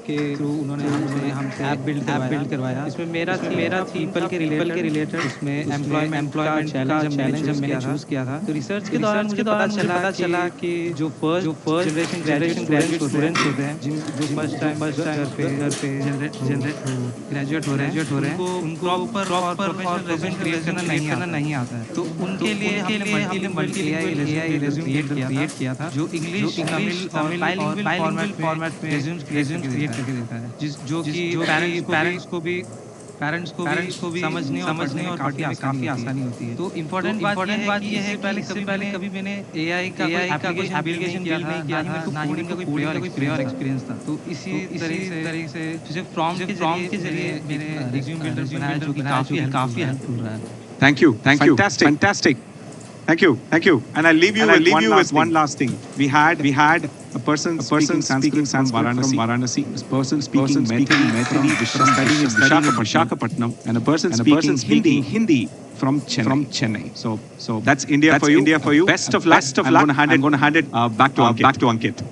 के थ्रू उन्होंने हमसे ऐप बिल्ड करवाया। इसमें मेरा पीपल के रिलेटेड इसमें एम्प्लॉयमेंट का चैलेंज जब मैंने चूज किया था, तो रिसर्च के दौरान मुझे पता चला कि जो फर्स्ट जनरेशन ग्रेजुएट स्टूडेंट्स होते हैं, जो फर्स्ट टाइम घर पे ग्रेजुएट हो रहे हैं, उनको प्रॉपर प्रोफेशनल क्रिएट करना नहीं आता है। तो उनके लिए हमने मल्टी एआई रिज्यूम क्रिएट किया था, जो इंग्लिश और बाइलिंगुअल फॉर्मेट में रिज्यूम क्रिएट करके देता है, जो कि पेरेंट्स को भी समझने और पढ़ने में काफी आसानी होती है। तो इम्पोर्टेंट बात ये है पहले कभी मैंने एआई का कोई एप्लीकेशन बिल्ड नहीं किया था, ना ही उनका कोई प्रियर एक्सपीरियंस था। तो इसी तरह से सिर्फ प्रॉम्प्ट के जरिए मैंने रिज्यूम बिल्डर बनाया, जो कि काफी हेल्पफुल रहा है। Thank you. Fantastic. Thank you. And I'll leave you with one last thing. We had a person speaking Sanskrit from Varanasi. This person speaking Maithili, studying in Visakhapatnam, and a person speaking Hindi from Chennai. So that's India for you. Best of luck. I'm going to hand it back to Ankit.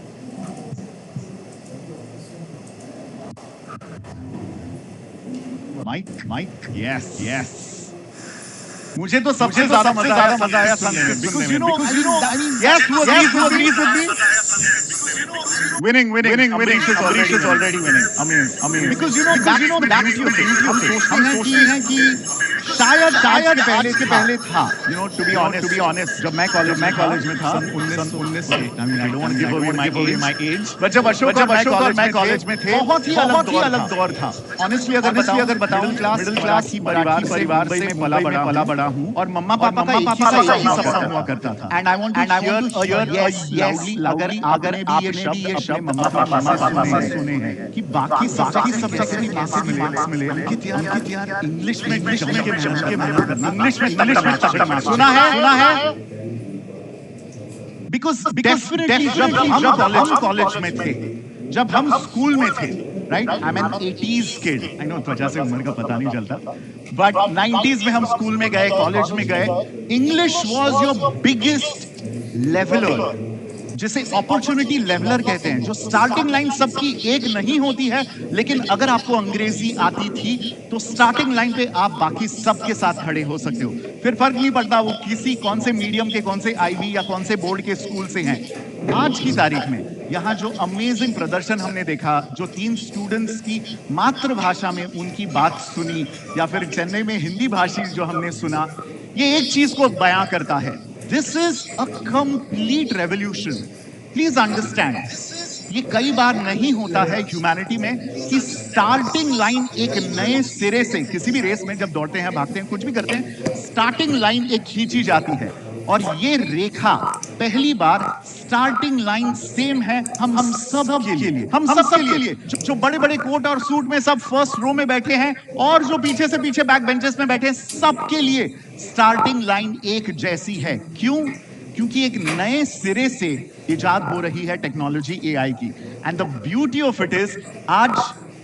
Mike. Yes. मुझे तो सबसे ज्यादा मजा आया Sanskrit because you know I mean yes who agrees with me winning Amrish is already winning I mean because you know that हम सोचते हैं कि शायद आज के पहले था to be honest जब मैं कॉलेज में था 19 से I mean I don't want to give away my age but जब अशोक और मैं कॉलेज में थे बहुत ही अलग दौर था honestly अगर बताऊं मिडिल क्लास की परिवार से पला बड़ा हूं और मम्मा पापा का एक ही सपना हुआ करता था and I want to hear yes अगर आपने भी ये शब्द मम्मा पापा से सुने हैं कि बाकी सब्जेक्ट से भी मार्क्स मिले अंकित यार इंग्लिश में इंग्लिश में सुना है because definitely जब हम कॉलेज में थे, जब हम स्कूल में थे, right? I'm an 80s kid. I know त्वचा से उम्र का पता नहीं चलता, but 90s में हम स्कूल में गए, कॉलेज में गए. English was your biggest leveler, जिसे अपॉर्चुनिटी लेवलर कहते हैं, जो स्टार्टिंग लाइन सबकी एक नहीं होती है, लेकिन अगर आपको अंग्रेजी आती थी तो स्टार्टिंग लाइन पे आप बाकी सबके साथ खड़े हो सकते हो. फिर फर्क नहीं पड़ता वो किसी कौन से मीडियम के, कौन से आईवी या कौन से बोर्ड के स्कूल से हैं. आज की तारीख में यहाँ जो अमेजिंग प्रदर्शन हमने देखा, जो 3 स्टूडेंट्स की मातृभाषा में उनकी बात सुनी, या फिर चेन्नई में हिंदी भाषी जो हमने सुना, ये एक चीज को बयां करता है. This is a complete revolution. Please understand. ये कई बार नहीं होता है ह्यूमैनिटी में कि स्टार्टिंग लाइन एक नए सिरे से, किसी भी रेस में जब दौड़ते हैं, भागते हैं, कुछ भी करते हैं, स्टार्टिंग लाइन एक खींची जाती है. और ये रेखा पहली बार स्टार्टिंग लाइन सेम है हम सब के लिए जो बड़े बड़े कोट और सूट में सब फर्स्ट रो में बैठे हैं और जो पीछे से पीछे बैक बेंचेस में बैठे हैं, सबके लिए स्टार्टिंग लाइन एक जैसी है. क्यों? क्योंकि एक नए सिरे से इजाद हो रही है टेक्नोलॉजी एआई की. And the beauty of it is, आज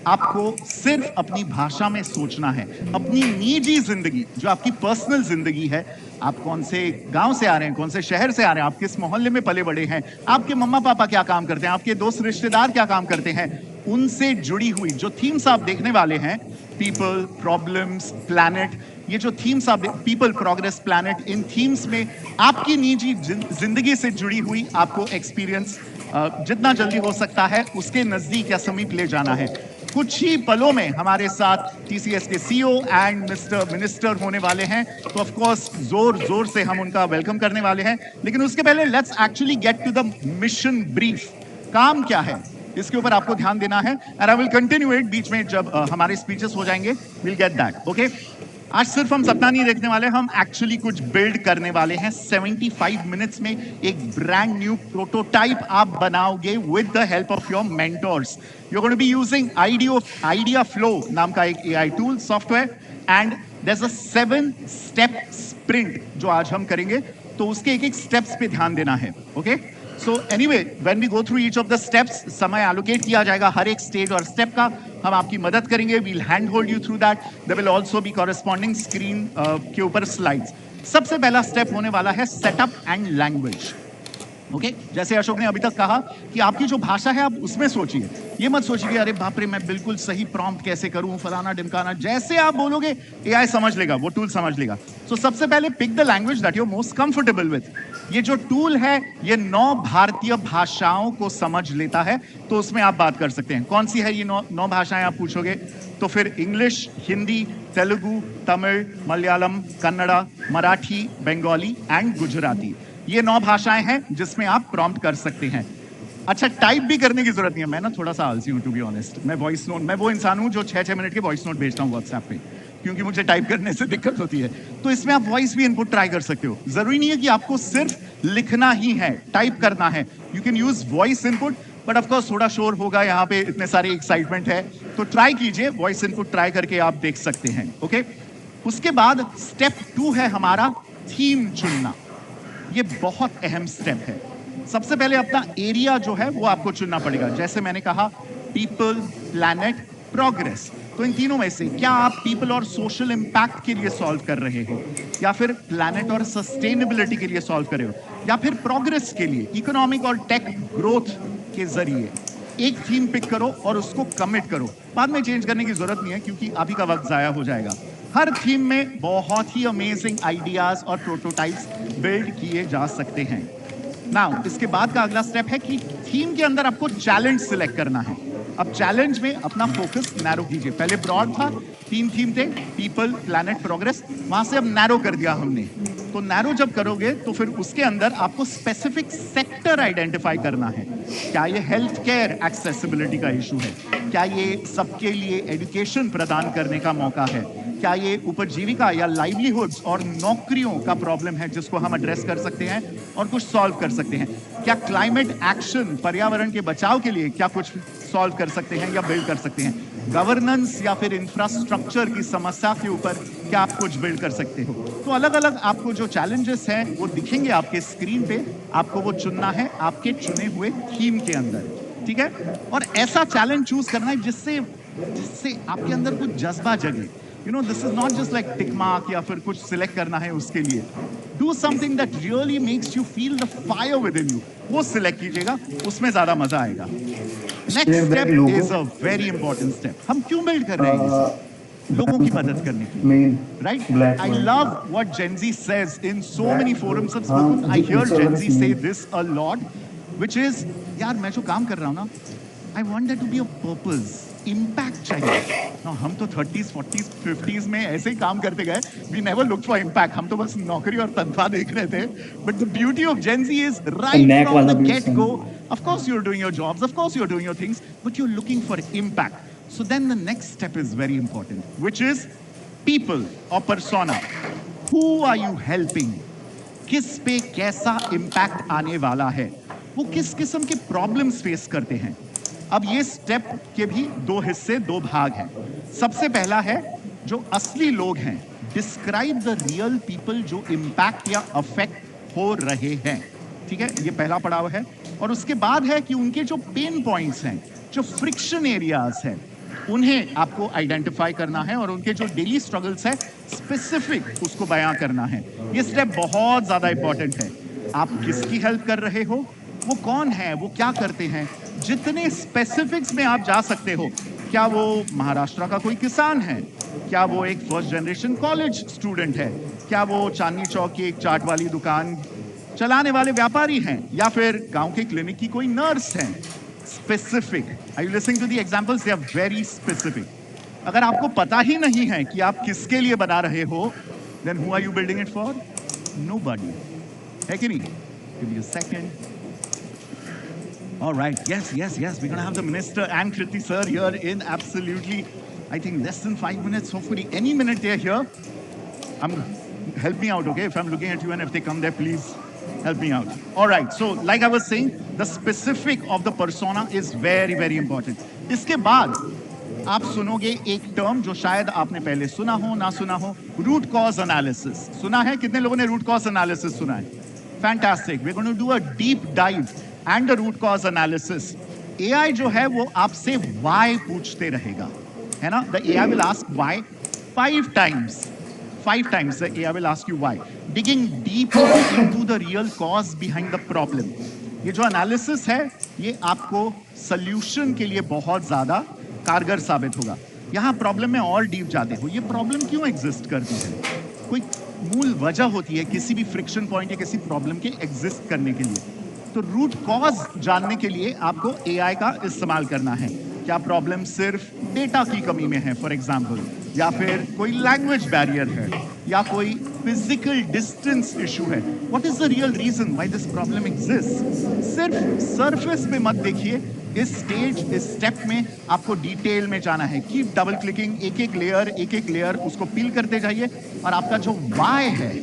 आपको सिर्फ अपनी भाषा में सोचना है. अपनी निजी जिंदगी, जो आपकी पर्सनल जिंदगी है, आप कौन से गांव से आ रहे हैं, कौन से शहर से आ रहे हैं, आप किस मोहल्ले में पले बड़े हैं, आपके मम्मा पापा क्या काम करते हैं, आपके दोस्त रिश्तेदार क्या काम करते हैं, उनसे जुड़ी हुई जो थीम्स आप देखने वाले हैं, पीपल, प्रॉब्लम्स, प्लैनेट, ये जो थीम्स आप पीपल, प्रोग्रेस, प्लैनेट, इन थीम्स में आपकी निजी जिंदगी से जुड़ी हुई आपको एक्सपीरियंस जितना जल्दी हो सकता है उसके नजदीक या समीप ले जाना है. कुछ ही पलों में हमारे साथ टीसीएस के सीईओ एंड मिस्टर मिनिस्टर होने वाले हैं, तो ऑफ कोर्स जोर से हम उनका वेलकम करने वाले हैं. लेकिन उसके पहले let's actually get to the mission brief. काम क्या है इसके ऊपर आपको ध्यान देना है. And I will continue it, बीच में जब हमारे स्पीचेस हो जाएंगे विल गेट दैट. ओके, आज सिर्फ हम सपना नहीं देखने वाले, हम एक्चुअली कुछ बिल्ड करने वाले हैं. 75 मिनट्स में एक ब्रांड न्यू प्रोटोटाइप आप बनाओगे with the help of your mentors. You are going to be using idea flow नाम का एक AI tool software, and there is a 7 step sprint जो आज हम करेंगे. तो उसके एक स्टेप्स पे ध्यान देना है. Okay, so anyway, when we go through each of the steps, समय एलोकेट किया जाएगा हर एक स्टेज और स्टेप का. हम आपकी मदद करेंगे, we'll hand hold you through that. There will also be corresponding screen के ऊपर स्लाइड्स. सबसे पहला स्टेप होने वाला है सेटअप एंड लैंग्वेज. ओके जैसे अशोक ने अभी तक कहा कि आपकी जो भाषा है आप उसमें सोचिए, ये मत सोचिए कि अरे बाप रे मैं बिल्कुल सही प्रॉम्प्ट कैसे करूं, फलाना ढिमकाना। जैसे आप बोलोगे एआई समझ लेगा, वो टूल समझ लेगा। सो सबसे पहले pick the language that you are most comfortable with. ये जो टूल है ये 9 भारतीय भाषाओं को समझ लेता है, तो उसमें आप बात कर सकते हैं। कौन सी है ये 9 भाषाएं आप पूछोगे तो फिर इंग्लिश, हिंदी, तेलुगु, तमिल, मलयालम, कन्नड़ा, मराठी, बंगाली एंड गुजराती। ये 9 भाषाएं हैं जिसमें आप प्रॉम्प्ट कर सकते हैं। अच्छा टाइप भी करने की जरूरत नहीं है, मैं ना थोड़ा सा आलसी हूं टू बी ऑनेस्ट। मैं वॉइस नोट, मैं वो इंसान हूं जो 6-6 मिनट के वॉइस नोट भेजता हूं व्हाट्सएप पे, क्योंकि मुझे टाइप करने से दिक्कत होती है। तो इसमें आप वॉइस भी इनपुट ट्राई कर सकते हो। जरूरी नहीं है कि आपको सिर्फ लिखना ही है, टाइप करना है। You can use voice input, but of course थोड़ा शोर होगा यहाँ पे, इतने सारे एक्साइटमेंट है, तो ट्राई कीजिए, वॉइस इनपुट ट्राई करके आप देख सकते हैं। ओके उसके बाद स्टेप 2 है हमारा थीम चुनना। ये बहुत अहम स्टेप है। सबसे पहले अपना एरिया जो है वो आपको चुनना पड़ेगा। जैसे मैंने कहा पीपल, प्लैनेट, प्रोग्रेस। तो इन तीनों में से क्या आप पीपल और सोशल इंपैक्ट के लिए सॉल्व कर रहे हो, या फिर प्लैनेट और सस्टेनेबिलिटी के लिए सॉल्व कर रहे हो, या फिर प्रोग्रेस के लिए, इकोनॉमिक और टेक ग्रोथ के जरिए। एक थीम पिक करो और उसको कमिट करो। बाद में चेंज करने की जरूरत नहीं है क्योंकि अभी का वक्त जाया हो जाएगा। हर थीम में बहुत ही अमेजिंग आइडियाज और प्रोटोटाइप्स बिल्ड किए जा सकते हैं। नाउ इसके बाद का अगला स्टेप है कि थीम के अंदर आपको चैलेंज सिलेक्ट करना है। अब चैलेंज में अपना फोकस नैरो कीजिए। पहले ब्रॉड था, 3 थीम थे, पीपल, प्लैनेट, प्रोग्रेस। वहां से अब नैरो कर दिया हमने। तो नैरो जब करोगे तो फिर उसके अंदर आपको स्पेसिफिक सेक्टर आइडेंटिफाई करना है। क्या ये हेल्थ केयर एक्सेसिबिलिटी का इशू है, क्या ये सबके लिए एजुकेशन प्रदान करने का मौका है, क्या ये उपजीविका या लाइवलीहुड्स और नौकरियों का प्रॉब्लम है जिसको हम एड्रेस कर सकते हैं और कुछ सॉल्व कर सकते हैं, क्या क्लाइमेट एक्शन, पर्यावरण के बचाव के लिए क्या कुछ सॉल्व कर सकते हैं या बिल्ड कर सकते हैं, गवर्नेंस या फिर इंफ्रास्ट्रक्चर की समस्या के ऊपर क्या आप कुछ बिल्ड कर सकते हो। तो अलग अलग आपको जो चैलेंजेस हैं वो दिखेंगे आपके स्क्रीन पे, आपको वो चुनना है आपके चुने हुए थीम के अंदर, ठीक है। और ऐसा चैलेंज चूज करना है जिससे आपके अंदर कुछ जज्बा जगे। You know, this is not just like tick mark या फिर कुछ सिलेक्ट करना है उसके लिए। Do something that really makes you feel the fire within you. वो सिलेक्ट कीजिएगा, उसमें ज्यादा मजा आएगा। Next step is a very important step. हम क्यों बिल्ड कर रहे हैं इसे? लोगों की मदद करने के लिए, right? I love what Gen Z says in so many forums of spoken. I hear Gen Z say this a lot, which is, यार मैं जो काम कर रहा हूँ ना, I want there to be a purpose. Impact चाहिए ना। हम तो 30s, 40s, 50s में ऐसे ही काम करते गए। We never look for impact. हम तो बस नौकरी और तनख्वाह देख रहे थे। But the beauty of Gen Z is right from the get go, of course you are doing your jobs, of course you are doing your things, but you are looking for impact. So then the next step is very important, which is people or persona. Who are you helping? किस पे कैसा impact आने वाला है, वो किस किस्म के प्रॉब्लम्स फेस करते हैं। अब ये स्टेप के भी 2 हिस्से, 2 भाग हैं। सबसे पहला है जो असली लोग हैं, डिस्क्राइब द रियल पीपल जो इम्पैक्ट या अफेक्ट हो रहे हैं, ठीक है, ये पहला पड़ाव है। और उसके बाद है कि उनके जो पेन पॉइंट्स हैं, जो फ्रिक्शन एरियाज हैं, उन्हें आपको आइडेंटिफाई करना है और उनके जो डेली स्ट्रगल्स है स्पेसिफिक उसको बयां करना है। ये स्टेप बहुत ज्यादा इंपॉर्टेंट है। आप किसकी हेल्प कर रहे हो, वो कौन है, वो क्या करते हैं, जितने स्पेसिफिक्स में आप जा सकते हो। क्या वो महाराष्ट्र का कोई किसान है, क्या वो एक फर्स्ट जनरेशन कॉलेज स्टूडेंट है, क्या वो चांदनी चौक की एक चाट वाली दुकान चलाने वाले व्यापारी हैं, या फिर गांव के क्लिनिक की कोई नर्स है। Specific. Are you listening to the examples? They are very specific. अगर आपको पता ही नहीं है कि आप किसके लिए बना रहे हो, then who are you building it for? Nobody, है कि नहीं? Give me a second. All right, yes. We're gonna have the minister and Kriti sir here in absolutely, I think less than 5 minutes. Hopefully, any minute they're here. Help me out, okay? If I'm looking at you and if they come there, please help me out. All right. So, like I was saying, the specific of the persona is very, very important. इसके बाद आप सुनोगे एक term जो शायद आपने पहले सुना हो ना सुना हो, रूट कॉज एनालिसिस। सुना है? कितने लोगों ने रूट कॉज एनालिसिस सुना है? Fantastic. We're going to do a deep dive and a root cause analysis. AI जो है वो आपसे why पूछते रहेगा, है ना? The AI will ask why 5 times. 5 times the AI will ask you why. Digging deep into the real cause behind the problem. ये जो एनालिसिस है ये आपको सॉल्यूशन के लिए बहुत ज्यादा कारगर साबित होगा। यहाँ प्रॉब्लम में और डीप जाते हो, ये प्रॉब्लम क्यों एग्जिस्ट करती है, कोई मूल वजह होती है किसी भी फ्रिक्शन पॉइंट या किसी प्रॉब्लम के एग्जिस्ट करने के लिए। तो रूट कॉज जानने के लिए आपको एआई का इस्तेमाल करना है। क्या प्रॉब्लम सिर्फ डेटा की कमी में है फॉर एग्जाम्पल, या फिर कोई लैंग्वेज बैरियर है, या कोई फिजिकल डिस्टेंस इशू है? What is the real reason why this problem exist? सिर्फ सरफेस पे मत देखिए, इस स्टेज इस स्टेप में आपको डिटेल में जाना है। कीप डबल क्लिकिंग, एक एक लेयर उसको पील करते जाइए, और आपका जो वाई है,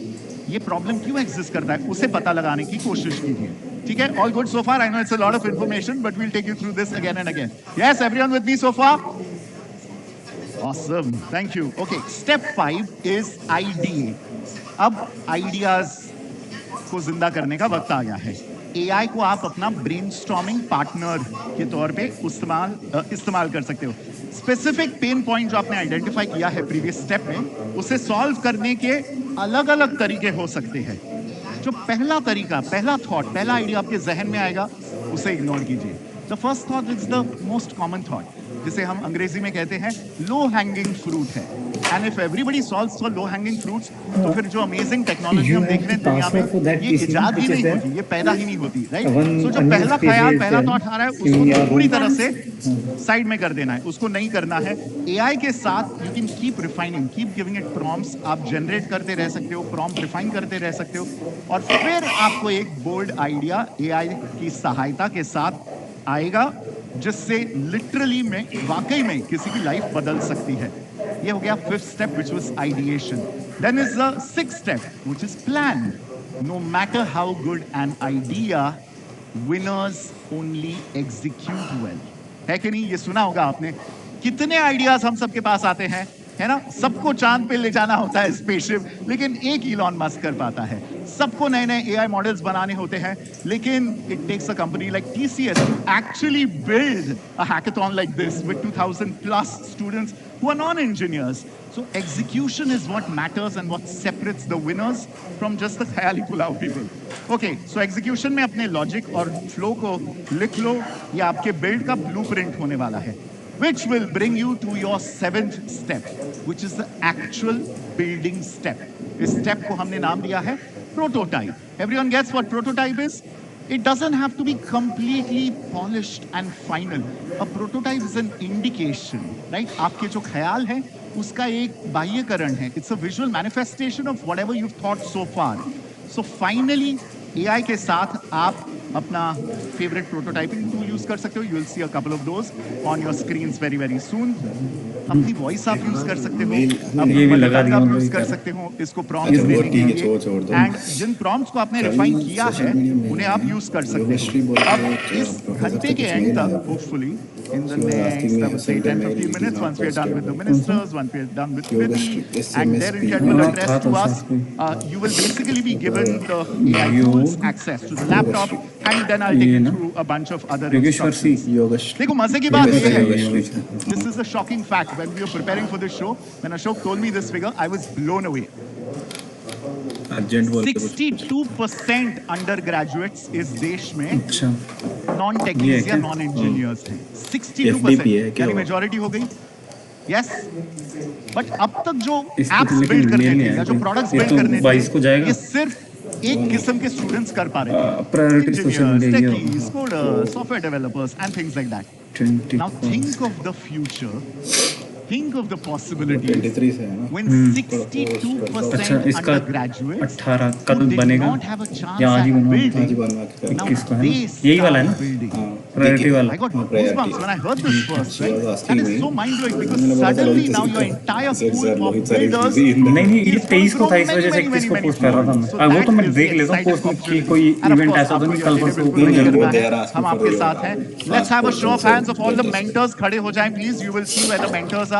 ये प्रॉब्लम क्यों एग्जिस्ट करता है, उसे पता लगाने की कोशिश कीजिए। ठीक है, all good so far? I know it's a lot of information, but we'll take you through this again and again. Yes, everyone with me so far? Awesome, thank you. Okay, step 5 is idea. अब आइडियाज को जिंदा करने का वक्त आ गया है। AI को आप अपना ब्रेनस्टॉर्मिंग पार्टनर के तौर पे इस्तेमाल कर सकते हो। स्पेसिफिक पेन पॉइंट जो आपने आइडेंटिफाई किया है प्रीवियस स्टेप में, उसे सॉल्व करने के अलग अलग तरीके हो सकते हैं। जो पहला तरीका, पहला थॉट, पहला आइडिया आपके जहन में आएगा, उसे इग्नोर कीजिए। The first thought is the most common thought, जिसे हम अंग्रेजी में कहते हैं लो हैंगिंग फ्रूट है। And if everybody solves for low hanging fruits, तो फिर जो अमेजिंग टेक्नोलॉजी हम देख रहे हैं दुनिया में, ये इजाद ही नहीं होती, ये पैदा ही नहीं होती, राइट? सो जो पहला ख्याल, पहला थॉट आ रहा है, उसको पूरी तरह से साइड में कर देना है, उसको नहीं करना है। एआई के साथ you can keep refining, keep giving it prompts, आप जनरेट करते रह सकते हो, प्रॉम्प्ट रिफाइन करते रह सकते हो, और फिर आपको एक बोल्ड आइडिया एआई की सहायता के साथ आएगा, जिससे लिटरली में, वाकई में किसी की लाइफ बदल सकती है। ये हो गया fifth step, which was ideation. Then is the sixth step, which is plan. No matter how good an idea, winners only execute well. है कि नहीं? ये सुना होगा आपने, कितने आइडियाज हम सबके पास आते हैं, है ना? सबको चांद पे ले जाना होता है स्पेसशिप, लेकिन एक इलॉन मस्क कर पाता है। सबको नए नए एआई मॉडल्स बनाने होते हैं, लेकिन it takes a company like TCS to actually build a hackathon like this with 2000 plus students who are non-engineers. So execution is what matters and what separates the winners from just the khayali pulao people. Okay, so execution में अपने logic और flow को लिख लो, ये आपके build का blueprint होने वाला है, which will bring you to your seventh step, which is the actual building step. इस step को हमने नाम दिया है prototype. Everyone gets what prototype is? It doesn't have to be completely polished and final. A prototype is an indication, right? आपके जो ख्याल है, उसका एक बाह्यकरण है. It's a visual manifestation of whatever you've thought so far. So finally, AI के साथ आप अपना favorite prototyping tool use कर सकते हो. You will see a couple of those on your screens very very soon. अपनी वॉइस आप use कर सकते हो, ये भी लगा दिया, आप यूज कर सकते हो इसको प्रॉम्प्ट्स देने के लिए, एंड जिन प्रॉम्प्ट्स को आपने रिफाइन किया है उन्हें आप यूज कर सकते हो। अब इस घंटे के एंड तक hopefully in the next, I would say, 10-15 minutes, once we are done with the ministers, once we are done with Kriti and their incredible address to us, you will basically be given the AI tools, access to the laptop, and then I'll take you through a bunch of other instructions. देखो मजे की बात ये है, this is a shocking fact. When we were preparing for this show, when Ashok told me this figure, I was blown away. 62% undergraduates इस देश में non technicians या नॉन इंजीनियर्स हैं। 62% यानी मेजॉरिटी हो गई। यस, बट अब तक जो एप्स बिल्ड करने थे या जो प्रोडक्ट्स बिल्ड करने थे, ये सिर्फ एक किस्म के स्टूडेंट्स कर पा रहे थे, engineers, techies, coders, software developers and things like that. Now think of the future, think of the possibilities when 62% undergraduates who did not have a chance at building, now they start building. I got goosebumps when I heard this first, right? That is so mind-blowing because suddenly now your entire pool of builders नहीं ये 23 को था, इस वजह से 31 को post कर रहा था मैं। वो तो मैं देख लेता हूँ पोस्ट में कि कोई इवेंट ऐसा तो नहीं कल परसों हम आपके साथ हैं। Let's have a show of hands of all the mentors. खड़े हो जाएं please. You will see where the mentors are.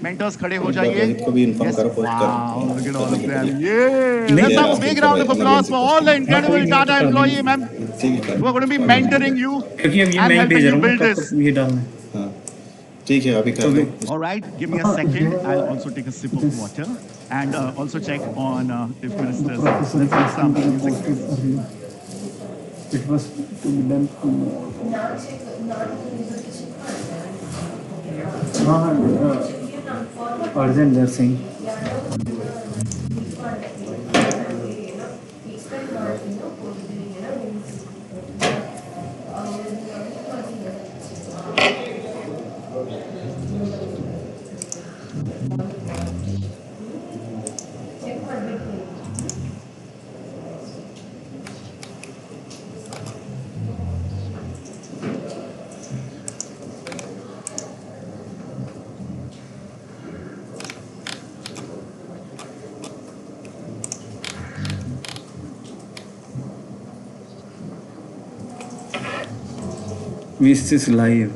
Mentors खड़े हो जाइए। Yes, wow, look at all of them. Yeah, let's have a big round of applause for all the incredible Tata employee men who are going to be mentoring you and helping you build this. ये डालना है। ठीक है, अभी कर दो। All right, give me a second. I'll also take a sip of water and also check on if ministers. Let's get some music. It was to be done tomorrow. Urgent, they're saying. This is live.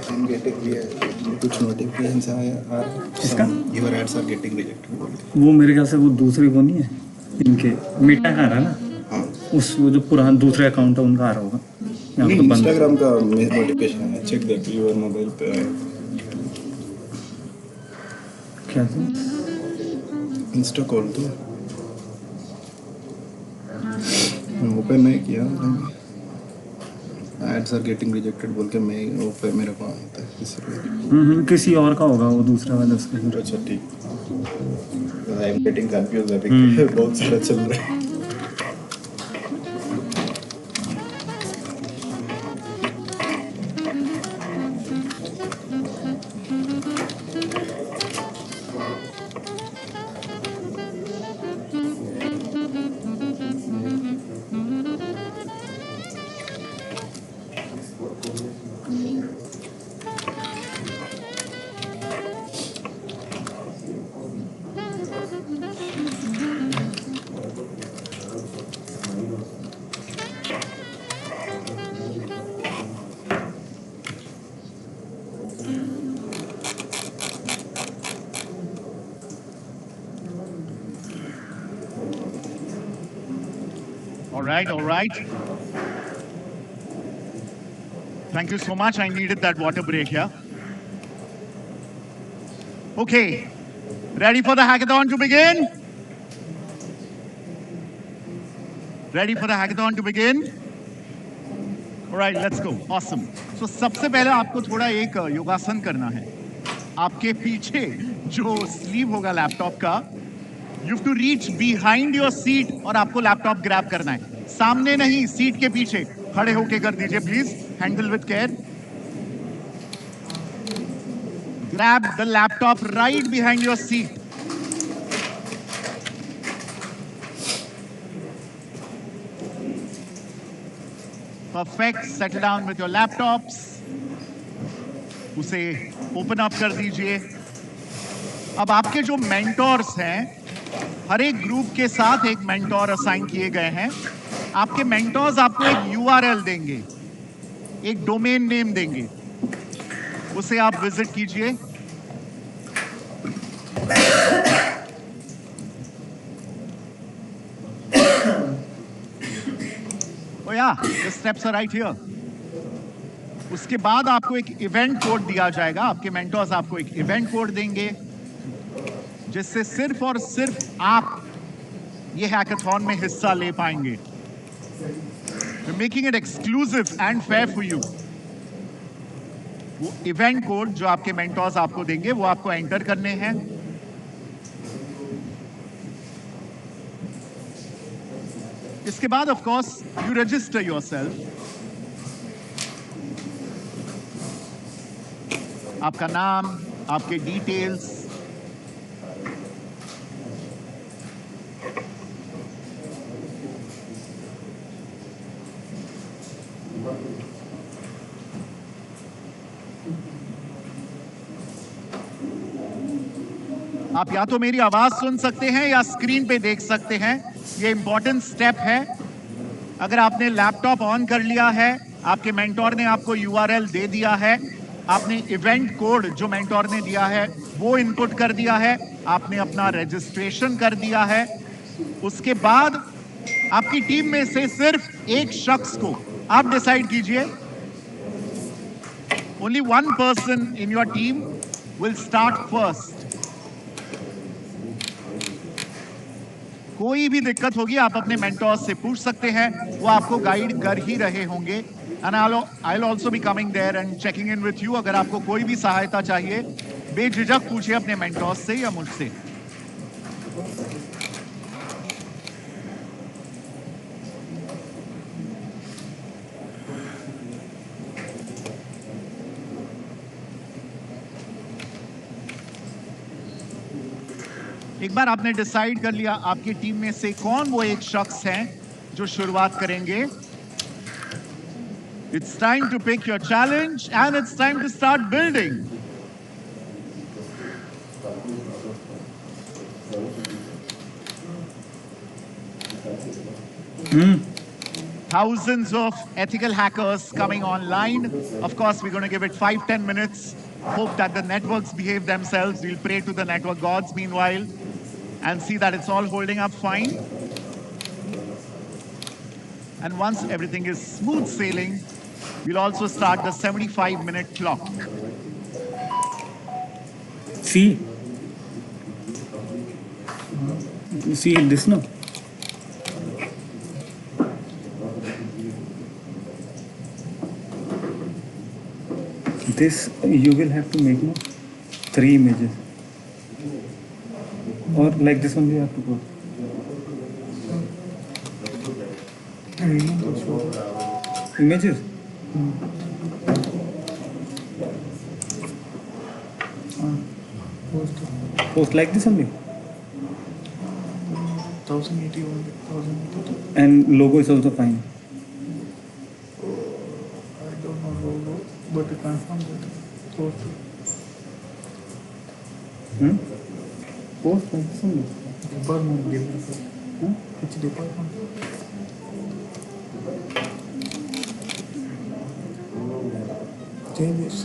I'm getting कुछ notifications आ रहा है किसका? Your ads are getting rejected वो मेरे ख्याल से वो दूसरी वो नहीं है इनके मीटा का आ रहा है ना। हाँ उस वो जो पुराना दूसरे अकाउंट है उनका आ रहा होगा। यहाँ नहीं तो बंद इंस्टाग्राम का नोटिफिकेशन है चेक दैट योर मोबाइल पे है क्या था? इंस्टा कॉल तो ओपन नहीं किया एड्स आर गेटिंग रिजेक्टेड बोल के मैं ओपन मेरे को आता है इसलिए किसी और का होगा वो दूसरा वाला उसका। अच्छा ठीक आई एम गेटिंग कंफ्यूज अभी बहुत सारा चल रहा है All right. Thank you so much. I needed that water break here. Okay, ready for the hackathon to begin? Ready for the hackathon to begin? All right, let's go. Awesome. So सबसे पहले आपको थोड़ा एक योगासन करना है। आपके पीछे जो स्लीव होगा लैपटॉप का, you have to reach behind your seat और आपको लैपटॉप ग्रैब करना है। सामने नहीं, सीट के पीछे खड़े होके कर दीजिए please. Handle with care. Grab the laptop right behind your seat. Perfect. Settle down with your laptops. उसे ओपन अप कर दीजिए। अब आपके जो मेंटोर्स हैं, हर एक ग्रुप के साथ एक मेंटोर असाइन किए गए हैं। आपके मेंटोर्स आपको एक यूआरएल देंगे, एक डोमेन नेम देंगे, उसे आप विजिट कीजिए। Oh yeah, the steps are right here. उसके बाद आपको एक इवेंट कोड दिया जाएगा। आपके मेंटोर्स आपको एक इवेंट कोड देंगे जिससे सिर्फ और सिर्फ आप ये हैकाथॉन में हिस्सा ले पाएंगे। We're making it exclusive and fair for you. वो इवेंट कोड जो आपके मेंटोर्स आपको देंगे वो आपको एंटर करने हैं। इसके बाद of course you register yourself. आपका नाम, आपके डिटेल्स, आप या तो मेरी आवाज सुन सकते हैं या स्क्रीन पे देख सकते हैं। ये इंपॉर्टेंट स्टेप है। अगर आपने लैपटॉप ऑन कर लिया है, आपके मेंटोर ने आपको यूआरएल दे दिया है, आपने इवेंट कोड जो मेंटोर ने दिया है वो इनपुट कर दिया है, आपने अपना रजिस्ट्रेशन कर दिया है, उसके बाद आपकी टीम में से सिर्फ एक शख्स को आप डिसाइड कीजिए। Only one person in your team will start first. कोई भी दिक्कत होगी आप अपने मेंटोर से पूछ सकते हैं, वो आपको गाइड कर ही रहे होंगे। And I will also be coming there and checking in with you. अगर आपको कोई भी सहायता चाहिए बेझिझक पूछिए अपने मेंटोर से या मुझसे। एक बार आपने डिसाइड कर लिया आपकी टीम में से कौन वो एक शख्स है जो शुरुआत करेंगे, it's time to pick your challenge and it's time to start building. Thousands of ethical hackers coming online. Of course, we're going to give it 5-10 minutes. Hope that the networks behave themselves. We'll pray to the network gods meanwhile and see that it's all holding up fine. And once everything is smooth sailing, we'll also start the 75-minute clock. See this now. This you will have to make 3 images, or like this one you have to go. Images. Post like this only. 1080 only. 1080. And logo is also fine. I don't know logo, but you confirm that. Post. Post like this only. Department given. Which department? Changes.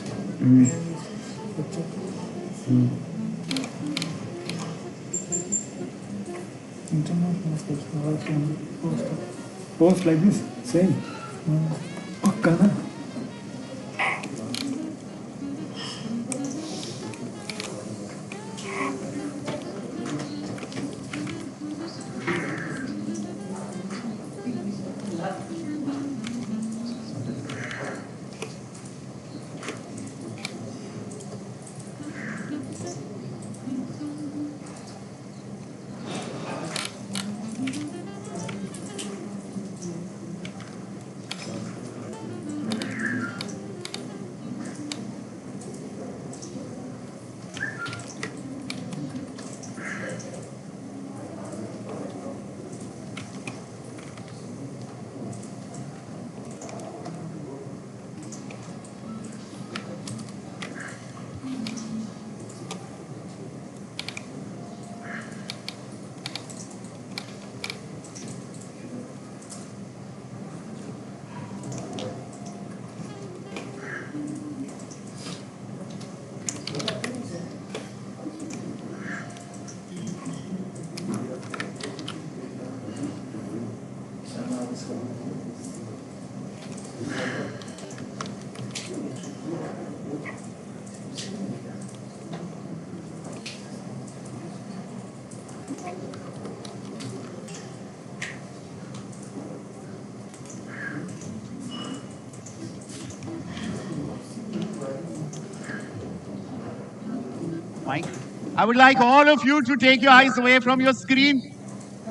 International post. Post like this. Same. Pakka na. Mike, I would like all of you to take your eyes away from your screen.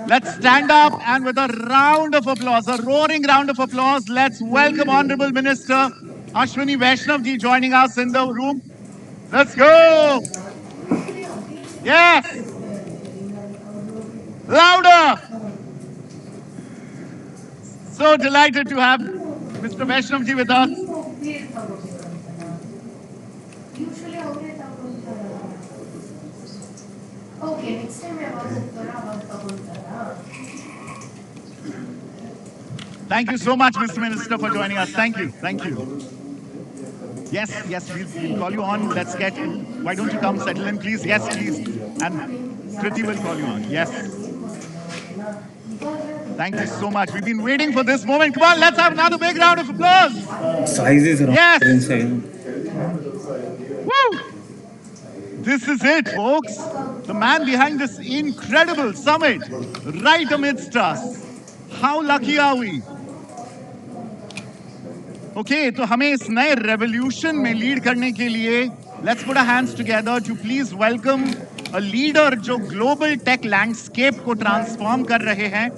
Let's stand up and with a round of applause, a roaring round of applause, let's welcome Honorable Minister Ashwini Vaishnav ji joining us in the room. Let's go! Yes! Louder! So delighted to have Mr. Vaishnav ji with us. Okay, next time I was Thank you so much, Mr. Minister, for joining us. Thank you. Thank you. Yes, yes, we'll call you on. Let's get, why don't you come settle in, please? Yes, please. And Kriti will call you on. Yes. Thank you so much. We've been waiting for this moment. Come on, let's have another big round of applause. Size is around Yes. inside. Woo! This is it, folks. The man behind this incredible summit, right amidst us. How lucky are we? Okay, तो हमें इस नए revolution में lead करने के लिए, let's put our hands together to please welcome a leader जो global tech landscape को transform कर रहे हैं.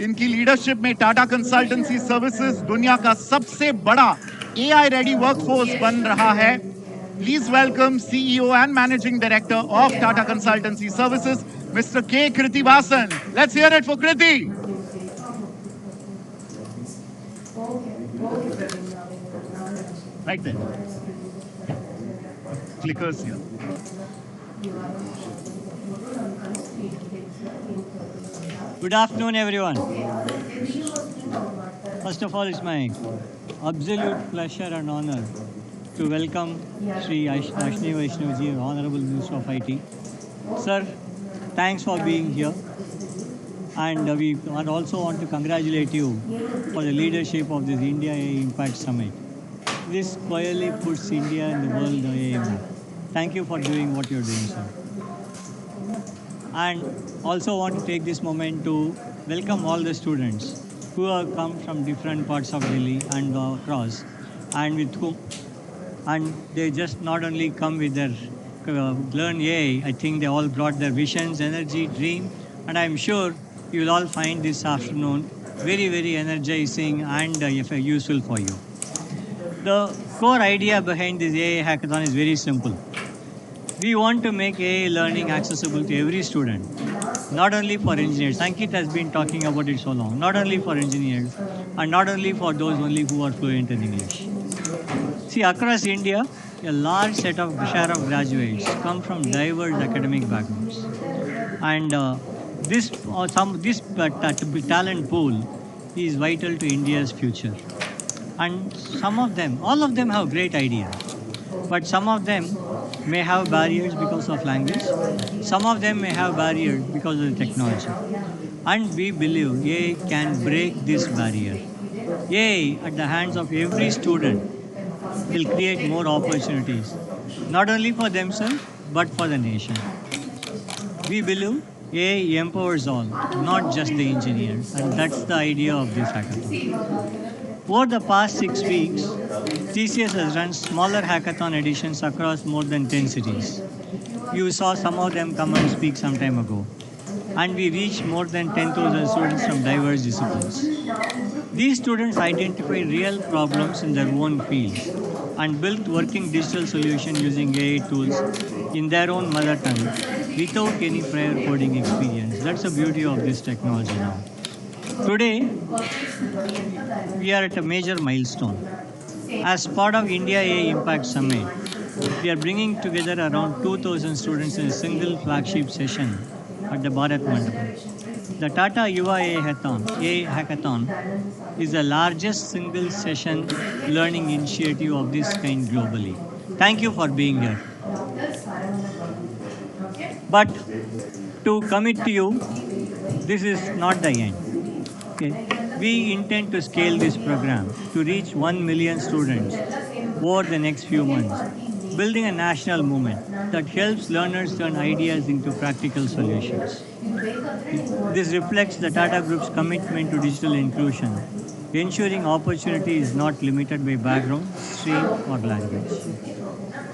इनकी leadership में Tata Consultancy Services दुनिया का सबसे बड़ा AI ready workforce बन रहा है. Please welcome CEO and Managing Director of Tata Consultancy Services, Mr. K. Kritivasan. Let's hear it for Kriti. Right there. Clickers here. Good afternoon, everyone. First of all, it's my absolute pleasure and honor to welcome Sri Ashni Vaishnav, Honorable Minister of IT. Sir, thanks for being here. And we also want to congratulate you for the leadership of this India AI Impact Summit. This clearly puts India in the world AI map. Thank you for doing what you're doing, sir. And also want to take this moment to welcome all the students who have come from different parts of Delhi and across, and with whom, and they just not only come with their learn AI, I think they all brought their visions, energy, dream, and I'm sure you will all find this afternoon very, very energizing and useful for you. The core idea behind this AI hackathon is very simple. We want to make AI learning accessible to every student, not only for engineers. Ankit has been talking about it so long. Not only for engineers, and not only for those only who are fluent in English. See, across India, a large share of graduates come from diverse academic backgrounds, and this talent pool is vital to India's future. And some of them, all of them have great ideas, but some of them may have barriers because of language. Some of them may have barriers because of the technology. And we believe AI can break this barrier. AI at the hands of every student will create more opportunities, not only for themselves, but for the nation. We believe AI empowers all, not just the engineers, and that's the idea of this hackathon. Over the past 6 weeks, TCS has run smaller hackathon editions across more than 10 cities. You saw some of them come and speak some time ago. And we reached more than 10,000 students from diverse disciplines. These students identified real problems in their own fields and built working digital solutions using AI tools in their own mother tongue without any prior coding experience. That's the beauty of this technology now. Today, we are at a major milestone. As part of India AI Impact Summit, we are bringing together around 2,000 students in a single flagship session at the Bharat Mandapam. The Tata Yuva AI Hackathon is the largest single session learning initiative of this kind globally. Thank you for being here. But to commit to you, this is not the end. Okay. We intend to scale this program to reach 1 million students over the next few months, building a national movement that helps learners turn ideas into practical solutions. This reflects the Tata Group's commitment to digital inclusion, ensuring opportunity is not limited by background, stream, or language.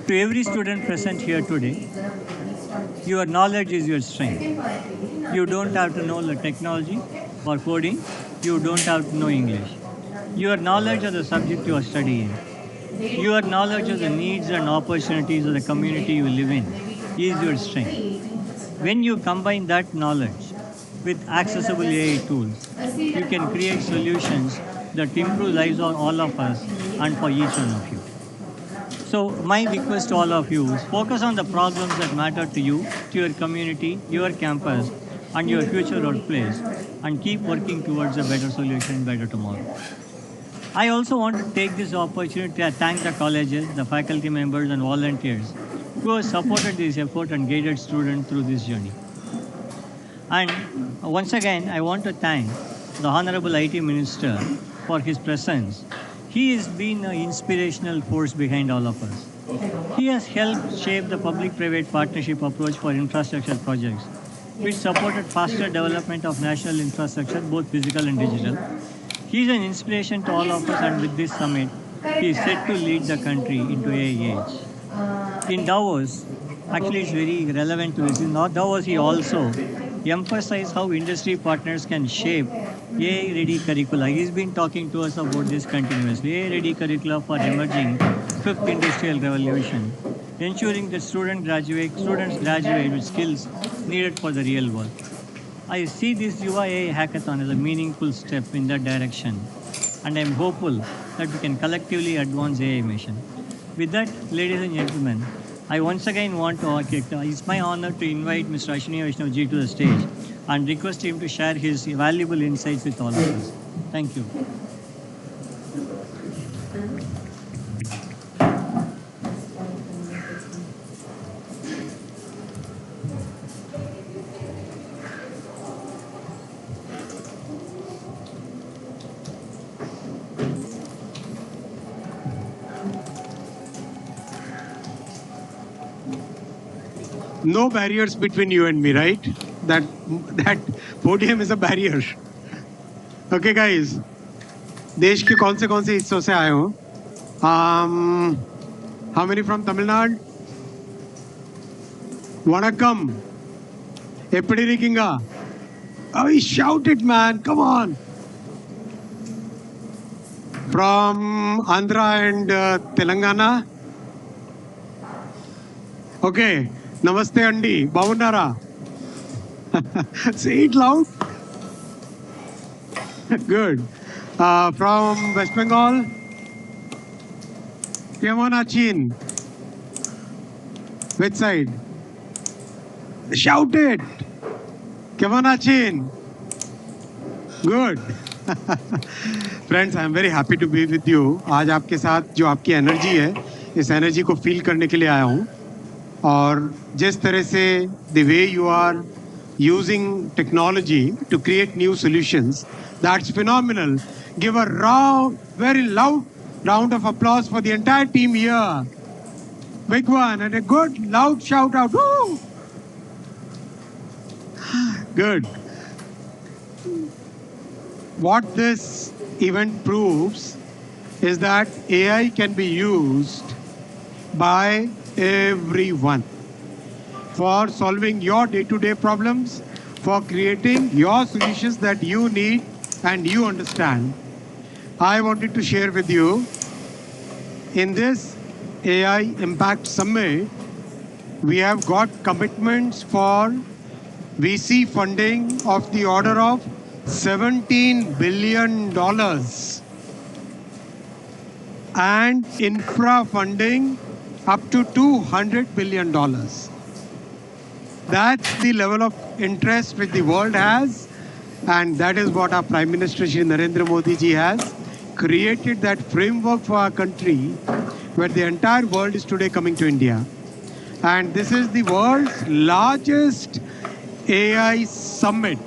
To every student present here today, your knowledge is your strength. You don't have to know the technology or coding. You don't have to know English. Your knowledge of the subject you are studying, your knowledge of the needs and opportunities of the community you live in is your strength. When you combine that knowledge with accessible AI tools, you can create solutions that improve lives of all of us and for each one of you. So my request to all of you is focus on the problems that matter to you, to your community, your campus, and your future workplace, and keep working towards a better solution, better tomorrow. I also want to take this opportunity to thank the colleges, the faculty members, and volunteers who have supported this effort and guided students through this journey. And once again, I want to thank the Honorable IT Minister for his presence. He has been an inspirational force behind all of us. He has helped shape the public-private partnership approach for infrastructure projects, which supported faster development of national infrastructure, both physical and digital. He is an inspiration to all of us, and with this summit, he is set to lead the country into AI age. In Davos, actually it's very relevant to this. In Davos, he also emphasized how industry partners can shape AI-ready curricula. He's been talking to us about this continuously. AI-ready curricula for emerging fifth industrial revolution, ensuring that students graduate with skills needed for the real world. I see this Yuva AI hackathon as a meaningful step in that direction, and I'm hopeful that we can collectively advance AI mission. With that, ladies and gentlemen, I once again want to it's my honor to invite Mr. Ashwini Vaishnavji to the stage and request him to share his valuable insights with all of us. Thank you. No barriers between you and me, right? That podium is a barrier. Okay, guys. देश के कौन से हिस्सों से आए हो? How many from Tamil Nadu? Vanakkam. Eppadi irukkinga? Oh, shout it, man. Come on. From Andhra and Telangana? Okay. Namaste, Andy. Bagunara. Say it loud. Good. From West Bengal? Kemonachin. Which side? Shout it. Kemonachin. Good. Friends, I am very happy to be with you. आज आपके साथ जो आपकी energy है, इस energy को feel करने के लिए आया हूँ. और जिस तरह से the way you are using technology to create new solutions, that's phenomenal. Give a very loud round of applause for the entire team here. Big one and a good loud shout out. Woo! Good. What this event proves is that AI can be used by everyone for solving your day-to-day problems, for creating your solutions that you need and you understand. I wanted to share with you in this AI Impact Summit, we have got commitments for VC funding of the order of $17 billion and infra funding up to $200 billion. That's the level of interest which the world has, and that is what our Prime Minister Shri Narendra Modi ji has created, that framework for our country where the entire world is today coming to India. And this is the world's largest AI summit.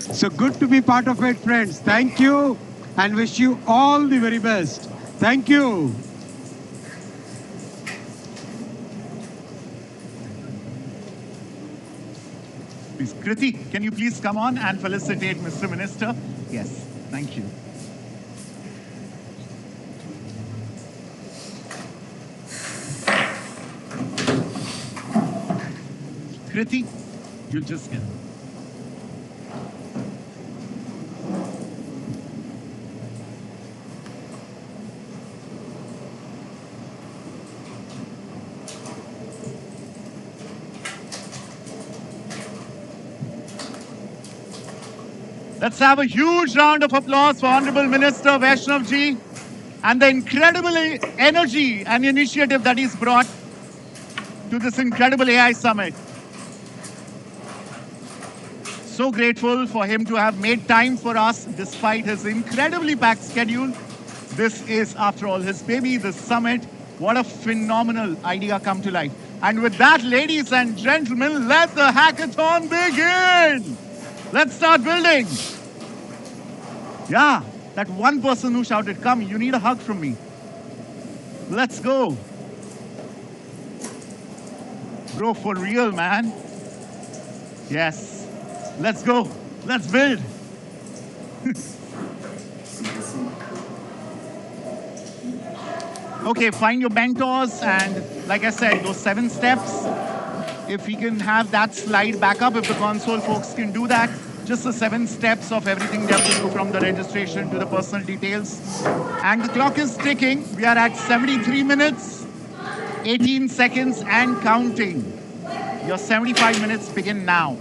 So good to be part of it, friends. Thank you and wish you all the very best. Thank you. Please, Kriti, can you please come on and felicitate Mr. Minister? Yes, thank you. Kriti, you just get. Let's have a huge round of applause for Honorable Minister Vaishnav ji and the incredible energy and initiative that he's brought to this incredible AI summit. So grateful for him to have made time for us despite his incredibly packed schedule. This is, after all, his baby, this summit. What a phenomenal idea come to life. And with that, ladies and gentlemen, let the hackathon begin. Let's start building. Yeah, that one person who shouted, come, you need a hug from me. Let's go. Bro, for real, man. Yes. Let's go. Let's build. Okay, find your mentors, and like I said, those 7 steps, if we can have that slide back up, if the console folks can do that, just the 7 steps of everything they have to do from the registration to the personal details. And the clock is ticking. We are at 73 minutes, 18 seconds and counting. Your 75 minutes begin now.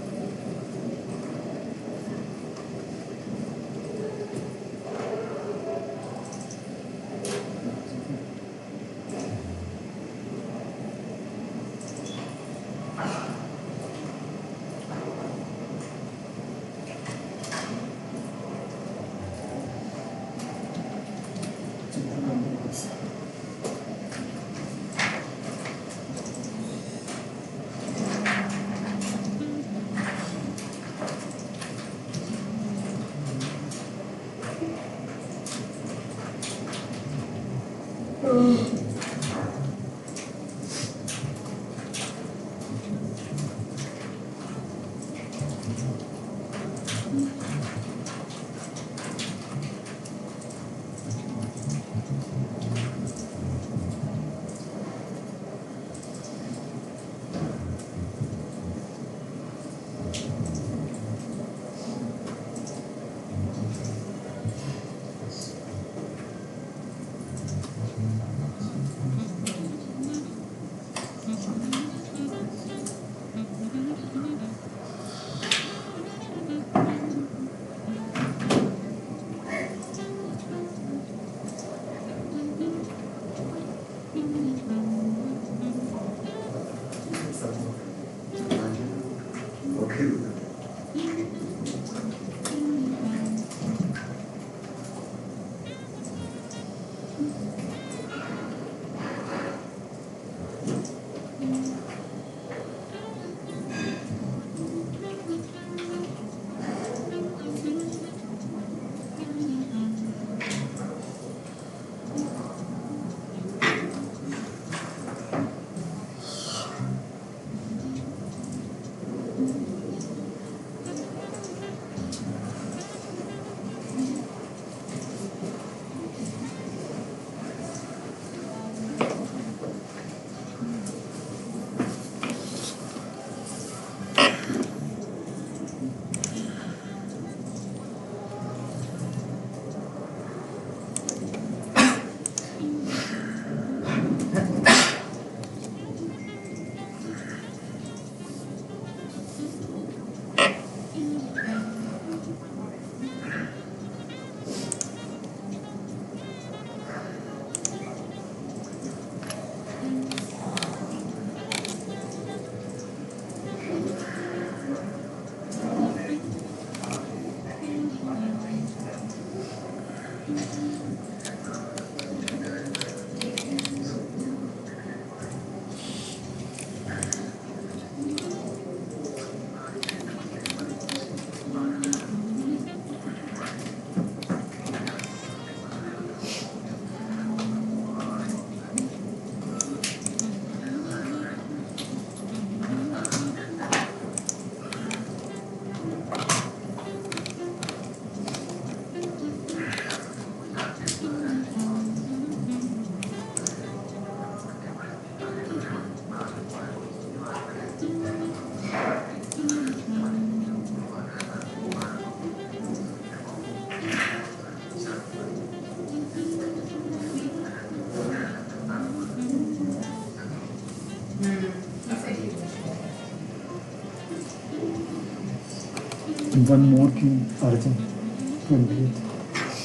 One more thing, Arjun.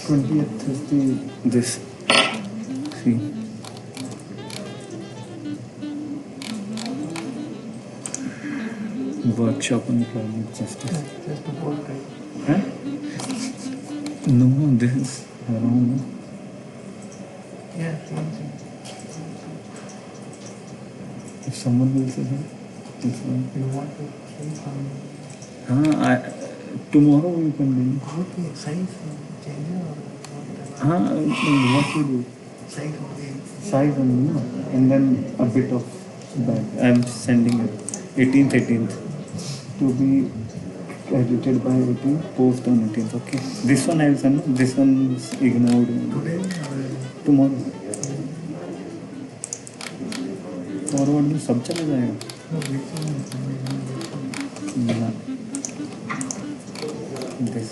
20th is this. 3. Workshop on climate justice. Just to hold tight. Huh? No, this is wrong. Yeah, same. If someone will say that, it's fine. You want to say something? Tomorrow you can do. Okay, size change or What you do? size only. Size only, no? And then a bit of back. I'm sending it 18th to be edited by 18th, post on 18th. Okay. This one I will send. This one is ignored. Today Tomorrow. Forward में सब चला जाएगा ना this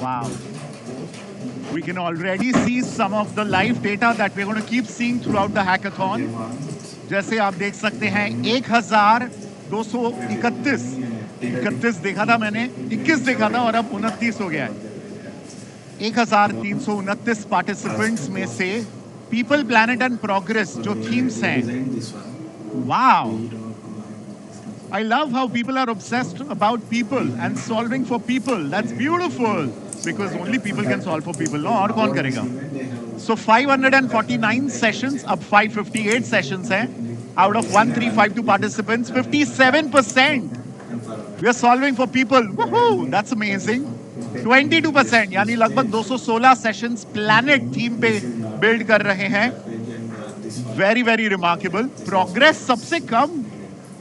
Wow. We can already see some of the live data that we're going to keep seeing throughout the hackathon. जैसे आप देख सकते हैं 1231 देखा था मैंने, 21 देखा था और अब 29 हो गया है। 1329 पार्टिसिपेंट्स में से पीपल, प्लैनेट एंड प्रोग्रेस जो थीम्स हैं, wow! I love how people are obsessed about people and solving for people. That's beautiful. Because only people can solve for people. No, और कौन करेगा? So 549 sessions, अब 558 sessions हैं. Out of 1352 participants, 57%. We are solving for people. Woohoo! That's amazing. 22%, यानी लगभग 216 sessions planet theme पे build कर रहे हैं. Very, very remarkable. Progress सबसे कम.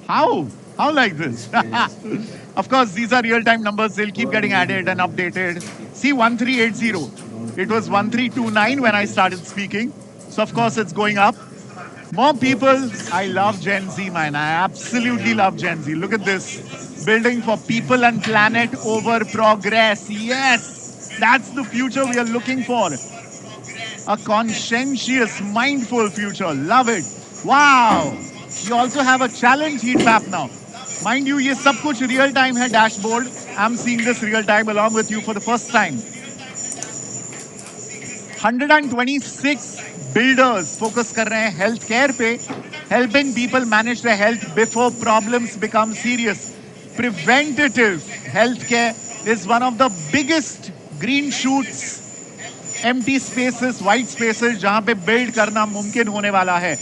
How? How like this? Of course, these are real-time numbers. They'll keep getting added and updated. See, 1380. It was 1329 when I started speaking. So, of course, it's going up. More people. I love Gen Z, man. I absolutely love Gen Z. Look at this. Building for people and planet over progress. Yes, that's the future we are looking for. A conscientious, mindful future. Love it. Wow. You also have a challenge heat map now. Mind you, ये सब कुछ real time है dashboard. I'm seeing this real time along with you for the first time. 126 builders focus कर रहे हैं health care पे, helping people manage their health before problems become serious. Preventative healthcare is one of the biggest green shoots, empty spaces, white spaces जहाँ पे build करना मुमकिन होने वाला है.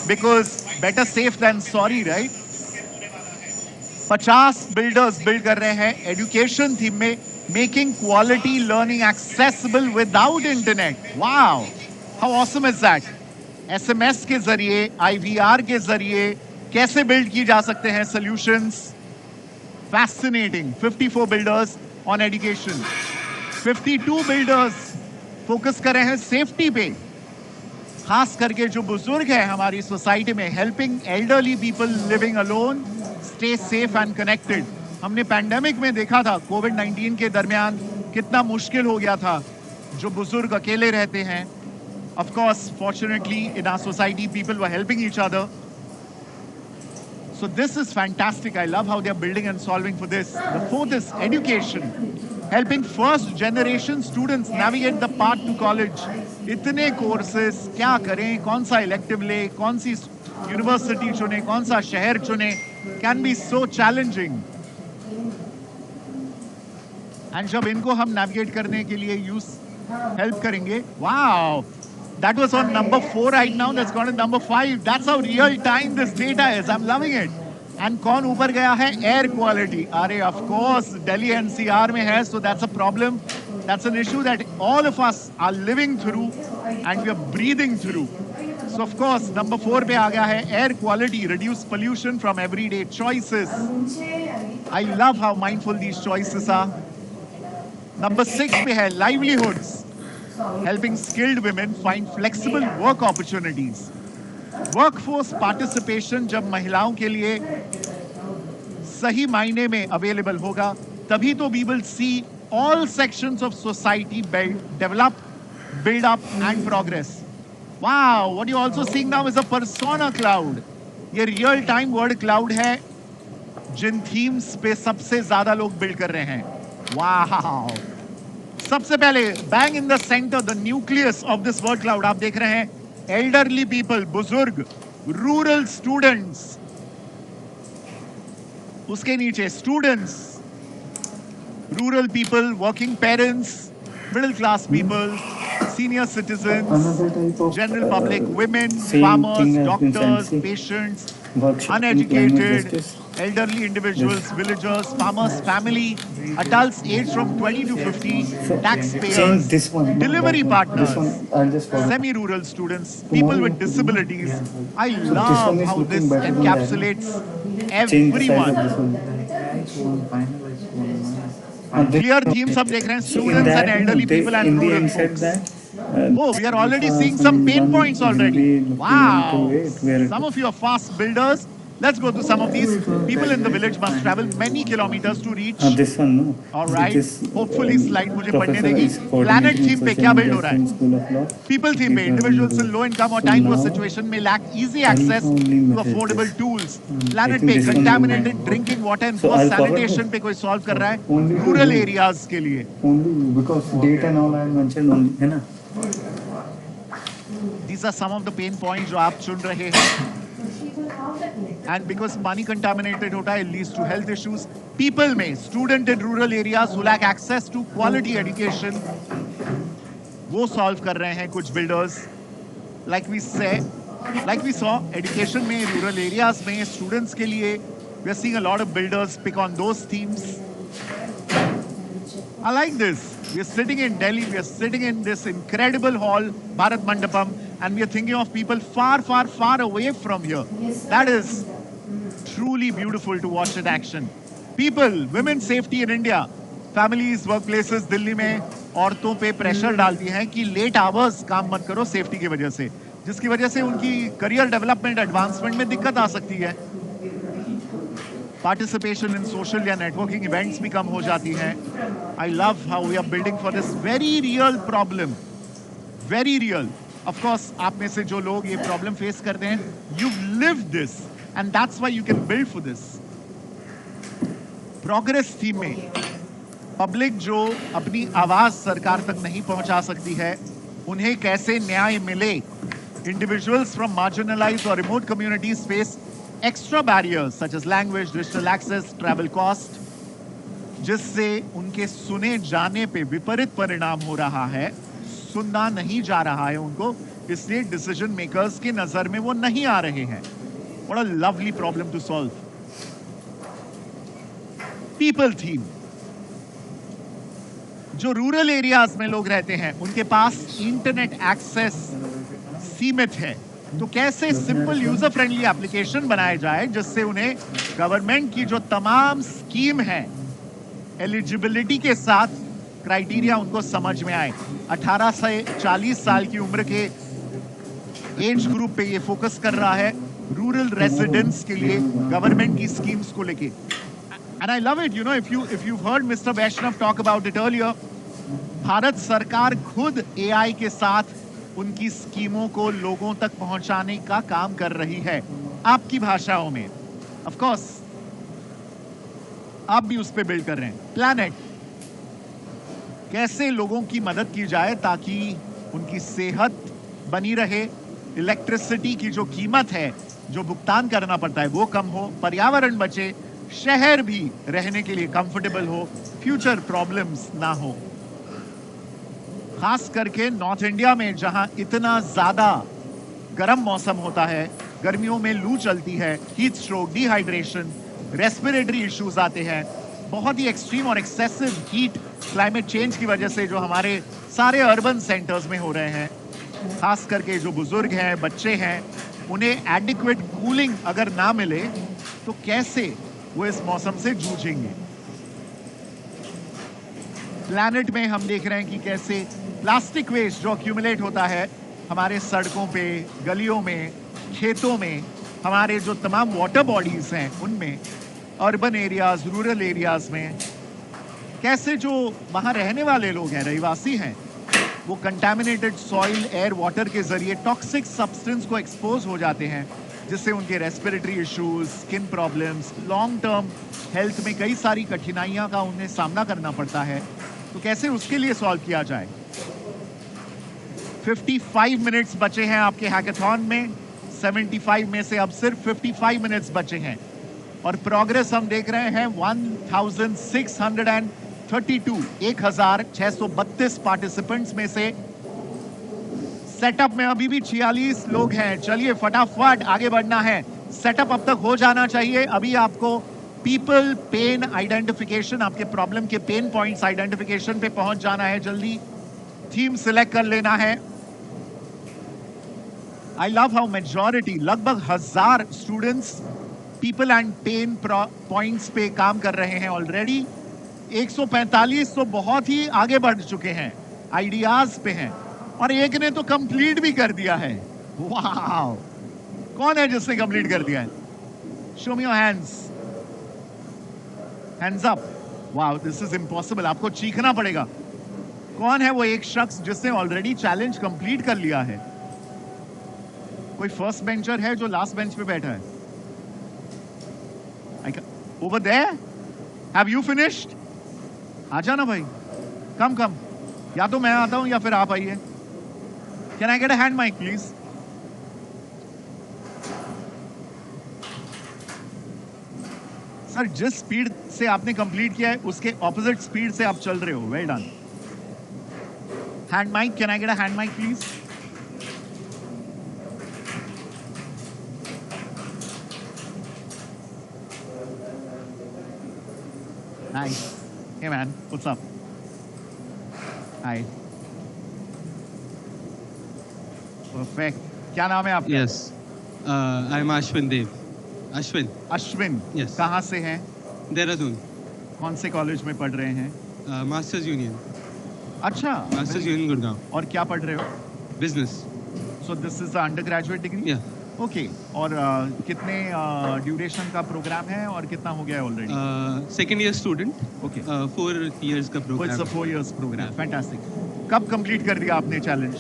Because better safe than sorry, right? 50 builders build कर रहे हैं education theme में, making quality learning accessible without internet. Wow, how awesome is that? SMS के जरिए, IVR के जरिए कैसे build की जा सकते हैं solutions? Fascinating. 54 builders on education. 52 builders focus कर रहे हैं safety पे. खास करके जो बुजुर्ग हैं हमारी सोसाइटी में, helping elderly people living alone stay safe and connected. हमने पैंडेमिक में देखा था कोविड-19 के दरमियान कितना मुश्किल हो गया था. जो बुजुर्ग अकेले रहते हैं. Of course, fortunately, in our society, people were helping each other. So this is fantastic. I love how they are building and solving for this. The fourth is education. Helping first generation students navigate the path to college. इतने courses, क्या करें, कौन सा elective ले, कौन सी university चुने, कौन सा शहर चुने, can be so challenging. And जब इनको हम navigate करने के लिए help करेंगे, wow, that was on number 4 right now. That's gone to number 5. That's how real time this data is. I'm loving it. And कौन ऊपर गया है? Air quality. अरे of course Delhi NCR में है, so that's a problem. That's an issue that all of us are living through and we are breathing through. So of course number 4 पे आ गया है air quality, reduce pollution from everyday choices. I love how mindful these choices are. Number 6 पे है livelihoods. Helping skilled women find flexible work opportunities. Workforce participation जब महिलाओं के लिए सही मायने में available होगा, तभी तो we will see all sections of society develop, build up and progress. Wow, what you're also seeing now is a persona cloud. ये real time word cloud है, जिन themes पे सबसे ज़्यादा लोग build कर रहे हैं. Wow. सबसे पहले bang in the center, the nucleus of this word cloud आप देख रहे हैं elderly people, बुजुर्ग, rural students, उसके नीचे students, rural people, working parents, middle class people, senior citizens, general public, women, farmers, doctors, patients, uneducated, elderly individuals, villagers, farmers, family, adults aged from 20 to 50, taxpayers, delivery partners, semi-rural students, people with disabilities. I love how this encapsulates everyone. Clear themes सब देख रहे हैं, students and elderly people and rural folks. Oh, we are already seeing some pain points already. Wow, some of you are fast builders. Let's go to some of these. People in the village must travel many kilometers to reach. This one, no. All right. Hopefully, slide मुझे पढ़ने देगी. Planet theme पे क्या build हो रहा है? People theme पे individuals in low income or time poor situation may lack easy access to affordable tools. Planet पे contaminated drinking water and poor sanitation पे कोई solve कर रहा है. Rural areas के लिए. Only because data and all I mentioned only, है ना? These are some of the pain points जो आप चुन रहे हैं. And because money contaminated hota hai, it leads to health issues. People may, student in rural areas who lack access to quality education, वो solve कर रहे हैं कुछ builders. Like we saw education में रूरल एरियाज में students के लिए we are seeing a lot of builders pick on those themes. I like this. We are sitting in Delhi, we are sitting in this incredible hall, Bharat Mandapam, and we are thinking of people far, far, far away from here. That is truly beautiful to watch in action. People, women's safety in India, families, workplaces, Delhi में औरतों पे pressure डालती हैं कि late hours काम मत करो safety की वजह से, जिसकी वजह से उनकी करियर डेवलपमेंट, एडवांसमेंट में दिक्कत आ सकती है. पार्टिसिपेशन इन सोशल या नेटवर्किंग इवेंट्स भी कम हो जाती हैं. I love how we are building for this very real problem, very real. Of course आप में से जो लोग ये प्रॉब्लम फेस करते हैं, you live this and that's why you can build for this. Progress theme में पब्लिक जो अपनी आवाज सरकार तक नहीं पहुंचा सकती है, उन्हें कैसे न्याय मिले. इंडिविजुअल्स फ्रॉम मार्जिनलाइज्ड और remote communities face extra barriers such as language, digital access, travel cost, जिससे उनके सुने जाने पे विपरीत परिणाम हो रहा है. सुनना नहीं जा रहा है उनको, इसलिए डिसीजन मेकर्स की नजर में वो नहीं आ रहे हैं. What a lovely problem to solve. People theme. जो रूरल एरियाज में लोग रहते हैं, उनके पास इंटरनेट एक्सेस सीमित है, तो कैसे सिंपल यूजर फ्रेंडली एप्लीकेशन बनाए जाए जिससे उन्हें गवर्नमेंट की जो तमाम स्कीम है एलिजिबिलिटी के साथ क्राइटेरिया उनको समझ में आए. 18 से 40 साल की उम्र के एज ग्रुप पे ये फोकस कर रहा है रूरल रेजिडेंट्स के लिए गवर्नमेंट की स्कीम्स को लेके. And I love it. You know, if you heard mister Vaishnav talk about it earlier, Bharat सरकार खुद एआई के साथ उनकी स्कीमों को लोगों तक पहुंचाने का काम कर रही है आपकी भाषाओं में. ऑफ कोर्स आप भी उस पे बिल्ड कर रहे हैं. प्लैनेट, कैसे लोगों की मदद की जाए ताकि उनकी सेहत बनी रहे, इलेक्ट्रिसिटी की जो कीमत है, जो भुगतान करना पड़ता है, वो कम हो, पर्यावरण बचे, शहर भी रहने के लिए कंफर्टेबल हो, फ्यूचर प्रॉब्लम्स ना हो. खास करके नॉर्थ इंडिया में जहां इतना ज्यादा गर्म मौसम होता है, गर्मियों में लू चलती है, heat stroke, dehydration, respiratory issues आते हैं, बहुत ही एक्सट्रीम और एक्सेसिव हीट क्लाइमेट चेंज की वजह से जो हमारे सारे अर्बन सेंटर्स में हो रहे हैं. खास करके जो बुजुर्ग हैं, बच्चे हैं, उन्हें एडिक्वेट कूलिंग अगर ना मिले तो कैसे वो इस मौसम से जूझेंगे. प्लैनेट में हम देख रहे हैं कि कैसे प्लास्टिक वेस्ट जो अक्यूमुलेट होता है हमारे सड़कों पे, गलियों में, खेतों में, हमारे जो तमाम वाटर बॉडीज हैं उनमें, अर्बन एरियाज, रूरल एरियाज में, कैसे जो वहाँ रहने वाले लोग हैं, रहवासी हैं, वो कंटामिनेटेड सॉइल, एयर, वाटर के जरिए टॉक्सिक सब्सटेंस को एक्सपोज हो जाते हैं, जिससे उनके respiratory issues, skin problems, long term health में कई सारी कठिनाइयाँ का उन्हें सामना करना पड़ता है. तो कैसे उसके लिए सॉल्व किया जाए. 55 मिनट्स बचे हैं आपके हैकाथॉन में. 75 में से अब सिर्फ 55 मिनट्स बचे हैं और प्रोग्रेस हम देख रहे हैं 1632 पार्टिसिपेंट्स में से सेटअप में अभी भी 46 लोग हैं. चलिए फटाफट आगे बढ़ना है. सेटअप अब तक हो जाना चाहिए. अभी आपको पीपल पेन आइडेंटिफिकेशन, आपके प्रॉब्लम के पेन पॉइंट्स आइडेंटिफिकेशन पे पहुंच जाना है. जल्दी थीम सिलेक्ट कर लेना है. आई लव हाउ मेजॉरिटी, लगभग 1000 students people and pen points पे काम कर रहे हैं ऑलरेडी. 145 तो बहुत ही आगे बढ़ चुके हैं, आइडियाज पे हैं, और एक ने तो कंप्लीट भी कर दिया है. वाह, कौन है जिसने कंप्लीट कर दिया है? Show me your hands. Hands up. वाह, दिस इज इम्पॉसिबल. आपको चीखना पड़ेगा. कौन है वो एक शख्स जिसने ऑलरेडी चैलेंज कंप्लीट कर लिया है? कोई फर्स्ट बेंचर है जो लास्ट बेंच पे बैठा है? Over there, have you finished? आ जाना भाई, कम कम. या तो मैं आता हूं या फिर आप आइए. Can I get a hand mic please? Sir, जिस स्पीड से आपने कंप्लीट किया है उसके ऑपोजिट स्पीड से आप चल रहे हो. Well done. Hand mic, can I get a hand mic, please? Nice. Hey man, what's up? Hi. Perfect. क्या नाम है आपका? Yes, I'm Ashwin Dev. Ashwin. Ashwin. Yes. कहाँ से हैं? Dehradun. कौन से कॉलेज में पढ़ रहे हैं? Masters Union. अच्छा. Masters Union Gurgaon. और क्या पढ़ रहे हो? Business. So this is the undergraduate degree? Yeah. Okay. और कितने ड्यूरेशन का प्रोग्राम है और कितना हो गया है already? Second year student. Okay. 4 years का program. It's a 4 years program. Fantastic. कब कंप्लीट कर दिया आपने चैलेंज?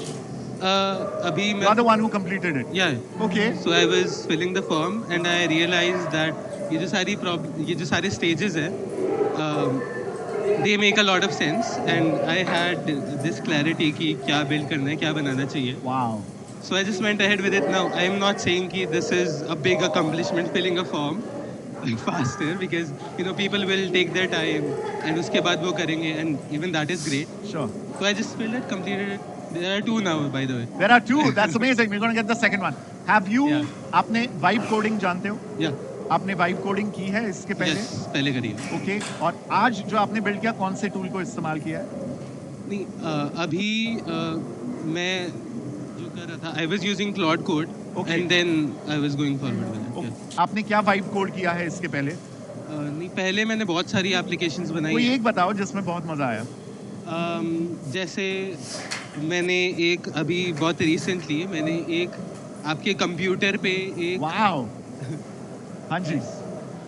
अभी मैं. You are the one who completed it. Yeah. Okay. So I was filling the form and I realized that ये जो सारे stages है, they make a lot of sense and I had this clarity कि क्या build करना है, क्या बनाना चाहिए. Wow. So I just went ahead with it. Now I am not saying कि this is a big accomplishment filling a form faster because people will take their time and उसके बाद वो करेंगे and even that is great. Sure. So I just filled it, completed it. There are 2 now, by the way. There are 2. That's amazing. We're going to get the second one. Have you? Yeah. आपने vibe coding जानते हो? Yeah. आपने vibe coding की है इसके पहले? Yes, पहले करी है. Okay. और आज जो आपने build किया, कौन से tool को इस्तेमाल किया है? नहीं, अभी मैं जो कर रहा था, I was using Claude Code, Okay. and then I was going forward with it. Okay. Yeah. आपने क्या vibe code किया है इसके पहले? नहीं, पहले मैंने बहुत सारी applications बनाई. कोई एक बताओ जिसमें बहुत मजा आया. जैसे मैंने एक अभी बहुत रिसेंटली मैंने एक आपके कंप्यूटर पे एक. Wow. हाँ जी.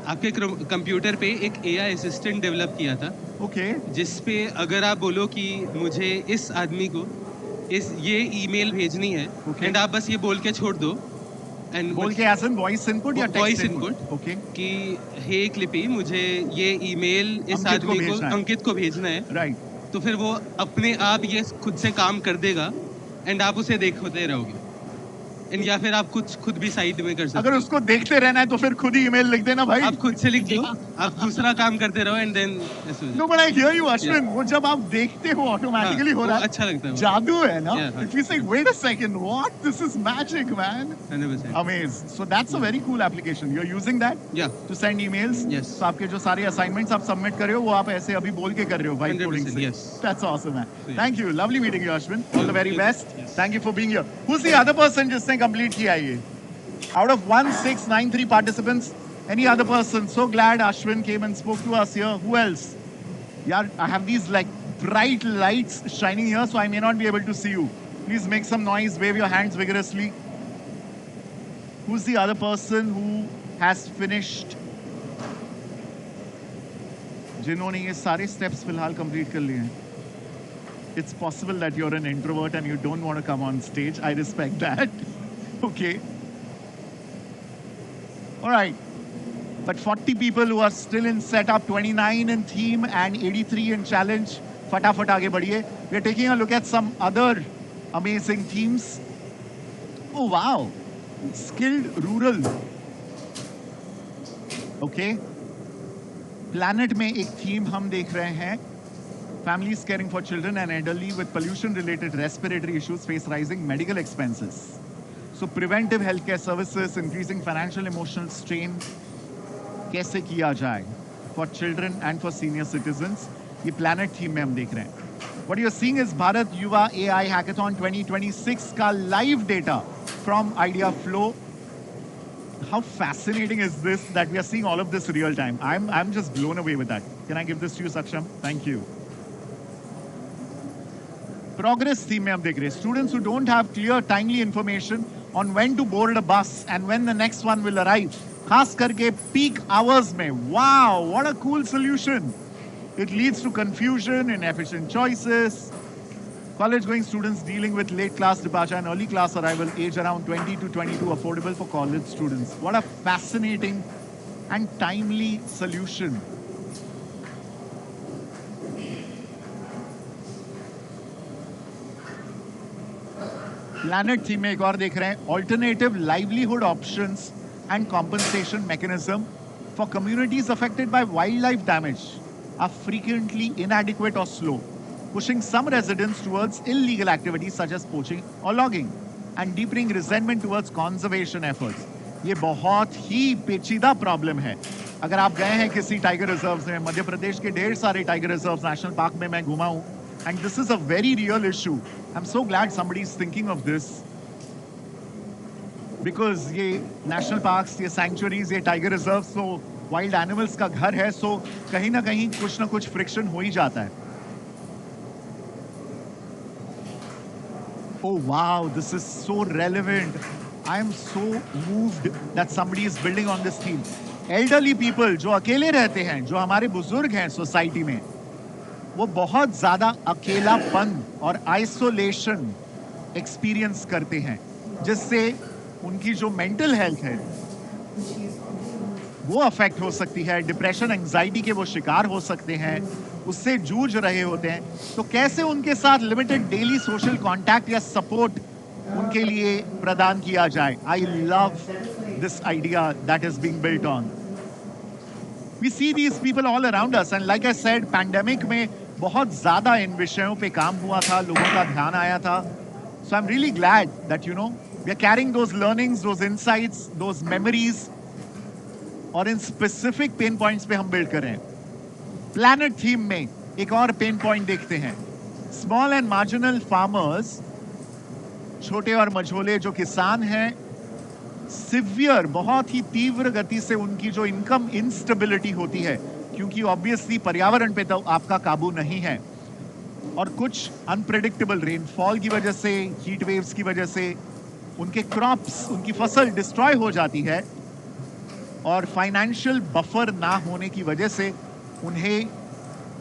आपके कंप्यूटर पे एक AI असिस्टेंट डेवलप किया था. Okay. जिस पे अगर आप बोलो कि मुझे इस आदमी को ये ईमेल भेजनी है, Okay. एंड आप बस ये बोल के छोड़ दो एंड बोल के as in voice input या text voice input? Input Okay. कि हे क्लिपी मुझे ये ईमेल इस अंकित को आदमी को भेजना है. अंकित को भेजना है. Right. तो फिर वो अपने आप ये खुद से काम कर देगा एंड आप उसे देखते रहोगे एंड या फिर आप कुछ खुद भी साइड में कर सकते अगर हो. उसको देखते रहना है तो फिर खुद ही ईमेल लिख देना भाई. आप खुद से लिख दो, आप दूसरा काम करते रहो and then No, but I hear you, Ashwin. वो जब आप देखते हो ऑटोमेटिकली हो रहा है. अच्छा लगता है वो. जादू है ना? Yeah, हाँ. If you say, wait a second, what? This is magic, man. 100%. Amazing. So that's a very cool application. You're using that Yeah. to send emails. Yes. So आपके जो सारे assignments आप submit कर रहे हो वो आप ऐसे अभी बोल के कर रहे हो vibe coding 100%, से. yes. That's awesome, man. Yeah. Thank you. Lovely meeting you, Ashwin. All the very best. Yes. Thank you for being here. Who's the other person जिसने complete किया है ये? Out of 1693 participants, any other person? So glad Ashwin came and spoke to us here. Who else? Yeah, I have these like bright lights shining here, so I may not be able to see you. Please make some noise, wave your hands vigorously. Who's the other person who has finished? जिन्होंने ये सारे steps फिलहाल complete कर लिए हैं. It's possible that you're an introvert and you don't want to come on stage. I respect that. Okay. All right. But 40 people who are still in setup, 29 in theme and 83 in challenge. Fatafat aage badhiye. We are taking a look at some other amazing themes. Oh wow. Skilled rural. Okay. Planet में एक theme हम देख रहे हैं. Families caring for children and elderly with pollution-related respiratory issues face rising medical expenses. So preventive healthcare services, increasing financial emotional strain, कैसे किया जाए for children and for senior citizens? ये planet theme में हम देख रहे हैं. What you're seeing is Bharat Yuva AI Hackathon 2026 का live data from Idea Flow. How fascinating is this that we are seeing all of this real time? I'm just blown away with that. Can I give this to you, Saksham? Thank you. Progress theme में हम देख रहे हैं. Students who don't have clear, timely information on when to board a bus and when the next one will arrive. खास करके peak hours में. Wow, what a cool solution. It leads to confusion, inefficient choices. College-going students dealing with late class departure and early class arrival, age around 20 to 22, affordable for college students. What a fascinating and timely solution. Planet theme में एक और देख रहे हैं. Alternative livelihood options and compensation mechanism for communities affected by wildlife damage are frequently inadequate or slow. pushing some residents towards illegal activities such as poaching or logging, and deepening resentment towards conservation efforts. ये बहुत ही पेचीदा problem है. अगर आप गए हैं किसी tiger reserves में, मध्य प्रदेश के ढेर सारे टाइगर रिजर्व्स, नेशनल पार्क में मैं घुमा हूं, and this is a very real issue. I'm so glad somebody is thinking of this, because ये नेशनल पार्क्स, ये सैंक्चुरीज, ये टाइगर रिजर्व्स तो वाइल्ड एनिमल्स का घर है, सो कहीं ना कहीं कुछ ना कुछ फ्रिक्शन हो ही जाता है. Oh wow, this is so relevant. I am so moved that somebody is building on this theme. Elderly people जो अकेले रहते हैं, जो हमारे बुजुर्ग हैं सोसाइटी में, वो बहुत ज्यादा अकेलापन और आइसोलेशन एक्सपीरियंस करते हैं, जिससे उनकी जो मेंटल हेल्थ है वो अफेक्ट हो सकती है. डिप्रेशन, एंजाइटी के वो शिकार हो सकते हैं, उससे जूझ रहे होते हैं. तो कैसे उनके साथ लिमिटेड डेली सोशल कांटेक्ट या सपोर्ट उनके लिए प्रदान किया जाए. I love this idea that is being built on. We see these people all around us, and like I said, pandemic में बहुत ज्यादा इन विषयों पे काम हुआ था, लोगों का ध्यान आया था. So I am really glad that you know we are carrying those learnings, those insights, those memories, और इन स्पेसिफिक पेन पॉइंट्स पे हम बिल्ड कर रहे हैं. प्लैनेट थीम में एक और पेन पॉइंट देखते हैं. स्मॉल एंड मार्जिनल फार्मर्स, छोटे और मझोले जो किसान हैं, सिवियर, बहुत ही तीव्र गति से उनकी जो इनकम इंस्टेबिलिटी होती है, क्योंकि ऑब्वियसली पर्यावरण पे तो आपका काबू नहीं है, और कुछ अनप्रेडिक्टेबल रेनफॉल की वजह से, हीट वेव्स की वजह से उनके क्रॉप्स, उनकी फसल डिस्ट्रॉय हो जाती है, और फाइनेंशियल बफर ना होने की वजह से उन्हें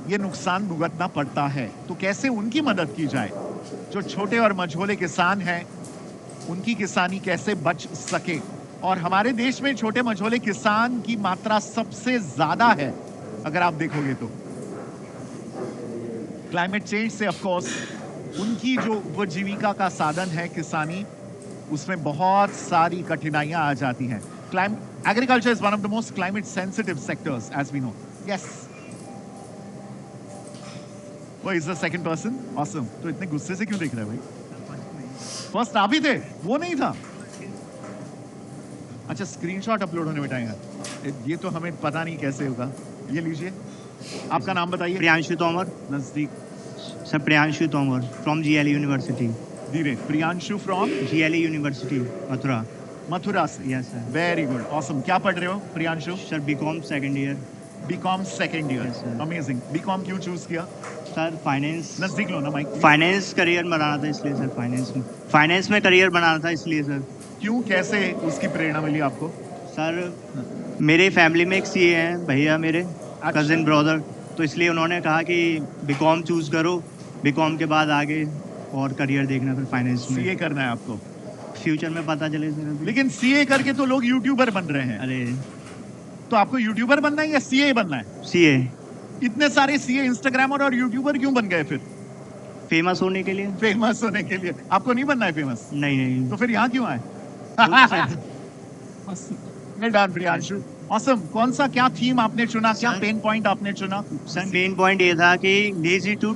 ये नुकसान भुगतना पड़ता है. तो कैसे उनकी मदद की जाए? जो छोटे और मझोले किसान हैं, उनकी किसानी कैसे बच सके? और हमारे देश में छोटे मझोले किसान की मात्रा सबसे ज्यादा है अगर आप देखोगे तो. क्लाइमेट चेंज से ऑफ कोर्स उनकी जो वो जीविका का साधन है किसानी, उसमें बहुत सारी कठिनाइयां आ जाती हैं. Agriculture is one of the most climate sensitive sectors, as we know. Yes. वो is the second person? Awesome. तो इतने गुस्से से क्यों देख रहे हैं भाई? फर्स्ट आप ही थे, वो नहीं था. अच्छा, स्क्रीनशॉट अपलोड होने में टाइम है, ये तो हमें पता नहीं कैसे होगा. ये लीजिए, आपका नाम बताइए. प्रियांशु तोमर. नजदीक. Sir Priyanshu Tomar from GLE university. धीरे. Priyanshu from GLE university Mathura. Mathura से. Yes sir. Very good, awesome. क्या पढ़ रहे हो Priyanshu? Sir BCom second year. BCom second year. Amazing. BCom क्यों चूज किया? Sir finance. नजदीक लो ना माइक. फाइनेंस करियर बनाना था इसलिए सर. फाइनेंस में करियर बनाना था इसलिए सर. क्यों, कैसे उसकी प्रेरणा मिली आपको? सर मेरे फैमिली में एक CA हैं भैया मेरे, कजिन ब्रदर, तो इसलिए उन्होंने कहा कि बीकॉम चूज करो, बीकॉम के बाद आगे और करियर देखना फिर फाइनेंस में. CA करना है आपको? फ्यूचर में पता चले सर. लेकिन CA करके तो लोग यूट्यूबर बन रहे हैं. अरे तो आपको यूट्यूबर बनना है या CA बनना है? CA. इतने सारे CA इंस्टाग्रामर और यूट्यूबर क्यों बन गए फिर? फेमस होने के लिए. फेमस होने के लिए. आपको नहीं बनना है फेमस? नहीं. तो फिर यहाँ क्यों आए? प्रियांशु. ऑसम. कौन सा, क्या थीम आपने चुना, क्या पेन पॉइंट आपने चुना? सर पेन पॉइंट ये था कि lazy to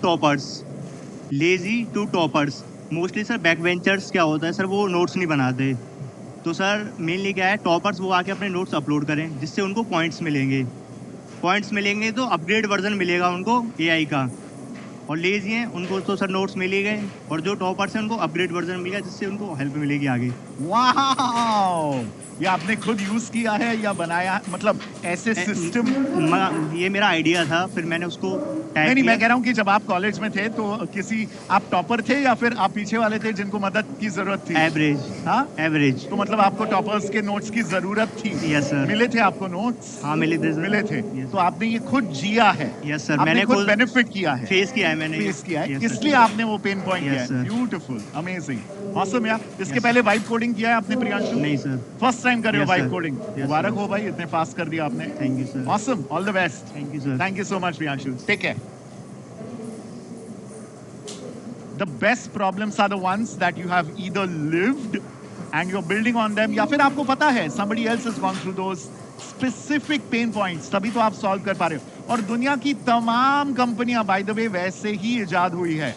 toppers. Mostly sir back benchers क्या होता है सर, वो नोट्स नहीं बनाते. तो सर मेनली क्या है, टॉपर्स वो आके अपने नोट्स अपलोड करें, जिससे उनको पॉइंट्स मिलेंगे तो अपग्रेड वर्जन मिलेगा उनको AI का. और लेजी हैं उनको तो सर नोट्स मिल ही गए, और जो टॉपर्स हैं उनको अपग्रेड वर्जन मिल गया, जिससे उनको हेल्प मिलेगी आगे. वाह, ये आपने खुद यूज किया है या बनाया, मतलब ऐसे सिस्टम? ये मेरा आइडिया था, फिर मैंने उसको नहीं, मैं कह रहा हूँ कि जब आप कॉलेज में थे तो किसी, आप टॉपर थे या फिर आप पीछे वाले थे जिनको मदद की जरूरत थी? एवरेज. हाँ एवरेज. तो मतलब आपको टॉपर्स के नोट्स की जरूरत थी? Yes sir. मिले थे आपको नोट्स? हाँ मिले थे. yes. तो आपने ये खुद जिया है? Yes sir. मैंने खुद बेनिफिट किया है, फेस किया है मैंने. इसलिए आपने वो पेन पॉइंट किया है. Beautiful, amazing, awesome. यार इसके पहले वाइब कोडिंग किया है आपने प्रियांशु? नहीं सर. फर्स्ट टाइम कर रहे हो वाइब कोडिंग? मुबारक हो भाई, इतने फास्ट कर दिया आपने. Thank you sir. Awesome, all the best. Thank you sir. Thank you so much Priyanshu. Take care. The best problems are the ones that you have either lived and you're building on them, या फिर आपको पता है somebody else has gone through those specific pen points, तभी तो आप solve कर पा रहे हो। और दुनिया की तमाम कंपनियां बाय द वे वैसे ही इजाद हुई है।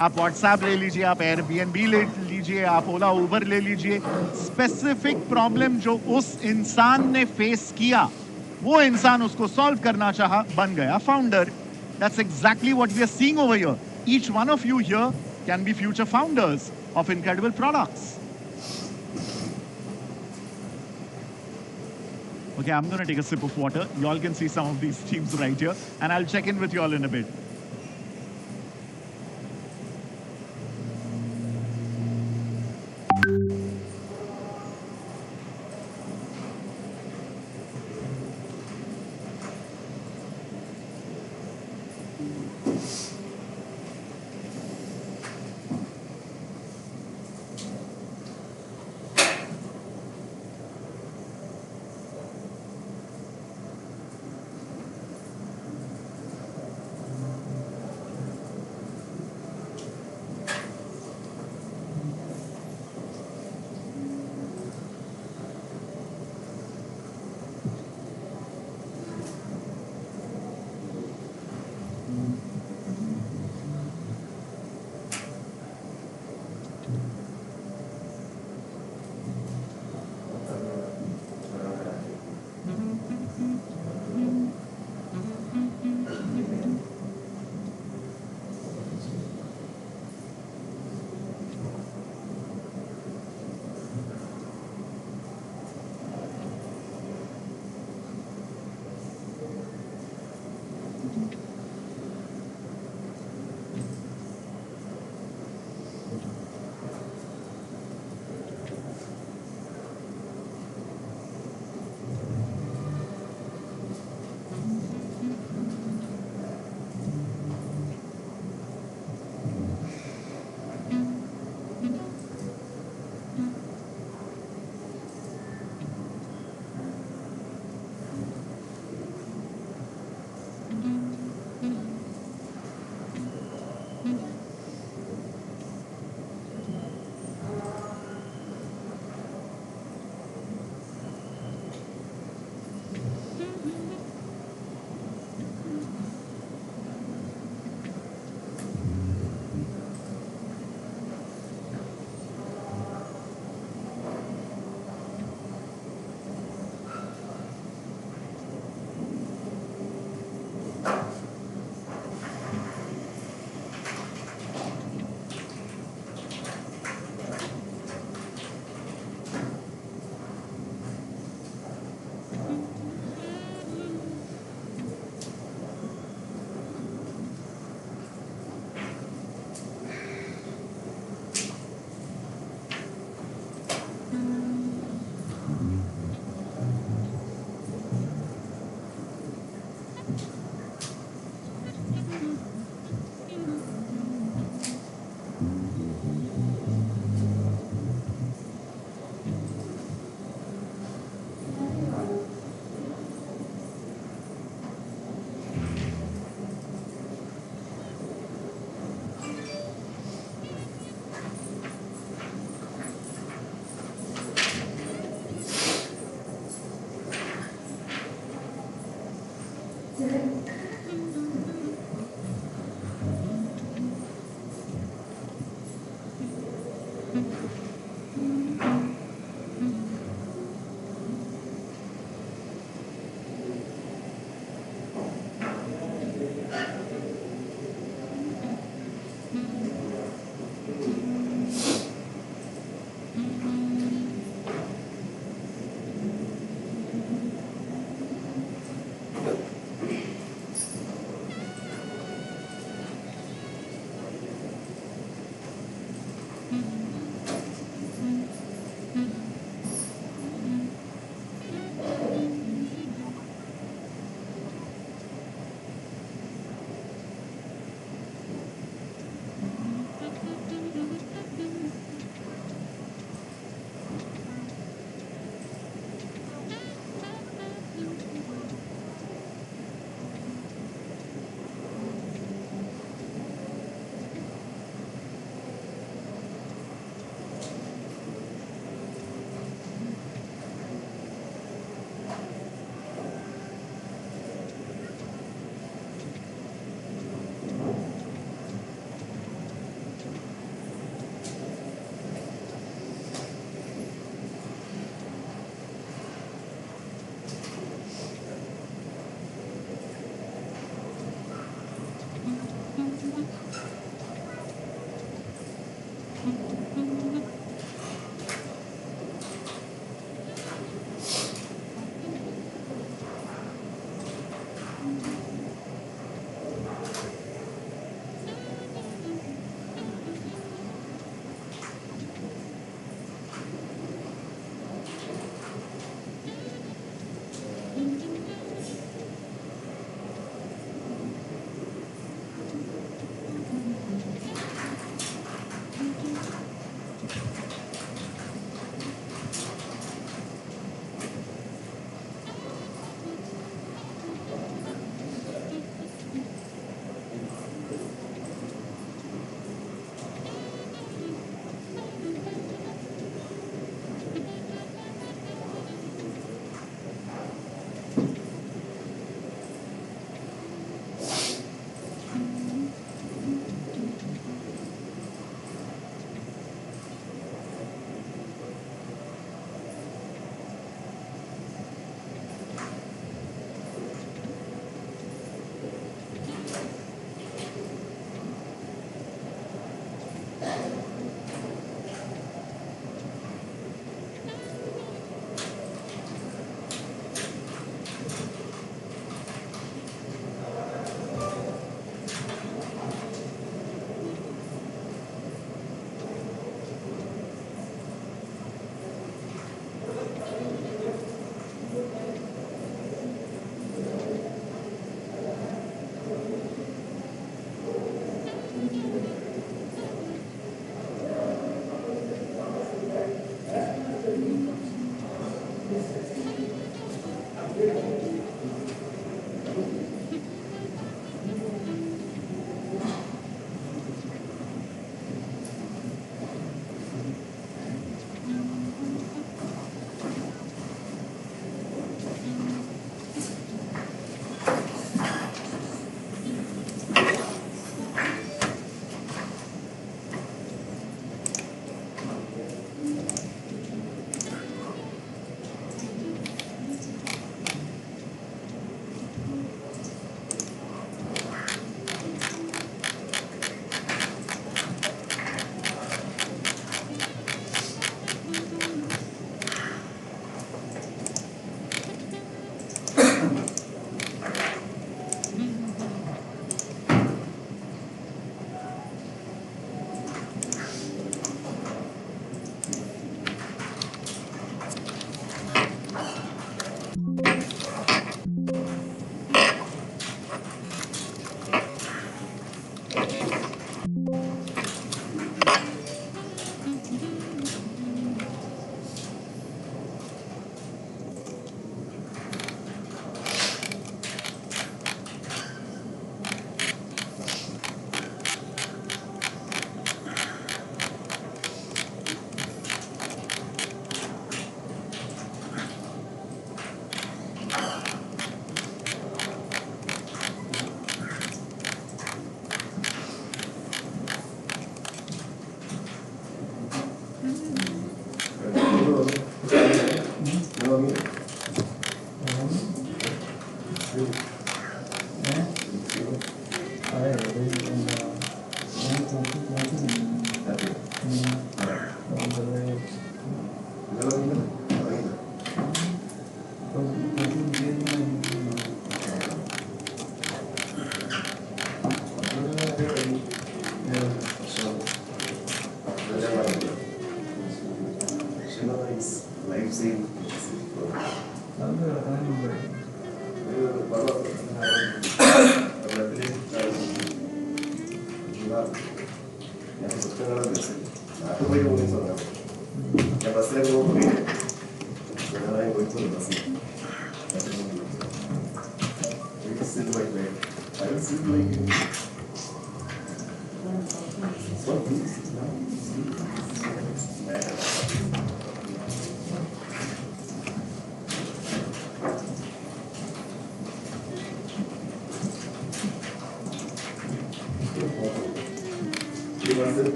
आप व्हाट्सएप ले लीजिए, आप एयरबीएनबी ले लीजिए, आप ओला उबर ले लीजिए। स्पेसिफिक प्रॉब्लम जो उस इंसान ने फेस किया, वो इंसान उसको सॉल्व करना चाहा, बन गया founder. That's exactly what we are seeing over here. Each one of you here can be future founders of incredible products. Okay, I'm going to take a sip of water. You all can see some of these teams right here, and I'll check in with you all in a bit.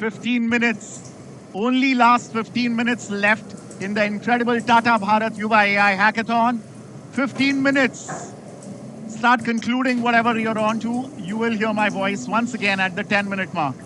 15 minutes. Only last 15 minutes left in the incredible Tata Bharat Yuva AI Hackathon. 15 minutes. Start concluding whatever you're on to. You will hear my voice once again at the 10-minute mark.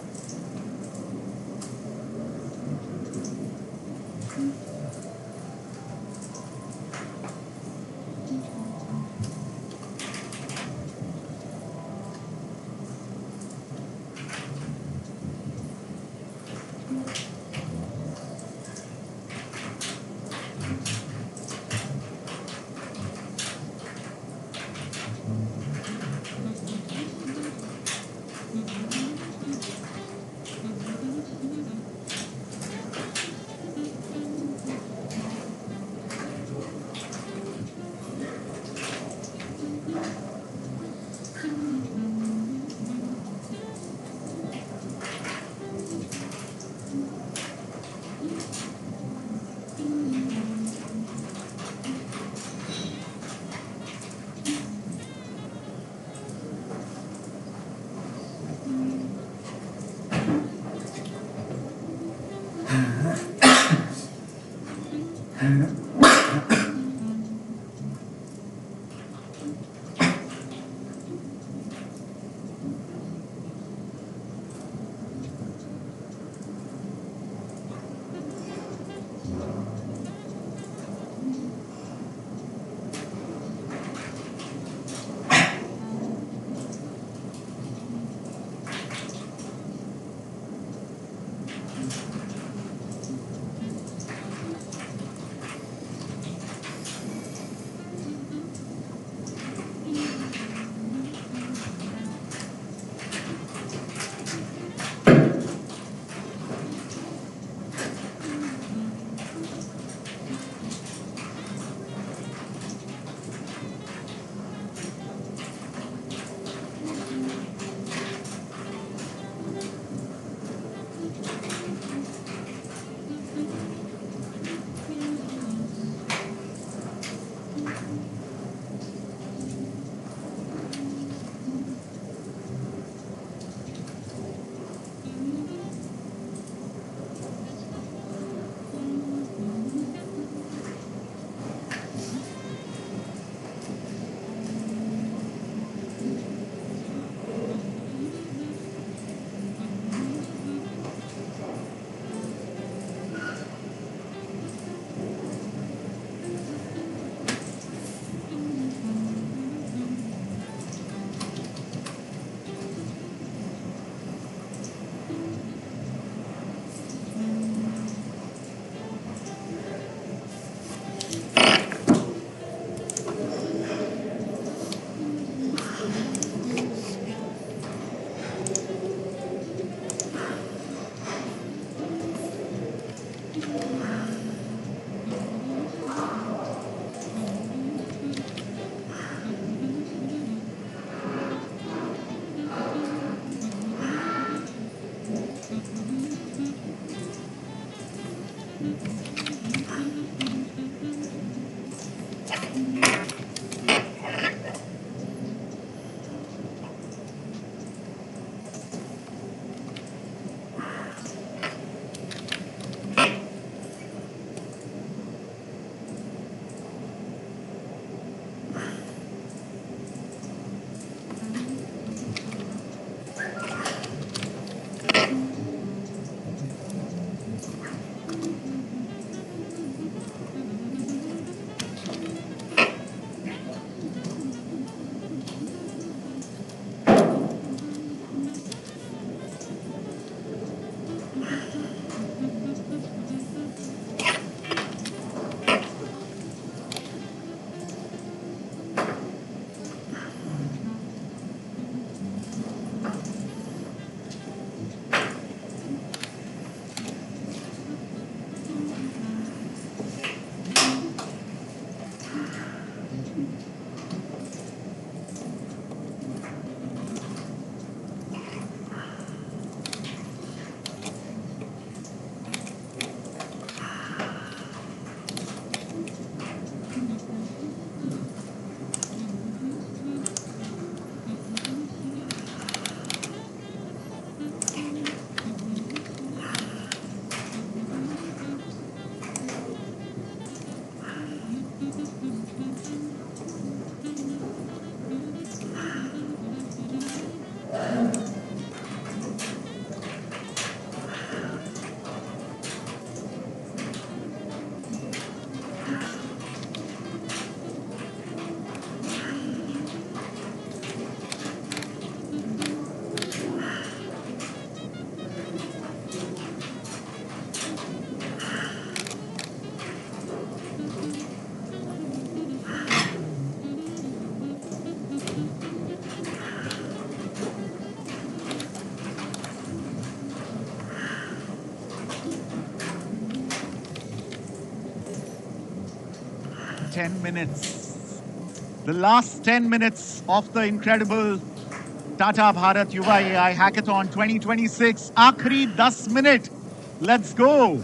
10 minutes. The last 10 minutes of the incredible Tata Bharat Yuva AI Hackathon 2026. Aakhri 10 minute. Let's go.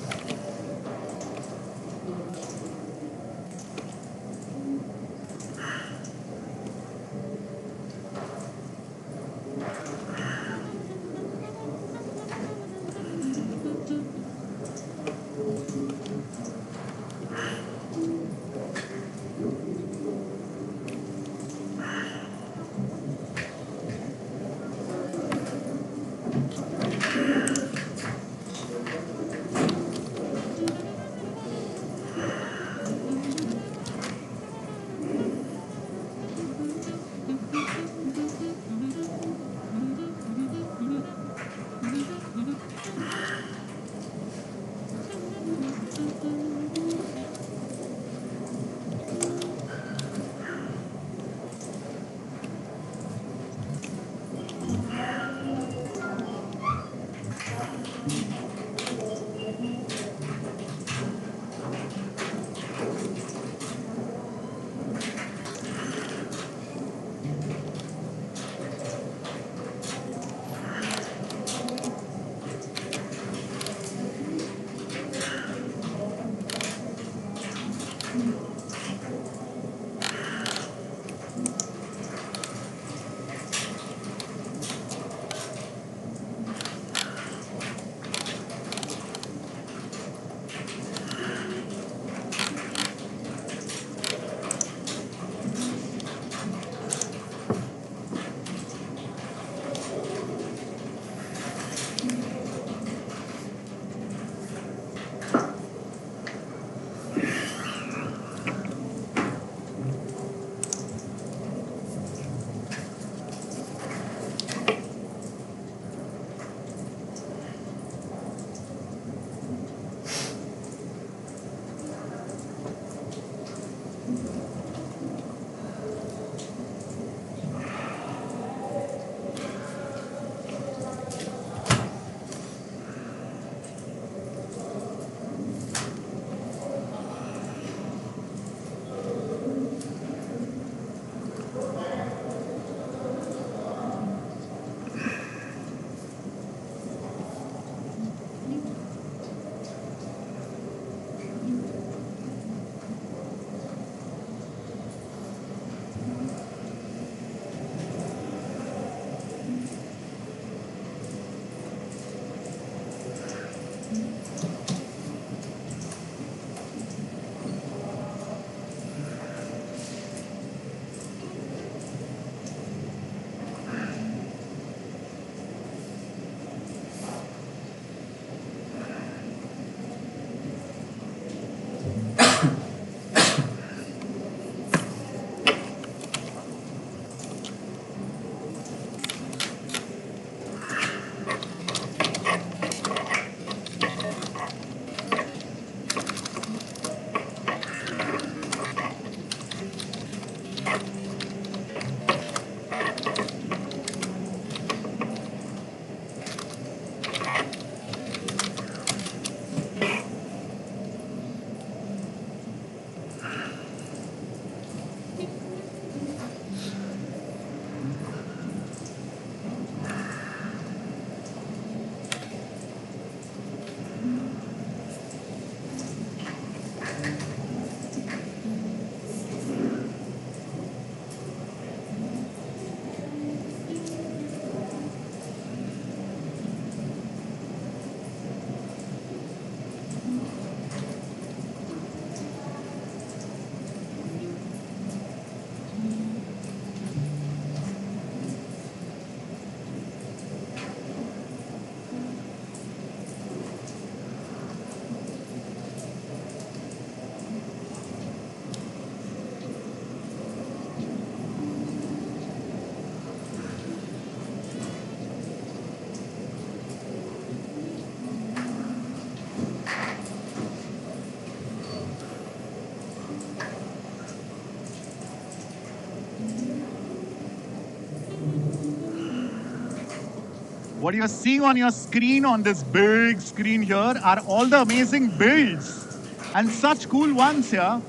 What you're seeing on your screen, on this big screen here, are all the amazing builds. And such cool ones here.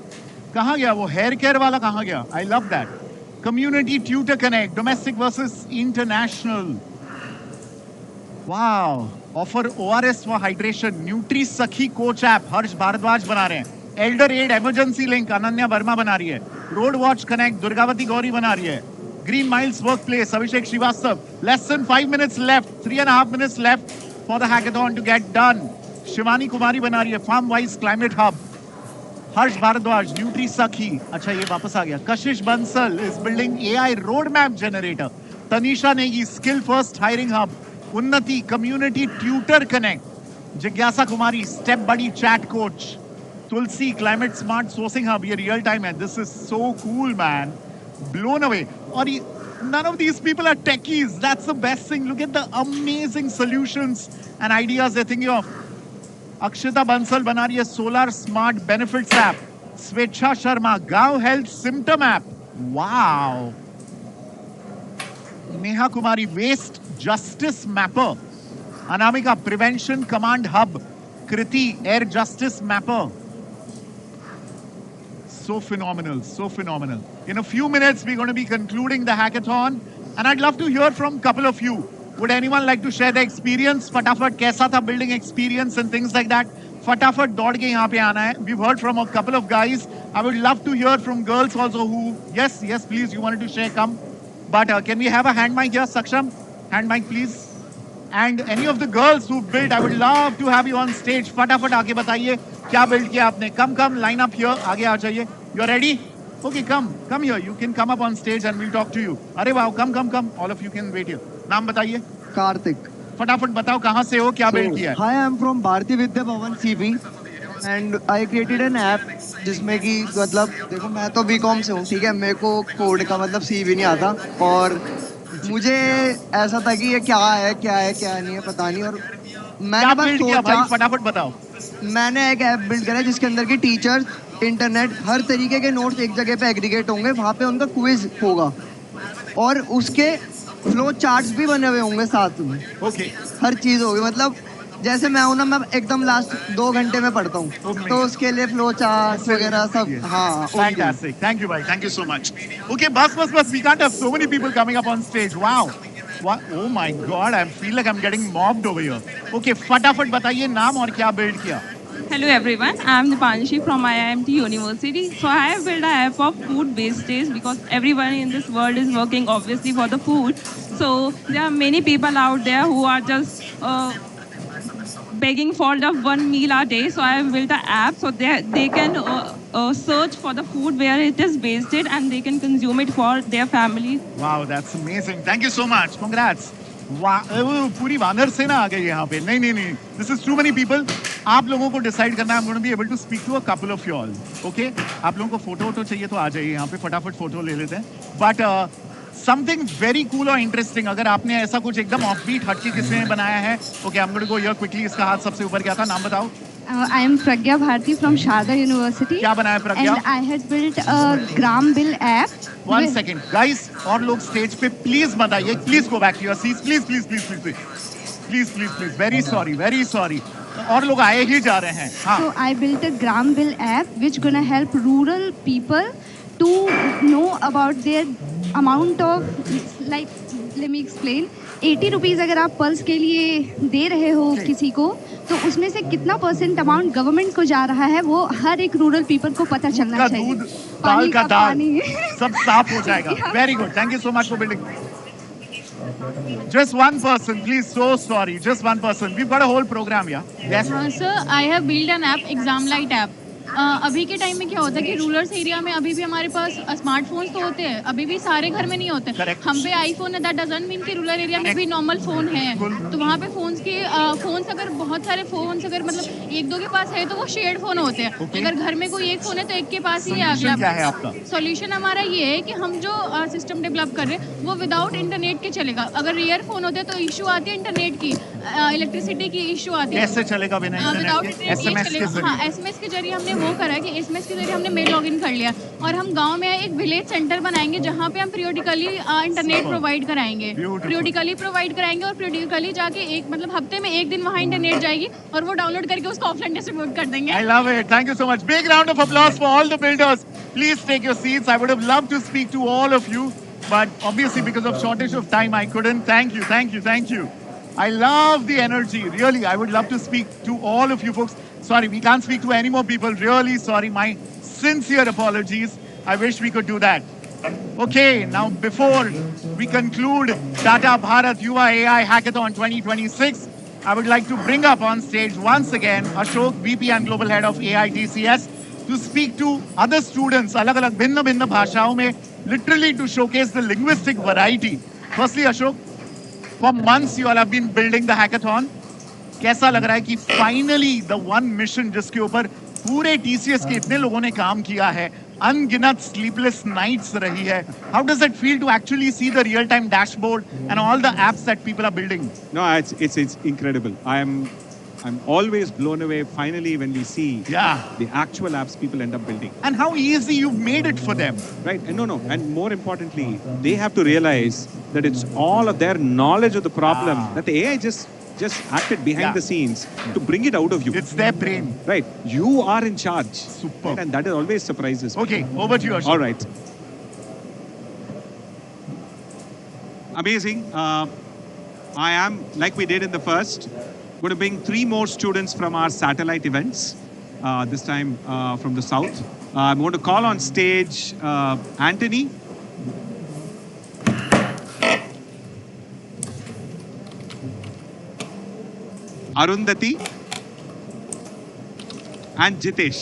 कहाँ गया वो hair care वाला, कहाँ गया? I love that. Community tutor connect, domestic versus international. Wow. Offer ORS for hydration. Nutri Sakhi coach app Harsh Bharadwaj बना रहे हैं. Elder aid emergency link Ananya Verma बना रही है. Road watch connect Durgavati Gauri बना रही है. Green miles workplace Abhishek Srivastava. Less than 5 minutes left, 3.5 minutes left for the hackathon to get done. Shivani Kumari बना रही है. Farm wise climate hub. Harsh Bharadwaj nutri Sakhi. अच्छा ये वापस आ गया. Kashish Bansal is building AI roadmap generator. Tanisha Negi skill first hiring hub. Unnati community tutor connect. जिज्ञासा Kumari step buddy chat coach. Tulsi climate smart sourcing hub. ये रियल टाइम है. This is so cool man. Blown away. और none of these people are techies. That's the best thing. Look at the amazing solutions and ideas they're thinking of. Akshita Bansal बना रही है solar smart benefits app. Swechha Sharma Gaon health symptom app. Wow. Neha Kumari waste justice mapper. Anamika prevention command hub. Kriti air justice mapper. So phenomenal, so phenomenal. In a few minutes, we're going to be concluding the hackathon, and I'd love to hear from a couple of you. Would anyone like to share their experience? फटाफट कैसा था building experience and things like that? फटाफट दौड़ के यहाँ पे आना है. We've heard from a couple of guys. I would love to hear from girls also who, yes, please, you wanted to share, come. But can we have a hand mic here, Saksham? Hand mic, please. And any of the girls who built, I would love to have you on stage. फटाफट आके बताइए क्या build किया आपने. Come, line up here. आगे आ जाइए. You're ready? Okay, come here. You can come up on stage and we'll talk to you. अरे वाह, come. All of you can wait here. नाम बताइए. कार्तिक. फटाफट बताओ कहाँ से हो, क्या build किया है. Hi, I'm from Bharati Vidya Bhavan CB and I created an app जिसमें कि मतलब देखो मैं तो BCom से हूँ, ठीक है. मेरे को कोड का मतलब C भी नहीं आता और मुझे ऐसा था कि ये क्या है क्या नहीं है पता नहीं. और मैंने बस सोचा, फटाफट बताओ. मैंने एक ऐप बिल्ड करा जिसके अंदर की टीचर्स इंटरनेट हर तरीके के नोट्स एक जगह पे एग्रीगेट होंगे. वहाँ पे उनका क्विज होगा और उसके फ्लो चार्ट्स भी बने हुए होंगे साथ में. ओके. हर चीज़ होगी. मतलब जैसे मैं हूँ ना, मैं एकदम लास्ट 2 घंटे में पढ़ता हूँ तो उसके लिए फ्लो चार्ट वगैरह सब. हाँ. Fantastic. Thank you, bhai. Thank you so much. Okay, bus. We can't have so many people coming up on stage. Wow. Oh my God, I feel like I'm getting mobbed over here. Okay, फटाफट बताइए नाम और क्या build किया. Hello everyone, I am Dipanshi from IIMT University. So I have built an app of food wastage because everyone in this world is working obviously for the food. So there are many people out there who are just begging for the one meal a day. So I have built an app so they can search for the food where it is wasted and they can consume it for their family. Wow, that's amazing. Thank you so much. Congrats. पूरी वानर सेना आ गई यहाँ पे. नहीं. This is too many people. आप लोगों को डिसाइड करना है. I'm going to be able to speak to a couple of you all. Okay? आप लोगों को फोटो चाहिए तो आ जाइए यहाँ पे. फटाफट फोटो ले लेते हैं. But something very cool or interesting. अगर आपने ऐसा कुछ एकदम offbeat हटके किसी ने बनाया है. Okay, I'm going to go here quickly. इसका हाथ सबसे ऊपर क्या था? नाम बताओ. I am Pragya Bharti from Sharda University. क्या बनाया प्रज्ञा? And I had built a gram bill app. One second, guys. और लोग स्टेज पे प्लीज मत आइए. Please go back to your seats. Please. Very sorry. और लोग आए ही जा रहे हैं. हाँ. So I built a gram bill app which gonna help rural people to know about their amount of, like, let me explain. 80 rupees अगर आप pulse के लिए दे रहे हो किसी को तो उसमें से कितना % अमाउंट गवर्नमेंट को जा रहा है वो हर एक रूरल पीपल को पता चलना चाहिए. दूध, दाल का दाल सब साफ हो जाएगा. Very good. Thank you so much for building. Just one person, please. So sorry. Just one person. We've got a whole program, yeah. Yes. Sir, I have built an app, Exam Light app. अभी के time में क्या होता है कि rural area में अभी भी हमारे पास स्मार्टफोन्स तो होते हैं, अभी भी सारे घर में नहीं होते. हम पे आईफोन है, दैट डजंट मीन कि रूरल एरिया में भी नॉर्मल फोन है. तो वहाँ पे फोन्स अगर बहुत सारे फोन्स अगर मतलब 1-2 के पास है तो वो शेयर्ड फोन होते हैं. अगर घर में कोई एक फोन है तो एक के पास ही आ गया. सॉल्यूशन हमारा ये है कि हम जो सिस्टम डेवलप कर रहे हैं वो विदाउट इंटरनेट के चलेगा. अगर रेयर फोन होते हैं तो इशू आती है इंटरनेट की. इलेक्ट्रिसिटी की इशू आती है कैसे चलेगा बिना विदाउट इंटरनेट के? इंटरनेट एसएमएस के जरिए। हाँ, एसएमएस के जरिए हमने वो करा कि एसएमएस के जरिए हमने मेल लॉगिन कर लिया और हम गांव में एक विलेज सेंटर बनाएंगे जहाँ पे हम पीरियोडिकली इंटरनेट प्रोवाइड कराएंगे, पीरियोडिकली प्रोवाइड कराएंगे और पीरियोडिकली जाके एक मतलब हफ्ते में एक दिन वहाँ इंटरनेट जाएगी और वो डाउनलोड करके उसको ऑफलाइन डिस्ट्रीब्यूट कर देंगे. I love it. Thank you so much. Big round of applause for all the builders. Please take your seats. I would have loved to speak to all of you, but obviously because of shortage of time, I couldn't. Thank you, thank you, thank you. I love the energy. Really, I would love to speak to all of you folks. Sorry, we can't speak to any more people. Really sorry. My sincere apologies. I wish we could do that. Okay, now before we conclude Tata Bharat Yuva AI Hackathon 2026, I would like to bring up on stage once again Ashok, VP and Global Head of AI TCS, to speak to other students, alag-alag bhinna bhashaon mein, literally to showcase the linguistic variety. Firstly, Ashok, for months you all have been building the hackathon. कैसा लग रहा है कि finally the one mission जिसके ऊपर पूरे TCS के इतने लोगों ने काम किया है, अनगिनत sleepless nights रही है. How does it feel to actually see the real-time dashboard and all the apps that people are building? No, it's incredible. I'm always blown away finally when we see the actual apps people end up building. And how easy you've made it for them. Right, and and more importantly, they have to realize that it's all of their knowledge of the problem that the AI just acted behind the scenes to bring it out of you. It's their brain. Right, you are in charge. Super. Right? And that always surprises me. Okay, over to you, Ashok. All right. Amazing. I am, like we did in the first, going to bring 3 more students from our satellite events, this time from the south. I'm going to call on stage Anthony. Arundhati and Jitesh.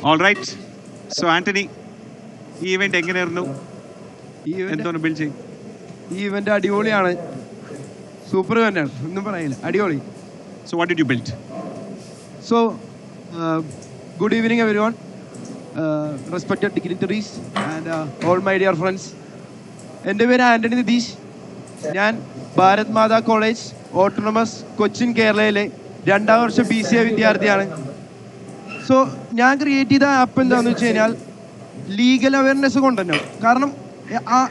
All right. So Anthony, ഈ event എങ്ങനെയായിരുന്നു? എന്തോന്ന് build ചെയ്യും? ഈ event അടിപൊളിയാണ്. Super event ആണ്. ഒന്നും പറയില്ല. അടിപൊളി. So what did you build? So good evening everyone. Respected dignitaries and all my dear friends. എൻ്റെ പേര് ആന്റണി നിതീഷ്. ഞാൻ ഭാരത് മാതാ കോളേജ് ഓട്ടോണമസ് കൊച്ചിൻ കേരളയിലെ 2ാം വർഷ BCA വിദ്യാർത്ഥിയാണ്. സോ ഞാൻ ക്രിയേറ്റ് ചെയ്ത ആപ്പ് എന്താണെന്ന് വെച്ച് കഴിഞ്ഞാൽ ലീഗൽ അവയർനെസ് കൊണ്ടുതന്നെ. കാരണം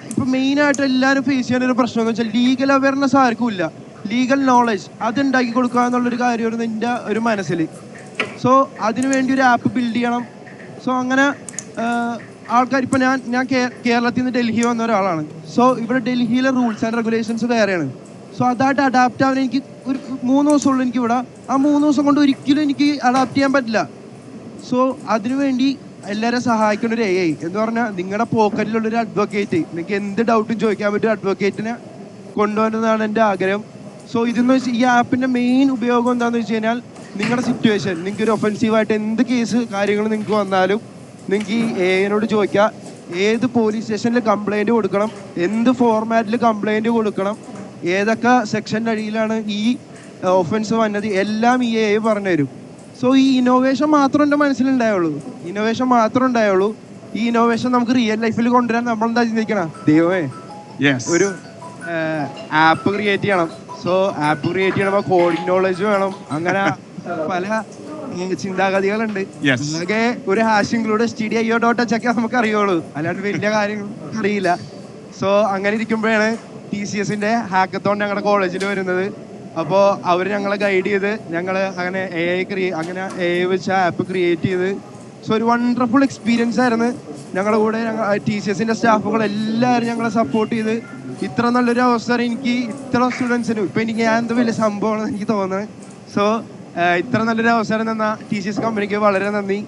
ഇപ്പം മെയിനായിട്ട് എല്ലാവരും ഫേസ് ചെയ്യുന്ന ഒരു പ്രശ്നം എന്ന് വെച്ചാൽ ലീഗൽ അവയർനെസ് ആർക്കും ഇല്ല. ലീഗൽ നോളജ് അതുണ്ടാക്കി കൊടുക്കുക എന്നുള്ളൊരു കാര്യമായിരുന്നു എൻ്റെ ഒരു മനസ്സിൽ. സോ അതിനുവേണ്ടി ഒരു ആപ്പ് ബിൽഡ് ചെയ്യണം. സോ അങ്ങനെ ആൾക്കാർ ഇപ്പം ഞാൻ കേരളത്തിൽ നിന്ന് ഡൽഹി വന്ന ഒരാളാണ്. സോ ഇവിടെ ഡൽഹിയിലെ റൂൾസ് ആൻഡ് റെഗുലേഷൻസ് വേറെയാണ്. സോ അതായിട്ട് അഡാപ്റ്റ് ആവാൻ എനിക്ക് ഒരു 3 ദിവസമുള്ളൂ എനിക്കിവിടെ. ആ 3 ദിവസം കൊണ്ട് ഒരിക്കലും എനിക്ക് അഡാപ്റ്റ് ചെയ്യാൻ പറ്റില്ല. സോ അതിനുവേണ്ടി എല്ലാവരും സഹായിക്കേണ്ട ഒരു AI എന്ന് പറഞ്ഞാൽ നിങ്ങളുടെ പോക്കറ്റിലുള്ളൊരു അഡ്വക്കേറ്റ്, നിങ്ങൾക്ക് എന്ത് ഡൗട്ടും ചോദിക്കാൻ പറ്റും അഡ്വക്കേറ്റിനെ കൊണ്ടുവരുന്നതാണ് എൻ്റെ ആഗ്രഹം. സോ ഇതെന്ന് വെച്ചാൽ ഈ ആപ്പിൻ്റെ മെയിൻ ഉപയോഗം എന്താണെന്ന് വെച്ച് കഴിഞ്ഞാൽ നിങ്ങളുടെ സിറ്റുവേഷൻ, നിങ്ങൾക്ക് ഒരു ഒഫൻസീവായിട്ട് എന്ത് കേസ് കാര്യങ്ങൾ നിങ്ങൾക്ക് വന്നാലും നിങ്ങൾക്ക് ഈ AIനോട് ചോദിക്കാം. ഏത് പോലീസ് സ്റ്റേഷനിൽ കംപ്ലൈൻറ്റ് കൊടുക്കണം, എന്ത് ഫോർമാറ്റിൽ കംപ്ലൈൻറ്റ് കൊടുക്കണം, ഏതൊക്കെ സെക്ഷൻ്റെ അടിയിലാണ് ഈ ഒഫൻസ് വന്നത്, എല്ലാം ഈ AI പറഞ്ഞു തരും. സോ ഈ ഇന്നോവേഷൻ മാത്രം എൻ്റെ മനസ്സിലുണ്ടായുള്ളൂ. ഈ ഇന്നോവേഷൻ നമുക്ക് റിയൽ ലൈഫിൽ കൊണ്ടുവരാൻ നമ്മളെന്താ ചിന്തിക്കണം, ദൈവമേ ഒരു ആപ്പ് ക്രിയേറ്റ് ചെയ്യണം. സോ ആപ്പ് ക്രിയേറ്റ് ചെയ്യണമ്പോൾ കോഡിംഗ് നോളജ് വേണം. അങ്ങനെ പല ചിന്താഗതികളുണ്ട്. അതൊക്കെ ഒരു ഹാഷ് ഇൻക്ലൂഡ് studio.h ഒക്കെ നമുക്ക് അറിയുള്ളൂ, അല്ലാണ്ട് വലിയ കാര്യങ്ങൾ അറിയില്ല. സോ അങ്ങനെ ഇരിക്കുമ്പോഴാണ് TCSന്റെ ഹാക്കത്തോൺ ഞങ്ങളുടെ കോളേജിൽ വരുന്നത്. അപ്പോൾ അവർ ഞങ്ങളെ ഗൈഡ് ചെയ്ത് ഞങ്ങൾ അങ്ങനെ AI വെച്ച് ആപ്പ് ക്രിയേറ്റ് ചെയ്ത്. സോ ഒരു വണ്ടർഫുൾ എക്സ്പീരിയൻസ് ആയിരുന്നു. ഞങ്ങളുടെ കൂടെ TCSന്റെ സ്റ്റാഫുകൾ എല്ലാവരും ഞങ്ങളെ സപ്പോർട്ട് ചെയ്ത് ഇത്ര നല്ലൊരു അവസരം എനിക്ക് ഇത്ര സ്റ്റുഡൻസിനും ഇപ്പം എനിക്ക് ഞാൻ എന്ത് വലിയ സംഭവമാണെന്ന് എനിക്ക് തോന്നുന്നത്. സോ ഇത്ര നല്ലൊരു അവസരം തന്ന TCS കമ്പനിക്ക് വളരെ നന്ദി.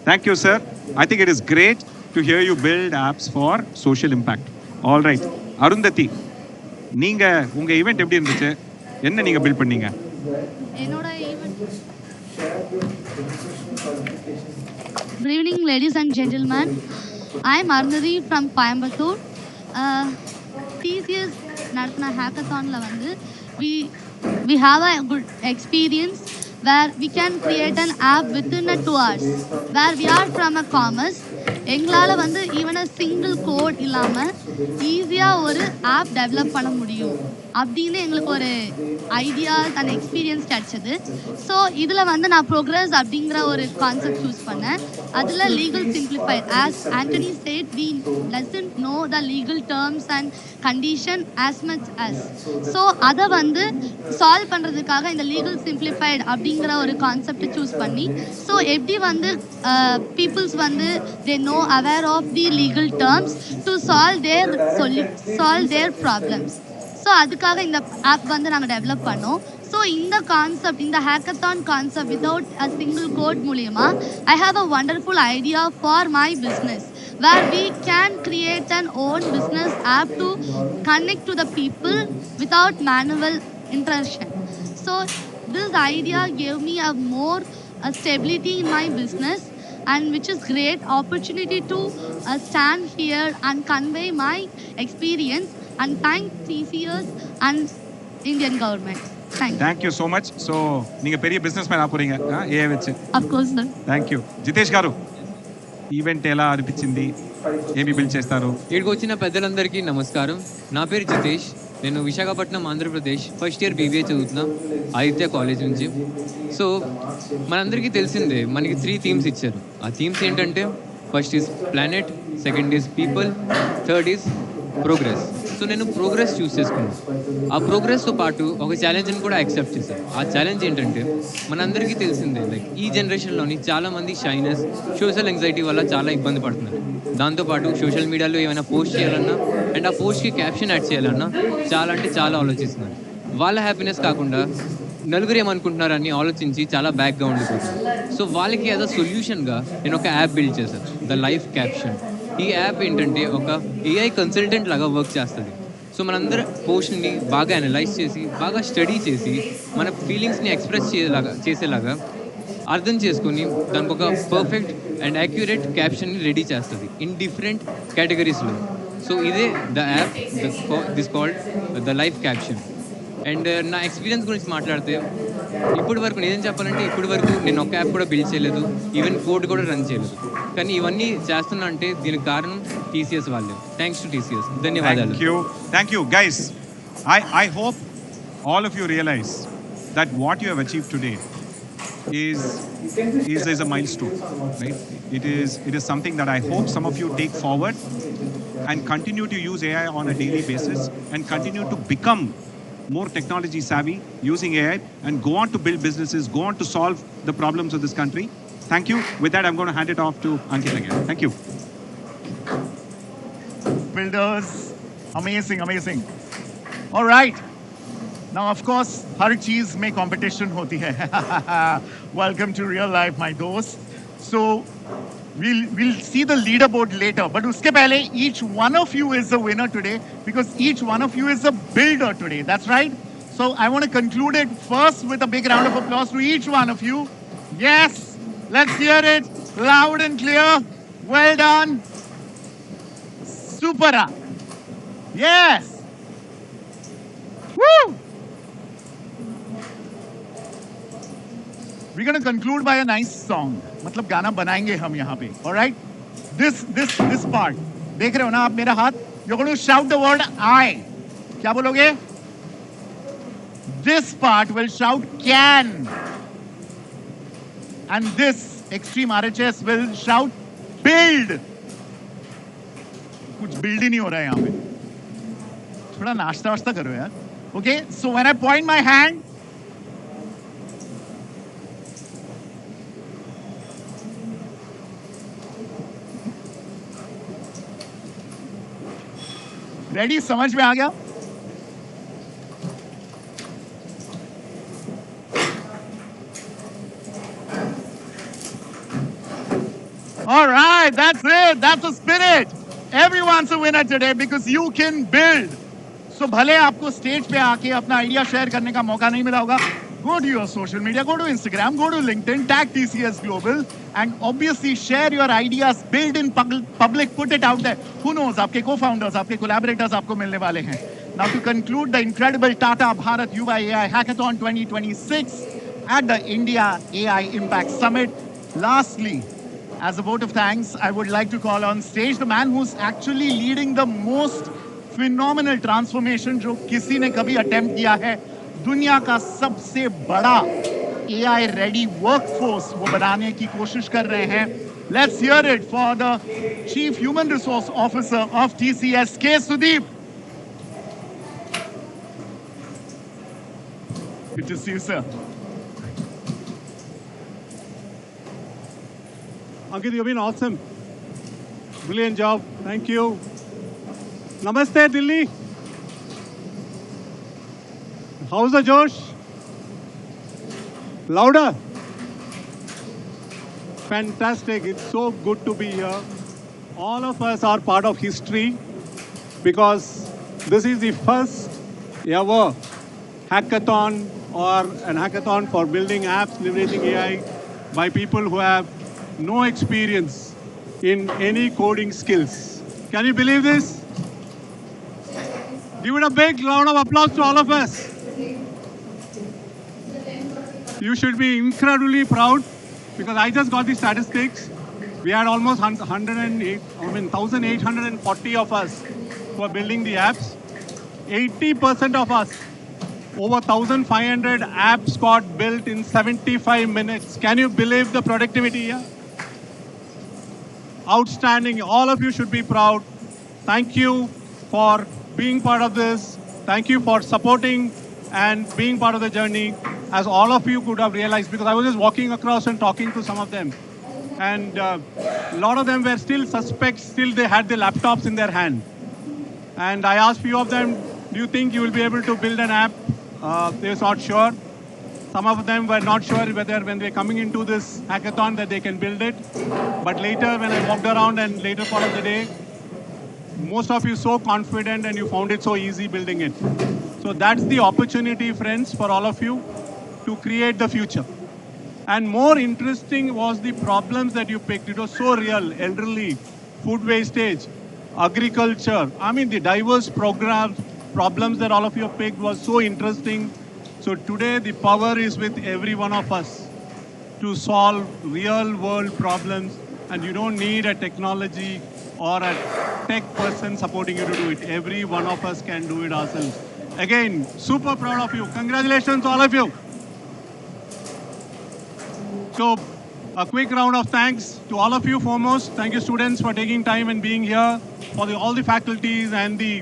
Thank you, sir. I think it is great to hear you build apps for social impact. All right. Arundhati, நீங்க உங்க ஈவென்ட் எப்படி இருந்துச்சு? என்ன நீங்க பில்ட் பண்ணீங்க? என்னோட event Good evening ladies and gentlemen. I am Arundhati from Coimbatore. TCS நடத்தின ஹேக்கத்தானில் வந்து we have a good experience where we can create an app within a 2 hours, where we are from a commerce. எங்களால் வந்து even அ single code இல்லாமல் ஈஸியாக ஒரு app develop பண்ண முடியும் அப்படின்னு எங்களுக்கு ஒரு ஐடியாஸ் அண்ட் எக்ஸ்பீரியன்ஸ் கிடைச்சது. ஸோ இதில் வந்து நான் ப்ரோக்ரஸ் அப்படிங்கிற ஒரு கான்செப்ட் சூஸ் பண்ணேன். அதில் legal simplified, as Antony said, we doesn't know the legal terms and condition as much us. So அதை வந்து சால்வ் பண்ணுறதுக்காக இந்த லீகல் சிம்பிளிஃபைட் அப்படிங்கிற ஒரு கான்செப்டை சூஸ் பண்ணி, ஸோ எப்படி வந்து பீப்புள்ஸ் வந்து they know aware of the legal terms to solve their problems. So அதுக்காக இந்த ஆப் வந்து நாங்கள் டெவலப் பண்ணோம். ஸோ இந்த கான்செப்ட், இந்த hackathon concept without a single code மூலியமா I have a wonderful idea for my business where we can create an own business app to connect to the people without manual interaction. So this idea gave me a more stability in my business, and which is great opportunity to stand here and convey my experience and thank TCS and Indian government. Thank you so much. So நீங்க பெரிய businessman ஆபறீங்க AI வெச்சு. Of course sir. Thank you. Jitesh గారు event ఎలా అనిపించింది, ఏమి build చేస్తారు? ఇక్కడికి వచ్చిన పెద్దలందరికీ నమస్కారం. నా పేరు జితేష్, నేను Visakhapatnam Andhra Pradesh first year BBA చదువుతున్నా ఆదిత్య కాలేజ్ నుంచి. సో మనందరికీ తెలిసిందే, మనకి 3 థీమ్స్ ఇచ్చారు. ఆ థీమ్స్ ఏంటంటే first is planet, second is people, third is progress. So నేను ప్రోగ్రెస్ చూస్ చేసుకున్నాను. ఆ ప్రోగ్రెస్తో పాటు ఒక ఛాలెంజ్ని కూడా యాక్సెప్ట్ చేశాను. ఆ ఛాలెంజ్ ఏంటంటే మనందరికీ తెలిసిందే, లైక్ ఈ జనరేషన్లోని చాలామంది షైనెస్, సోషల్ యాంగ్జైటీ వల్ల చాలా ఇబ్బంది పడుతున్నారు. దాంతోపాటు సోషల్ మీడియాలో ఏమైనా పోస్ట్ చేయాలన్నా అండ్ ఆ పోస్ట్కి క్యాప్షన్ యాడ్ చేయాలన్నా చాలా అంటే చాలా ఆలోచిస్తున్నారు. వాళ్ళ హ్యాపీనెస్ కాకుండా నలుగురు ఏమనుకుంటున్నారని ఆలోచించి చాలా బ్యాక్గా ఉండిపోతుంది. సో వాళ్ళకి యాజ్ అ సొల్యూషన్గా నేను ఒక యాప్ బిల్డ్ చేశాను, ద లైఫ్ క్యాప్షన్. ఈ యాప్ ఏంటంటే ఒక ఏఐ కన్సల్టెంట్ లాగా వర్క్ చేస్తుంది. సో మనందరం పోస్ట్ని బాగా అనలైజ్ చేసి, బాగా స్టడీ చేసి, మన ఫీలింగ్స్ని ఎక్స్ప్రెస్ చేసేలాగా అర్థం చేసుకొని దానికి ఒక పర్ఫెక్ట్ అండ్ యాక్యురేట్ క్యాప్షన్ని రెడీ చేస్తుంది ఇన్ డిఫరెంట్ కేటగిరీస్లో. సో ఇదే the app, this called the life caption. And నా ఎక్స్పీరియన్స్ గురించి మాట్లాడితే, ఇప్పటి వరకు నిజం చెప్పాలంటే ఇప్పటి వరకు నేను ఒక యాప్ కూడా బిల్డ్ చేయలేదు, ఈవెన్ కోడ్ కూడా రన్ చేయలేదు. కానీ ఇవన్నీ చేస్తున్నా అంటే దీనికి కారణం TCS వాళ్ళే. Thanks to TCS. ధన్యవాదాలు. Thank you guys. I hope all of you realize that what you have achieved today is a milestone, right? It is something that I hope some of you take forward and continue to use AI on a daily basis and continue to become more technology savvy using AI and go on to build businesses, go on to solve the problems of this country. Thank you. With that, I'm going to hand it off to Ankit again. Thank you. Builders, amazing, amazing. All right. Now, of course, हर चीज में competition होती है. Welcome to real life, my dost. So, we'll see the leaderboard later. But उसके पहले, each one of you is a winner today because each one of you is a builder today. That's right. So, I want to conclude it first with a big round of applause to each one of you. Yes, let's hear it loud and clear. Well done. Super. Yes. Woo! We're going to conclude by a nice song. मतलब गाना बनाएंगे हम यहाँ पे. All right? This part. देख रहे हो ना आप मेरा हाथ? You're going to shout the word I. क्या बोलोगे? This part will shout can. And this extreme RHS will shout build. कुछ build ही नहीं हो रहा है यहाँ पे. थोड़ा नाश्ता वाश्ता करो यार. Okay? So when I point my hand, ready? समझ में आ गया? All right, that's it. That's the spirit. Everyone's a winner today because you can build. So भले आपको स्टेज पे आके अपना आइडिया शेयर करने का मौका नहीं मिला होगा, go to your social media, go to Instagram, go to LinkedIn, tag TCS Global, and obviously share your ideas, build in public, put it out there. Who knows, आपके co-founders, आपके collaborators आपको मिलने वाले हैं. Now to conclude the incredible Tata Bharat Yuva AI Hackathon 2026 at the India AI Impact Summit. Lastly, as a vote of thanks, I would like to call on stage the man who's actually leading the most phenomenal transformation जो किसी ने कभी attempt किया है. दुनिया का सबसे बड़ा AI ready workforce वो बनाने की कोशिश कर रहे हैं. Let's hear it for the Chief Human Resource Officer of TCS, K. Sudeep. Good to see you, sir. Ankit, you've been awesome. Brilliant job. Thank you. Namaste, Delhi. How's the Josh? Louder. Fantastic. It's so good to be here. All of us are part of history because this is the first ever hackathon or an hackathon for building apps leveraging AI by people who have no experience in any coding skills. Can you believe this? Give it a big round of applause to all of us. You should be incredibly proud because I just got the statistics. We had almost 1,840 of us who are building the apps. 80% of us, over 1,500 apps got built in 75 minutes. Can you believe the productivity here? Outstanding. All of you should be proud. Thank you for being part of this. Thank you for supporting and being part of the journey, as all of you could have realized, because I was just walking across and talking to some of them. And a lot of them were still suspects, still they had their laptops in their hand. And I asked few of them, do you think you will be able to build an app? They were not sure. Some of them were not sure whether when they're coming into this hackathon that they can build it. But later when I walked around and later part of the day, most of you so confident and you found it so easy building it. So that's the opportunity, friends, for all of you to create the future. And more interesting was the problems that you picked. It was so real: elderly, food wastage, agriculture. I mean, the diverse problems that all of you picked was so interesting. So today the power is with every one of us to solve real world problems, and you don't need a technology or a tech person supporting you to do it. Every one of us can do it ourselves. Again, super proud of you. Congratulations, all of you. So a quick round of thanks to all of you foremost. Thank you, students, for taking time and being here, for all the faculties and the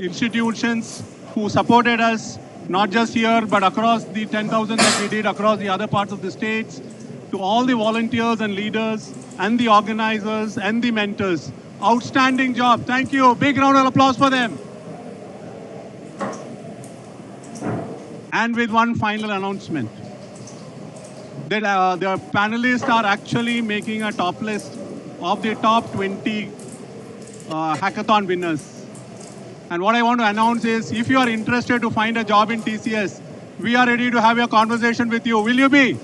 institutions who supported us, not just here, but across the 10,000 that we did across the other parts of the states, to all the volunteers and leaders and the organizers and the mentors. Outstanding job. Thank you. Big round of applause for them. And with one final announcement. That the panelists are actually making a top list of the top 20 hackathon winners. And what I want to announce is, if you are interested to find a job in TCS, we are ready to have a conversation with you. Will you be?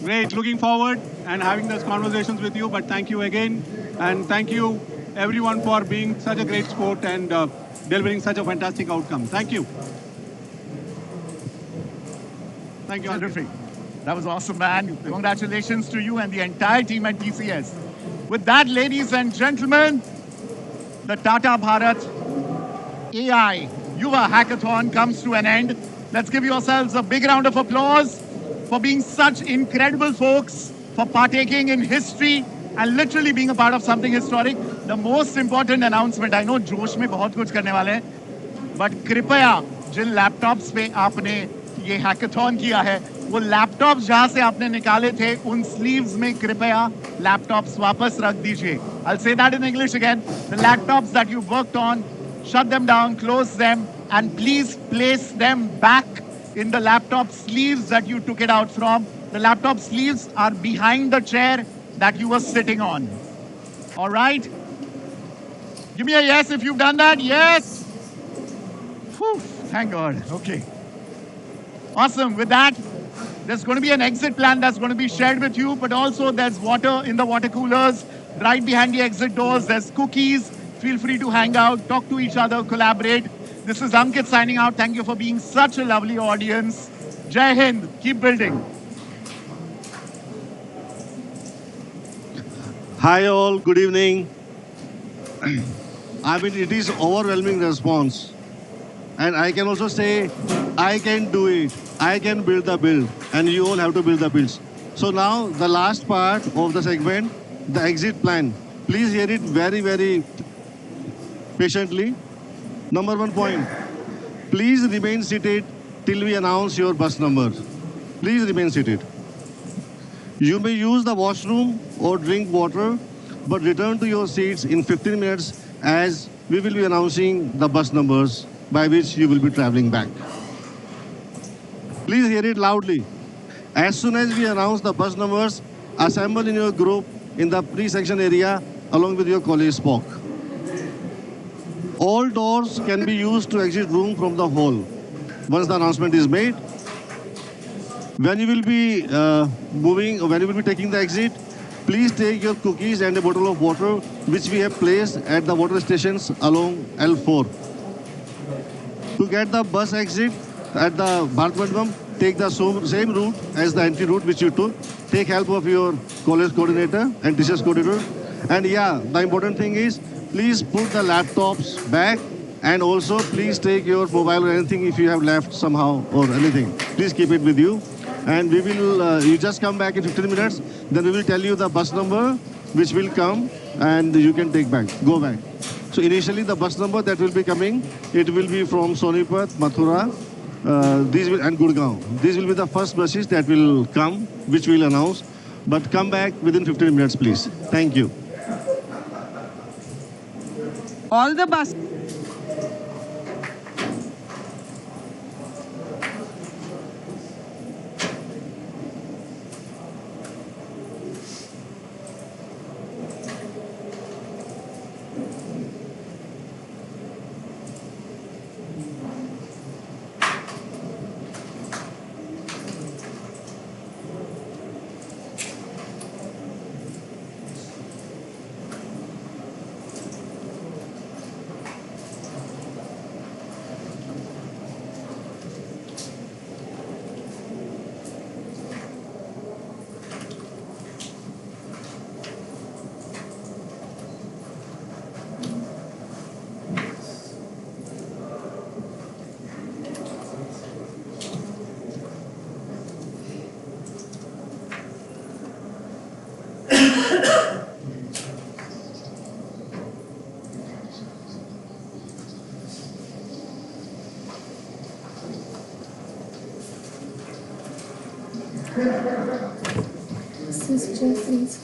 Great. Looking forward and having those conversations with you. But thank you again. And thank you, everyone, for being such a great sport and delivering such a fantastic outcome. Thank you. Thank you. Terrific. That was awesome, man. Congratulations to you and the entire team at TCS. With that, ladies and gentlemen, the Tata Bharat AI Yuva Hackathon comes to an end. Let's give yourselves a big round of applause for being such incredible folks, for partaking in history and literally being a part of something historic. The most important announcement, I know जोश में बहुत कुछ करने वाले हैं, but कृपया जिन laptops पे आपने ये हैकाथन किया है, वो लैपटॉप्स जहां से आपने निकाले थे, उन स्लीव्स में कृपया लैपटॉप्स वापस रख दीजिए. I'll say that in English again. The laptops that you worked on, shut them down, close them, and please place them back in the laptop sleeves that you took it out from. The laptop sleeves are behind the chair that you were sitting on. All right? Give me a yes if you've done that. Yes. Whew, thank God. Okay. Awesome. With that, there's going to be an exit plan that's going to be shared with you, but also there's water in the water coolers right behind the exit doors. There's cookies. Feel free to hang out, talk to each other, collaborate. This is Ankit signing out. Thank you for being such a lovely audience. Jai Hind. Keep building. Hi all, good evening. I mean, it is overwhelming response. And I can also say, I can do it. I can build the build. And you all have to build the builds. So now, the last part of the segment, the exit plan. Please hear it very, very patiently. Number 1 point, please remain seated till we announce your bus number. Please remain seated. You may use the washroom or drink water, but return to your seats in 15 minutes as we will be announcing the bus numbers by which you will be traveling back. Please hear it loudly. As soon as we announce the bus numbers, assemble in your group in the pre-section area along with your college spoke. All doors can be used to exit room from the hall. Once the announcement is made, when you will be when you will be taking the exit, please take your cookies and a bottle of water which we have placed at the water stations along L4. To get the bus exit at the Bharat Mandapam, take the same route as the entry route which you took. Take help of your college coordinator and teachers coordinator. And yeah, the important thing is, please put the laptops back, and also please take your mobile or anything if you have left somehow or anything. Please keep it with you. And we will, you just come back in 15 minutes, then we will tell you the bus number which will come and you can take back, go back. So initially the bus number that will be coming, it will be from Sonipat, Mathura, and Gurgaon. These will be the first buses that will come, which we will announce. But come back within 15 minutes, please. Thank you. All the bus. Sister, please.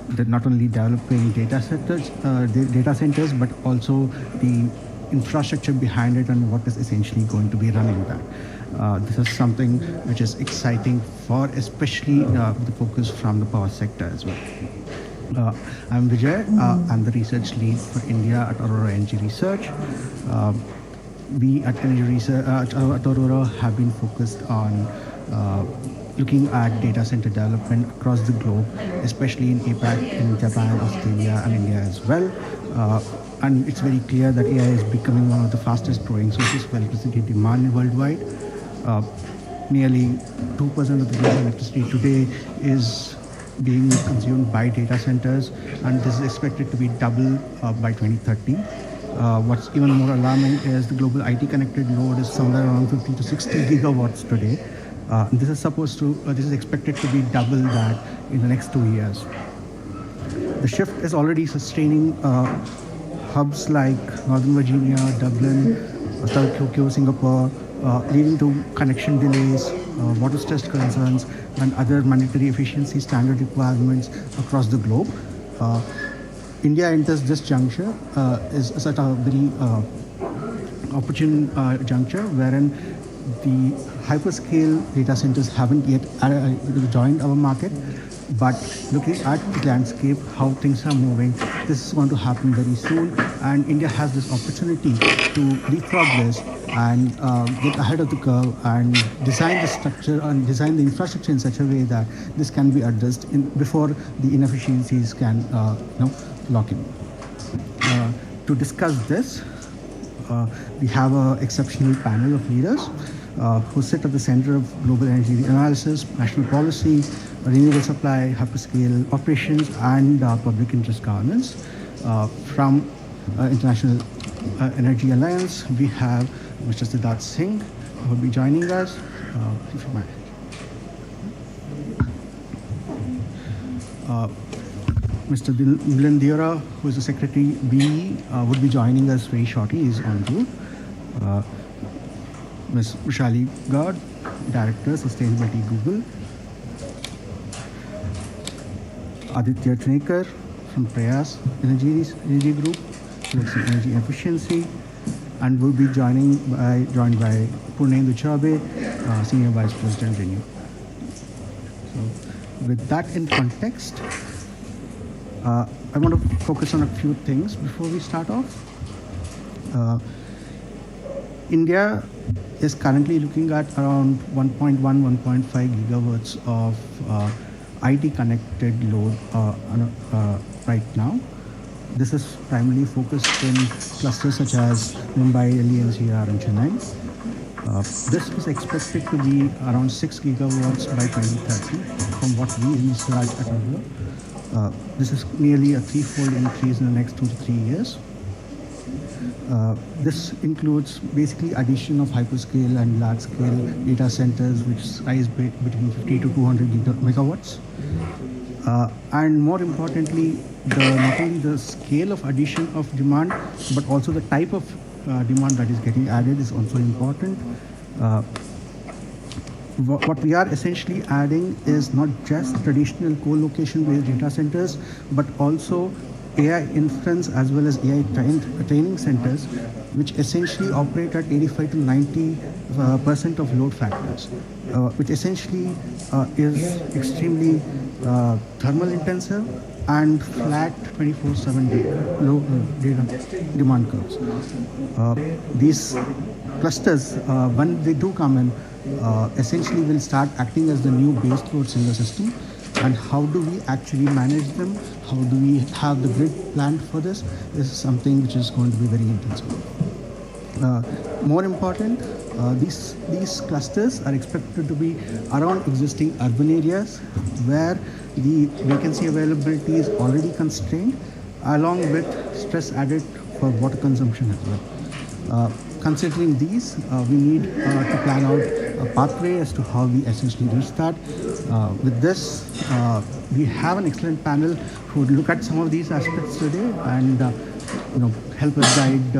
That not only developing data centers, but also the infrastructure behind it and what is essentially going to be running that. This is something which is exciting for especially the focus from the power sector as well. I'm Vijay. I'm the research lead for India at Aurora Energy Research. We at Energy Research at Aurora have been focused on looking at data center development across the globe, especially in APAC, in Japan, Australia, and India as well. And it's very clear that AI is becoming one of the fastest growing sources of electricity demand worldwide. Nearly 2% of the global electricity today is being consumed by data centers, and this is expected to be double by 2030. What's even more alarming is the global IT connected load is somewhere around 50 to 60 gigawatts today. This is expected to be double that in the next 2 years. The shift is already sustaining hubs like Northern Virginia, Dublin, Tokyo, Singapore, leading to connection delays, water stress concerns, and other monetary efficiency standard requirements across the globe. India enters this juncture is at a very opportune juncture wherein the hyperscale data centers haven't yet joined our market, but looking at the landscape, how things are moving, this is going to happen very soon, and India has this opportunity to leapfrog this and get ahead of the curve and design the structure and design the infrastructure in such a way that this can be addressed before the inefficiencies can lock in. To discuss this, we have an exceptional panel of leaders who sit at the center of global energy analysis, national policy, renewable supply, hyperscale operations, and public interest governance. From International Energy Alliance, we have Mr. Siddharth Singh, who will be joining us. If you might. Mr. Milind Diora, who is the Secretary BE, would be joining us very shortly. He is on board. Ms. Vishali Gard, Director, Sustainability, Google. Aditya Tnekar from Prayas Energy Group, looks at energy efficiency, and will be joined by Purnendu Chaube, Senior Vice President, Renew. So, with that in context, I want to focus on a few things before we start off. India is currently looking at around 1.1, 1.5 gigawatts of IT connected load right now. This is primarily focused in clusters such as Mumbai, Delhi, NCR, and Chennai. This is expected to be around 6 gigawatts by 2030 from what we research at Aurora. This is nearly a threefold increase in the next 2 to 3 years. This includes basically addition of hyperscale and large-scale data centers, which size between 50 to 200 megawatts. And more importantly, not only the scale of addition of demand, but also the type of demand that is getting added is also important. what we are essentially adding is not just traditional co-location based data centers, but also AI inference as well as AI training centers, which essentially operate at 85 to 90% of load factors, which essentially is extremely thermal intensive and flat 24/7 low data demand curves. These clusters, when they do come in, essentially will start acting as the new base loads in the system. And how do we actually manage them? How do we have the grid planned for this? This is something which is going to be very intensive. More important, these clusters are expected to be around existing urban areas where the vacancy availability is already constrained, along with stress added for water consumption as well. Considering these, we need to plan out a pathway as to how we essentially reach that. With this, we have an excellent panel who would look at some of these aspects today and help us guide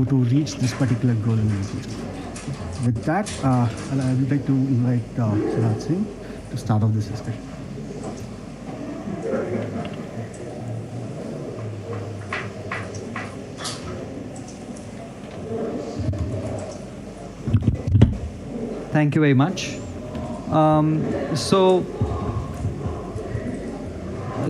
to reach this particular goal in the future. With that, I would like to invite Siddharth Singh to start off this discussion. Thank you very much.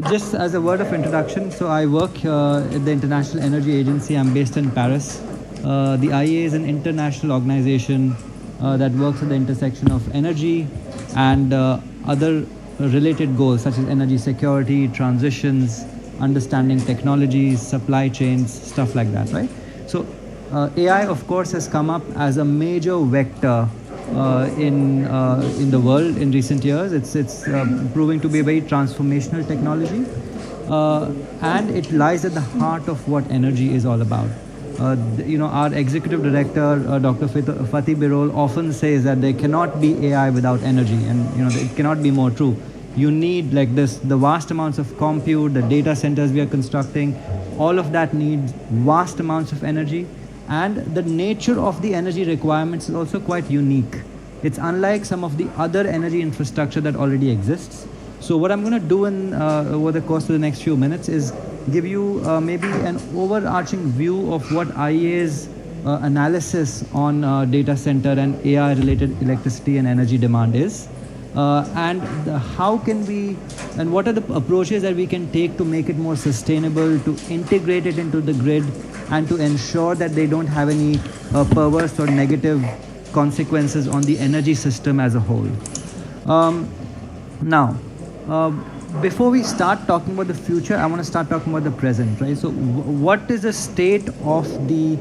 Just as a word of introduction, so I work at the International Energy Agency. I'm based in Paris. The IEA is an international organization that works at the intersection of energy and other related goals such as energy security, transitions, understanding technologies, supply chains, stuff like that, right? So AI, of course, has come up as a major vector in the world in recent years. It's proving to be a very transformational technology, and it lies at the heart of what energy is all about. Our executive director, Dr. Fatih Birol, often says that there cannot be AI without energy, and it cannot be more true. You need the vast amounts of compute, the data centers we are constructing, all of that needs vast amounts of energy. And the nature of the energy requirements is also quite unique. It's unlike some of the other energy infrastructure that already exists. So what I'm going to do over the course of the next few minutes is give you maybe an overarching view of what IEA's analysis on data center and AI-related electricity and energy demand is. And how can we, and what are the approaches that we can take to make it more sustainable, to integrate it into the grid, and to ensure that they don't have any perverse or negative consequences on the energy system as a whole. Now, before we start talking about the future, I want to start talking about the present, right? So what is the state of the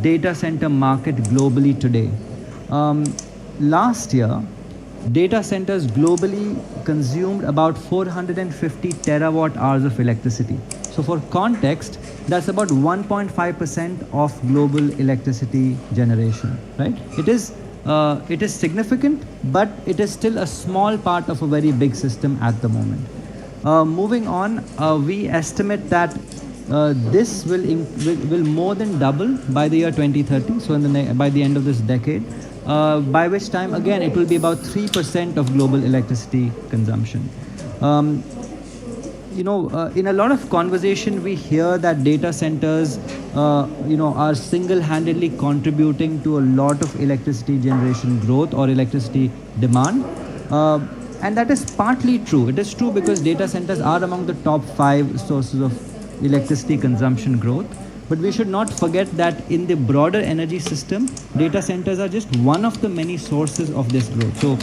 data center market globally today? Last year, data centers globally consumed about 450 terawatt hours of electricity. So for context, that's about 1.5% of global electricity generation, right? It is significant, but it is still a small part of a very big system at the moment. Moving on, we estimate that this will more than double by the year 2030, so by the end of this decade, by which time, again, it will be about 3% of global electricity consumption. In a lot of conversation, we hear that data centers, are single-handedly contributing to a lot of electricity generation growth or electricity demand. And that is partly true. It is true because data centers are among the top 5 sources of electricity consumption growth. But we should not forget that in the broader energy system, data centers are just one of the many sources of this growth. So,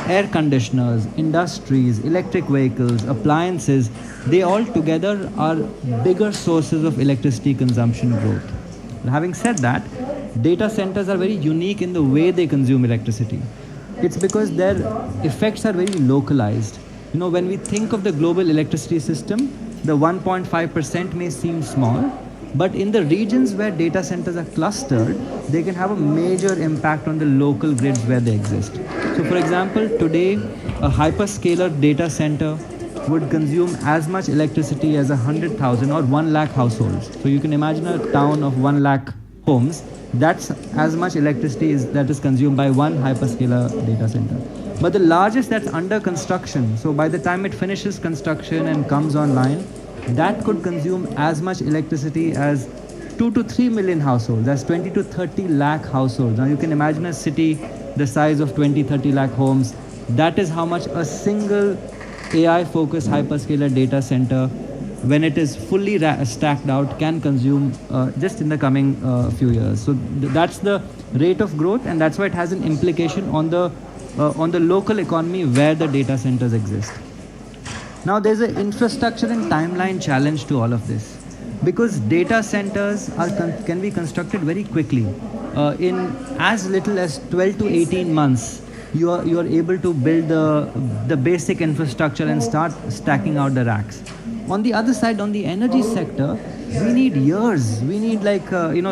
air conditioners, industries, electric vehicles, appliances, they all together are bigger sources of electricity consumption growth. Having said that, data centers are very unique in the way they consume electricity. It's because their effects are very localized. When we think of the global electricity system, the 1.5% may seem small, but in the regions where data centers are clustered, they can have a major impact on the local grids where they exist. So for example, today, a hyperscaler data center would consume as much electricity as 100,000 or 1 lakh households. So you can imagine a town of 1 lakh homes, that's as much electricity that is consumed by one hyperscaler data center. But the largest that's under construction, so by the time it finishes construction and comes online, that could consume as much electricity as 2 to 3 million households. That's 20 to 30 lakh households. Now you can imagine a city the size of 20, 30 lakh homes. That is how much a single AI-focused hyperscaler data center, when it is fully stacked out, can consume just in the coming few years. So that's the rate of growth, and that's why it has an implication on the local economy where the data centers exist. Now there's an infrastructure and timeline challenge to all of this, because data centers can be constructed very quickly. In as little as 12 to 18 months, you are able to build the basic infrastructure and start stacking out the racks. On the other side, on the energy sector, we need years. We need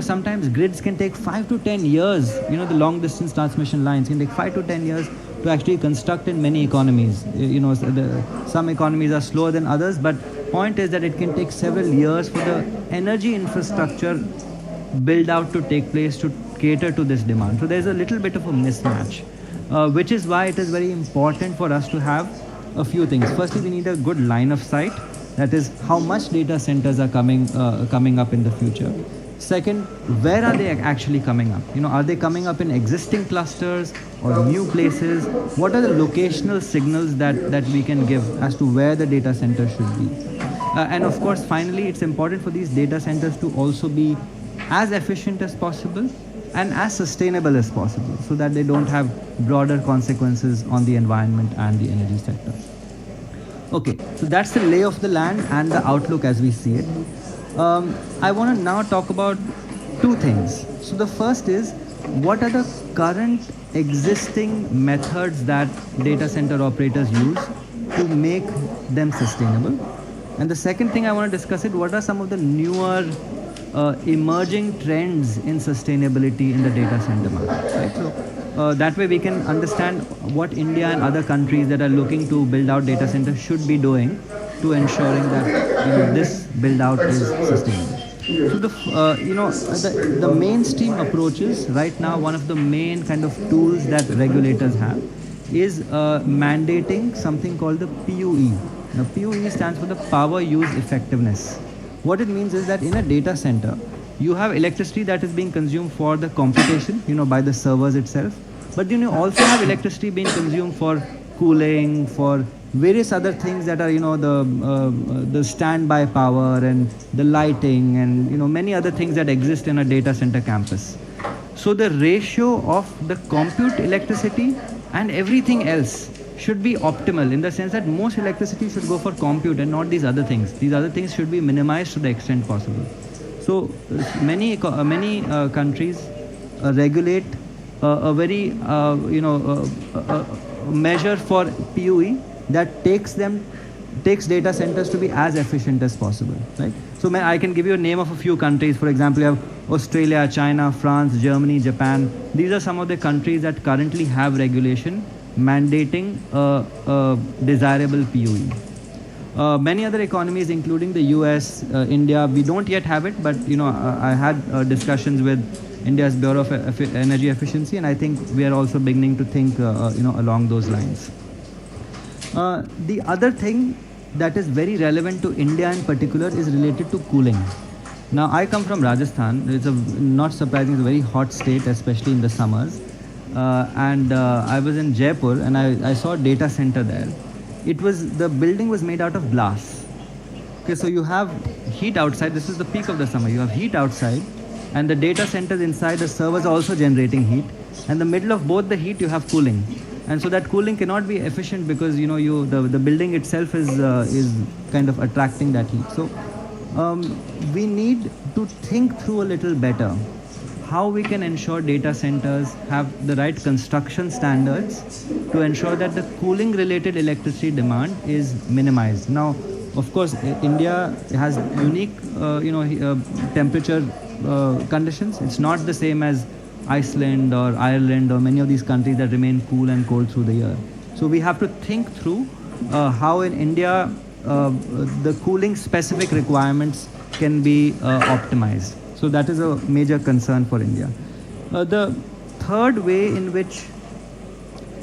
sometimes grids can take 5 to 10 years. The long distance transmission lines can take 5 to 10 years to actually construct in many economies. Some economies are slower than others, but point is that it can take several years for the energy infrastructure build out to take place to cater to this demand. So there's a little bit of a mismatch, which is why it is very important for us to have a few things. Firstly, we need a good line of sight. That is how much data centers are coming up in the future. Second, where are they actually coming up? Are they coming up in existing clusters or new places? What are the locational signals that we can give as to where the data center should be? And of course, finally, it's important for these data centers to also be as efficient as possible and as sustainable as possible, so that they don't have broader consequences on the environment and the energy sector. Okay, so that's the lay of the land and the outlook as we see it. I want to now talk about two things. So the first is, what are the current existing methods that data center operators use to make them sustainable? And the second thing I want to discuss is, what are some of the newer emerging trends in sustainability in the data center market, right? So that way we can understand what India and other countries that are looking to build out data centers should be doing to ensuring that this build out is sustainable. So the mainstream approaches right now, one of the main kind of tools that regulators have is mandating something called the PUE. Now PUE stands for the power use effectiveness. What it means is that in a data center, you have electricity that is being consumed for the computation, by the servers itself. But then you also have electricity being consumed for cooling, for various other things that are, the standby power and the lighting and, many other things that exist in a data center campus. So the ratio of the compute electricity and everything else should be optimal, in the sense that most electricity should go for compute and not these other things. These other things should be minimized to the extent possible. So many countries regulate a very measure for PUE that takes data centers to be as efficient as possible, right? So I can give you a name of a few countries. For example, you have Australia, China, France, Germany, Japan. These are some of the countries that currently have regulation mandating a desirable PUE. Many other economies, including the US, India, we don't yet have it, but I had discussions with India's Bureau of Energy Efficiency, and I think we are also beginning to think along those lines. The other thing that is very relevant to India in particular is related to cooling. Now I come from Rajasthan. It's not surprising, it's a very hot state, especially in the summers. And I was in Jaipur and I saw a data center there. The building was made out of glass. Okay, so you have heat outside. This is the peak of the summer. You have heat outside, and the data centers inside, the servers are also generating heat. And the middle of both the heat, you have cooling. And so that cooling cannot be efficient because the building itself is kind of attracting that heat. So we need to think through a little better how we can ensure data centers have the right construction standards to ensure that the cooling related electricity demand is minimized. Now, of course, India has unique temperature conditions. It's not the same as Iceland or Ireland or many of these countries that remain cool and cold through the year. So we have to think through how in India the cooling specific requirements can be optimized. So that is a major concern for India. The third way in which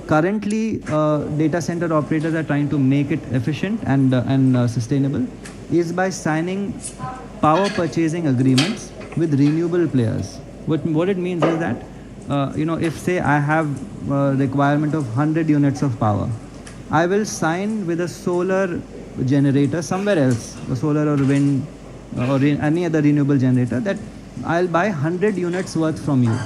currently data center operators are trying to make it efficient and sustainable is by signing power purchasing agreements with renewable players. What it means is that if say I have a requirement of 100 units of power, I will sign with a solar generator somewhere else, a solar or wind or any other renewable generator, that I'll buy 100 units worth from you.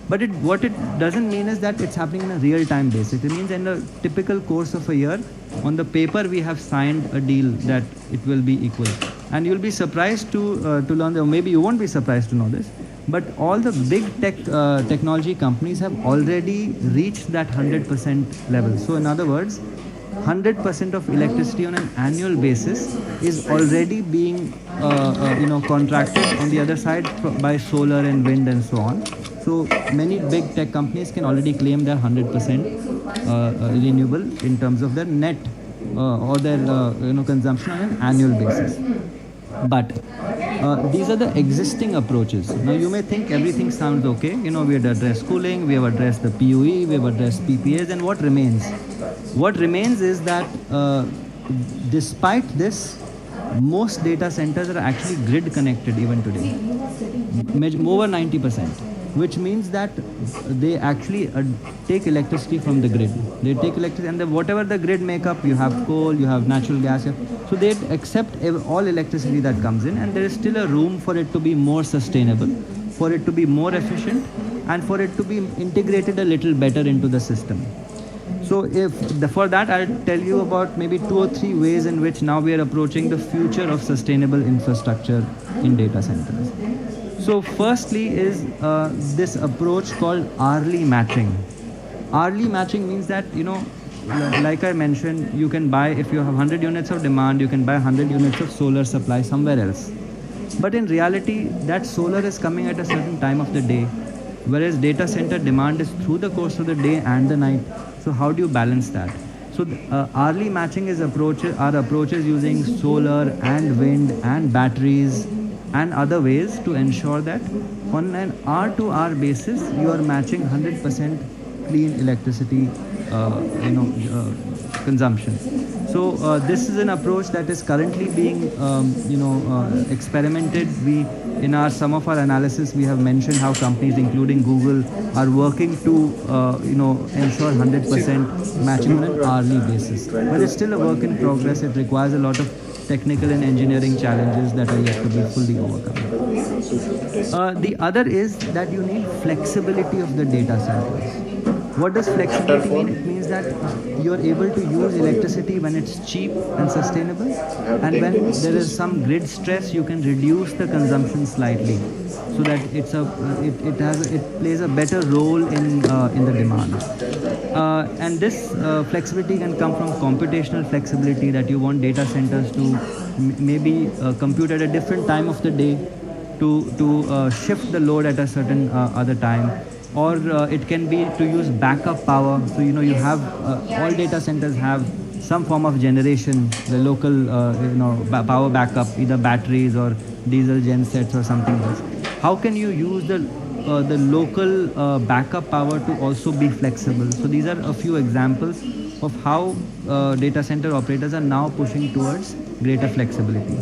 But what it doesn't mean is that it's happening in a real-time basis. It means in a typical course of a year, on the paper we have signed a deal that it will be equal. And you'll be surprised to learn, or maybe you won't be surprised to know this, but all the big technology companies have already reached that 100% level. So in other words, 100% of electricity on an annual basis is already being contracted on the other side by solar and wind and so on. So many big tech companies can already claim their 100% renewable in terms of their net or their consumption on an annual basis. But these are the existing approaches. Now you may think everything sounds okay. We have addressed cooling, we have addressed the PUE, we have addressed PPAs, and what remains? What remains is that despite this, most data centers are actually grid connected even today, over 90%, which means that they actually take electricity from the grid. They take electricity, and whatever the grid makeup, you have coal, you have natural gas, so they accept all electricity that comes in, and there is still a room for it to be more sustainable, for it to be more efficient, and for it to be integrated a little better into the system. So for that, I'll tell you about maybe 2 or 3 ways in which now we are approaching the future of sustainable infrastructure in data centers. So firstly is this approach called hourly matching. Hourly matching means that, like I mentioned, you can buy, if you have 100 units of demand, you can buy 100 units of solar supply somewhere else. But in reality, that solar is coming at a certain time of the day, whereas data center demand is through the course of the day and the night. So how do you balance that? So hourly matching are approaches using solar and wind and batteries and other ways to ensure that on an hour-to-hour basis, you are matching 100% clean electricity consumption. So this is an approach that is currently being experimented. In some of our analysis, we have mentioned how companies, including Google, are working to ensure 100% matching on an hourly basis. But it's still a work in progress. It requires a lot of technical and engineering challenges that are yet to be fully overcome. The other is that you need flexibility of the data centers. What does flexibility mean? It means that you are able to use electricity when it's cheap and sustainable, and when there is some grid stress, you can reduce the consumption slightly, so that it plays a better role in the demand. And this flexibility can come from computational flexibility, that you want data centers to maybe compute at a different time of the day to shift the load at a certain other time. Or it can be to use backup power. So you have all data centers have some form of generation, the local power backup, either batteries or diesel gen sets or something else. How can you use the local backup power to also be flexible? So these are a few examples of how data center operators are now pushing towards greater flexibility.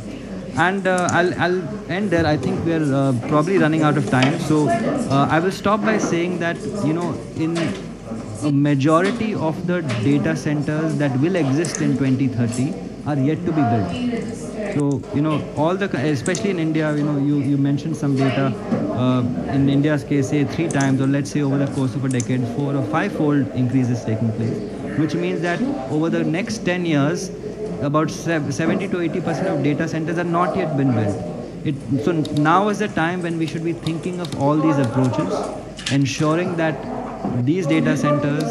And I'll end there. I think we're probably running out of time. So I will stop by saying that, in a majority of the data centers that will exist in 2030 are yet to be built. So, especially in India, you mentioned some data. In India's case, say 3 times, or let's say over the course of a decade, 4 or 5-fold increase is taking place, which means that over the next 10 years, about 70 to 80% of data centers are not yet been built. So now is the time when we should be thinking of all these approaches, ensuring that these data centers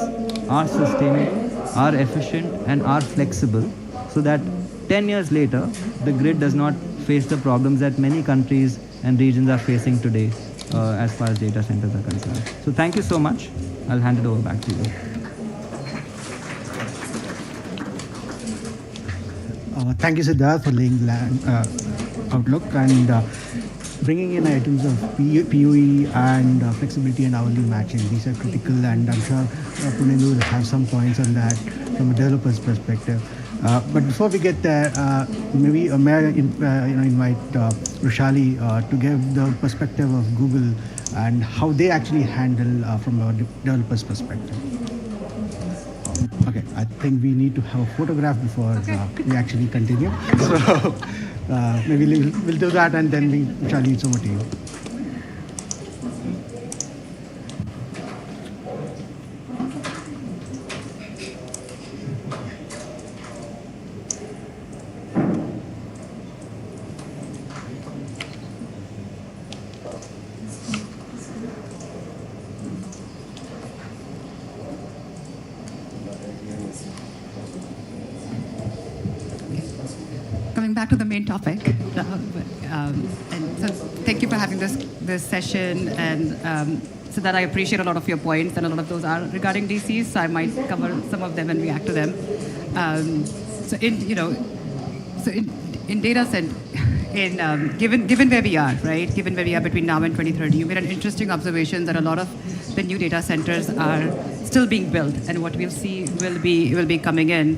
are sustainable, are efficient, and are flexible, so that 10 years later, the grid does not face the problems that many countries and regions are facing today as far as data centers are concerned. So thank you so much. I'll hand it over back to you. Thank you, Siddharth, for laying the outlook. And bringing in items of POE and flexibility and hourly matching. These are critical, and I'm sure Punelu will have some points on that from a developer's perspective. But before we get there, maybe may I invite Rushali to give the perspective of Google and how they actually handle from a developer's perspective. Okay, I think we need to have a photograph before we actually continue. So maybe we'll do that, and then Rushali, it's over to you. Coming back to the main topic, and so thank you for having this session, and so that I appreciate a lot of your points, and a lot of those are regarding DCs, so I might cover some of them and react to them. So in data center, given where we are, right? Given where we are between now and 2030, you made an interesting observation that a lot of the new data centers are still being built, and what we'll see will be coming in.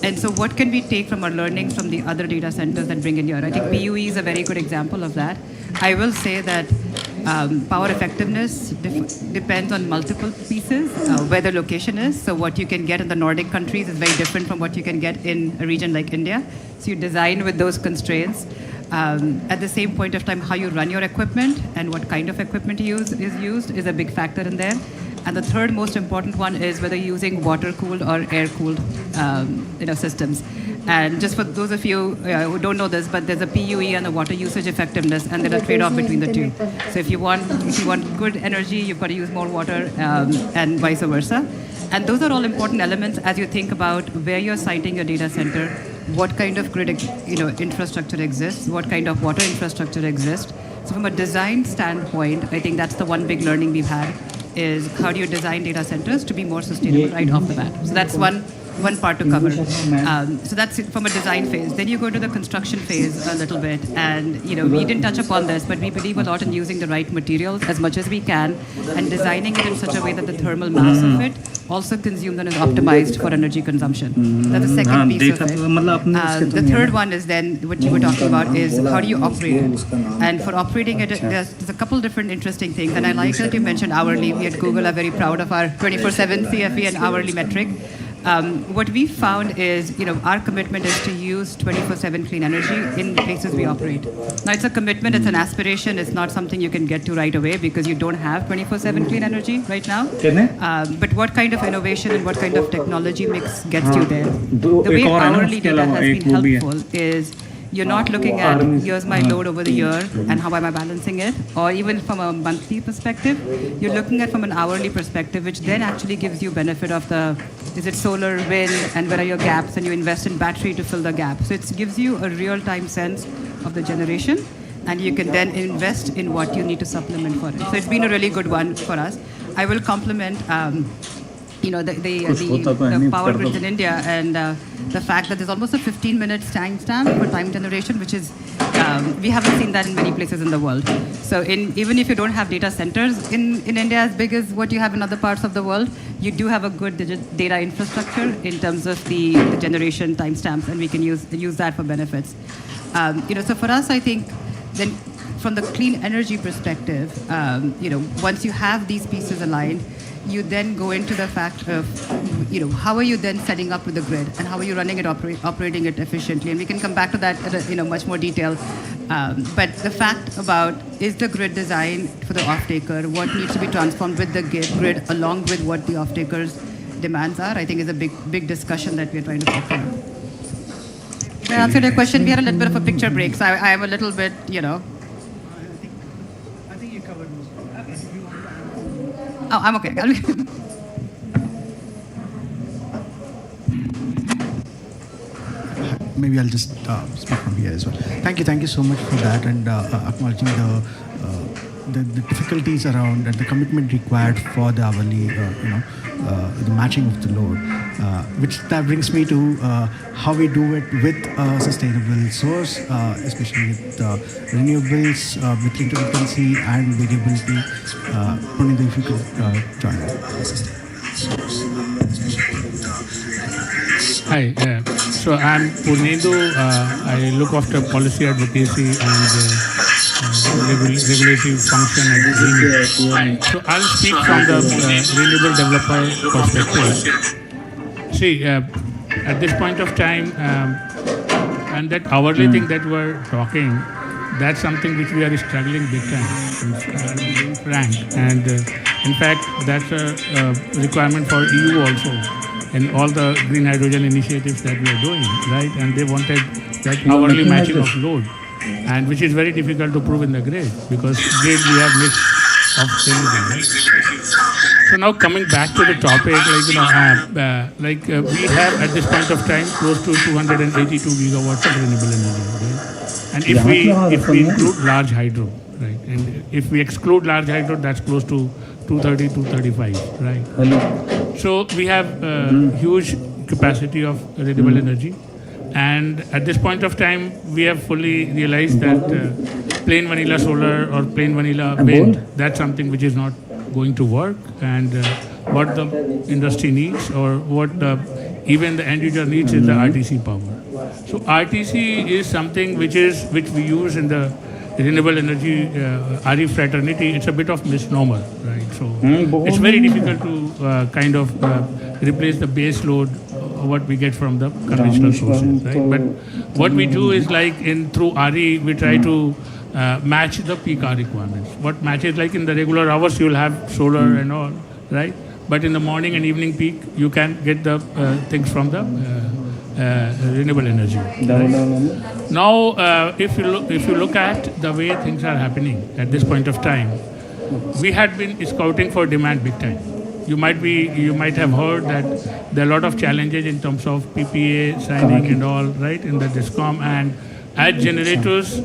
And so what can we take from our learnings from the other data centers that bring in here? I think PUE is a very good example of that. I will say that power effectiveness depends on multiple pieces, where the location is. So what you can get in the Nordic countries is very different from what you can get in a region like India. So you design with those constraints. At the same point of time, how you run your equipment and what kind of equipment is used is a big factor in there. And the third most important one is whether you're using water-cooled or air-cooled systems. And just for those of you who don't know this, but there's a PUE and a water usage effectiveness, and there's a trade-off between the two. So if you want good energy, you've got to use more water, and vice versa. And those are all important elements as you think about where you're siting your data center, what kind of grid infrastructure exists, what kind of water infrastructure exists. So from a design standpoint, I think that's the one big learning we've had, is how do you design data centers to be more sustainable right off the bat. So that's one part to cover. So that's it from a design phase. Then you go to the construction phase a little bit, and we didn't touch upon this, but we believe a lot in using the right materials as much as we can, and designing it in such a way that the thermal mass of it also consumed and is optimized for energy consumption. That's the second piece of it. The third one is then what you were talking about is how do you operate it? And for operating it, there's a couple different interesting things. And I like that you mentioned hourly. We at Google are very proud of our 24/7 CFE and hourly metric. What we found is, our commitment is to use 24/7 clean energy in the places we operate. Now, it's a commitment, it's an aspiration, it's not something you can get to right away because you don't have 24/7 clean energy right now. But what kind of innovation and what kind of technology mix gets you there? The way hourly data has been helpful is you're not looking at here's my load over the year and how am I balancing it, or even from a monthly perspective. You're looking at from an hourly perspective, which then actually gives you benefit of is it solar, wind, and where are your gaps, and you invest in battery to fill the gap. So it gives you a real-time sense of the generation, and you can then invest in what you need to supplement for it. So it's been a really good one for us. I will compliment the power grids in India, and the fact that there's almost a 15-minute timestamp for time generation, which is, we haven't seen that in many places in the world. So even if you don't have data centers in India as big as what you have in other parts of the world, you do have a good data infrastructure in terms of the generation timestamps, and we can use that for benefits. So for us, I think then from the clean energy perspective, once you have these pieces aligned, you then go into the fact of, how are you then setting up with the grid, and how are you running it, operating it efficiently? And we can come back to that at much more detail. But the fact about, is the grid designed for the off-taker? What needs to be transformed with the grid along with what the off-taker's demands are, I think is a big discussion that we're trying to talk about. To answer your question, we had a little bit of a picture break, so I am a little bit, I think you covered most of it. Oh, I'm okay. Maybe I'll just speak from here as well. Thank you so much for that, and acknowledging the the difficulties around and the commitment required for the hourly, the matching of the load, which that brings me to how we do it with a sustainable source, especially with renewables, with intermittency and variability. Punit, if you could join us. Hi, so I'm Purnedu. I look after policy advocacy and regulatory function at Green. So I'll speak from the renewable developer perspective. See, at this point of time, and that hourly thing that we're talking, that's something which we are struggling big time, being frank. And in fact, that's a requirement for EU also, and all the green hydrogen initiatives that we are doing, right? And they wanted that hourly matching of load, and which is very difficult to prove in the grid, because grid we have mix of everything, right? So now coming back to the topic, we have at this point of time close to 282 gigawatts of renewable energy, right? And if we include large hydro, right? And if we exclude large hydro, that's close to 230, 235, right? So we have huge capacity of renewable energy. And at this point of time, we have fully realized that plain vanilla solar or plain vanilla wind, that's something which is not going to work. And what the industry needs, or what even the end user needs, is the RTC power. So RTC is something which we use in the renewable energy RE fraternity. It's a bit of misnomer, right? So it's very difficult to kind of replace the base load what we get from the conventional sources, right? But what we do is through RE, we try to match the peak hour requirements. What matches, like in the regular hours, you'll have solar and all, right? But in the morning and evening peak, you can get the things from the renewable energy. Right? Now, if you look at the way things are happening at this point of time, we had been scouting for demand big time. You might have heard that there are a lot of challenges in terms of PPA signing and all, right, in the DISCOM. And as generators,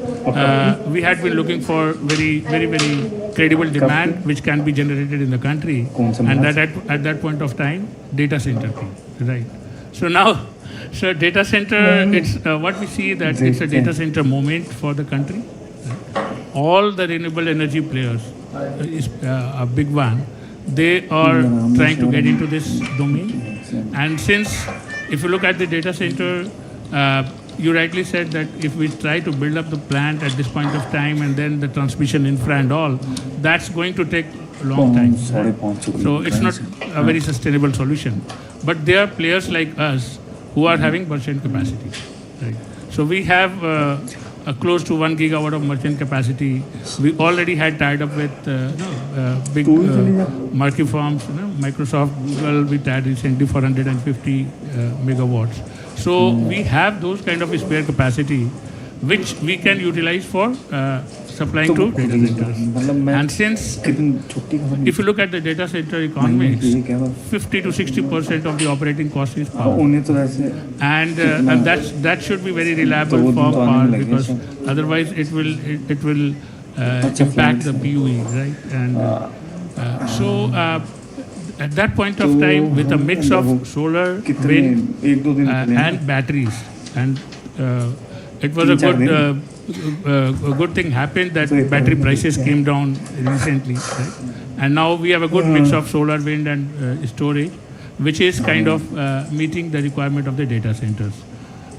we had been looking for very, very, very credible demand which can be generated in the country. And that at that point of time, data center came, right? So now, data center, it's what we see that it's a data center moment for the country. Right? All the renewable energy players, is a big one, they are trying to get into this domain. And since, if you look at the data center, you rightly said that if we try to build up the plant at this point of time and then the transmission infra and all, that's going to take a long time. Right? So it's not a very sustainable solution. But there are players like us who are having merchant capacity. Right? So we have close to 1 gigawatt of merchant capacity. We already had tied up with big marquee firms, Microsoft, Google, we tied recently for 150 megawatts. So we have those kind of spare capacity which we can utilize for supplying to data centers. And since, if you look at the data center economics, 50 to 60% of the operating cost is power. And that should be very reliable for power, because otherwise it will impact the PUE, right? And so at that point of time, with a mix of solar, wind, and batteries, and it was a good thing happened that battery prices came down recently, right? And now we have a good mix of solar, wind, and storage, which is kind of meeting the requirement of the data centers.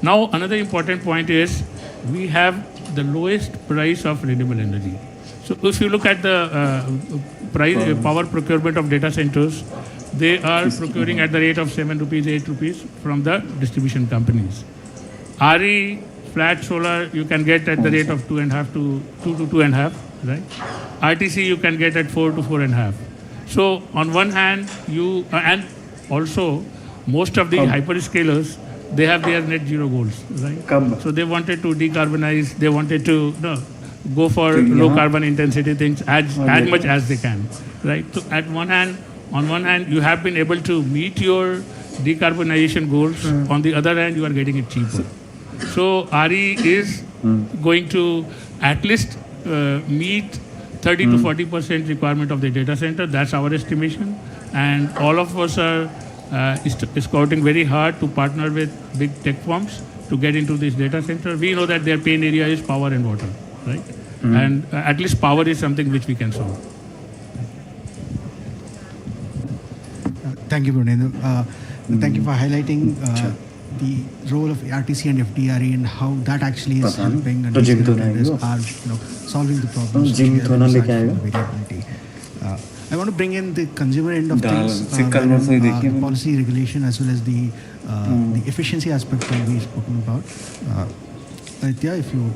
Now, another important point is we have the lowest price of renewable energy. So if you look at the power procurement of data centers, they are procuring at the rate of 7 rupees, 8 rupees from the distribution companies. RE, flat solar, you can get at the rate of 2.5 to 2 to 2.5, right? RTC you can get at 4 to 4.5. So on one hand, and also most of the hyperscalers, they have their net zero goals, right? So they wanted to decarbonize, they wanted to go for low carbon intensity things as much as they can, right? So on one hand, you have been able to meet your decarbonization goals. On the other hand, you are getting it cheaper. So RE is going to at least meet 30 to 40% requirement of the data center. That's our estimation. And all of us are scouting very hard to partner with big tech firms to get into this data center. We know that their pain area is power and water, right? And at least power is something which we can solve. Thank you, Brunendra. Thank you for highlighting the role of RTC and FDRE and how that actually is helping and solving the problems which we have in variability. I want to bring in the consumer end of things, policy regulation as well as the efficiency aspect that we've spoken about. Aditya, if you...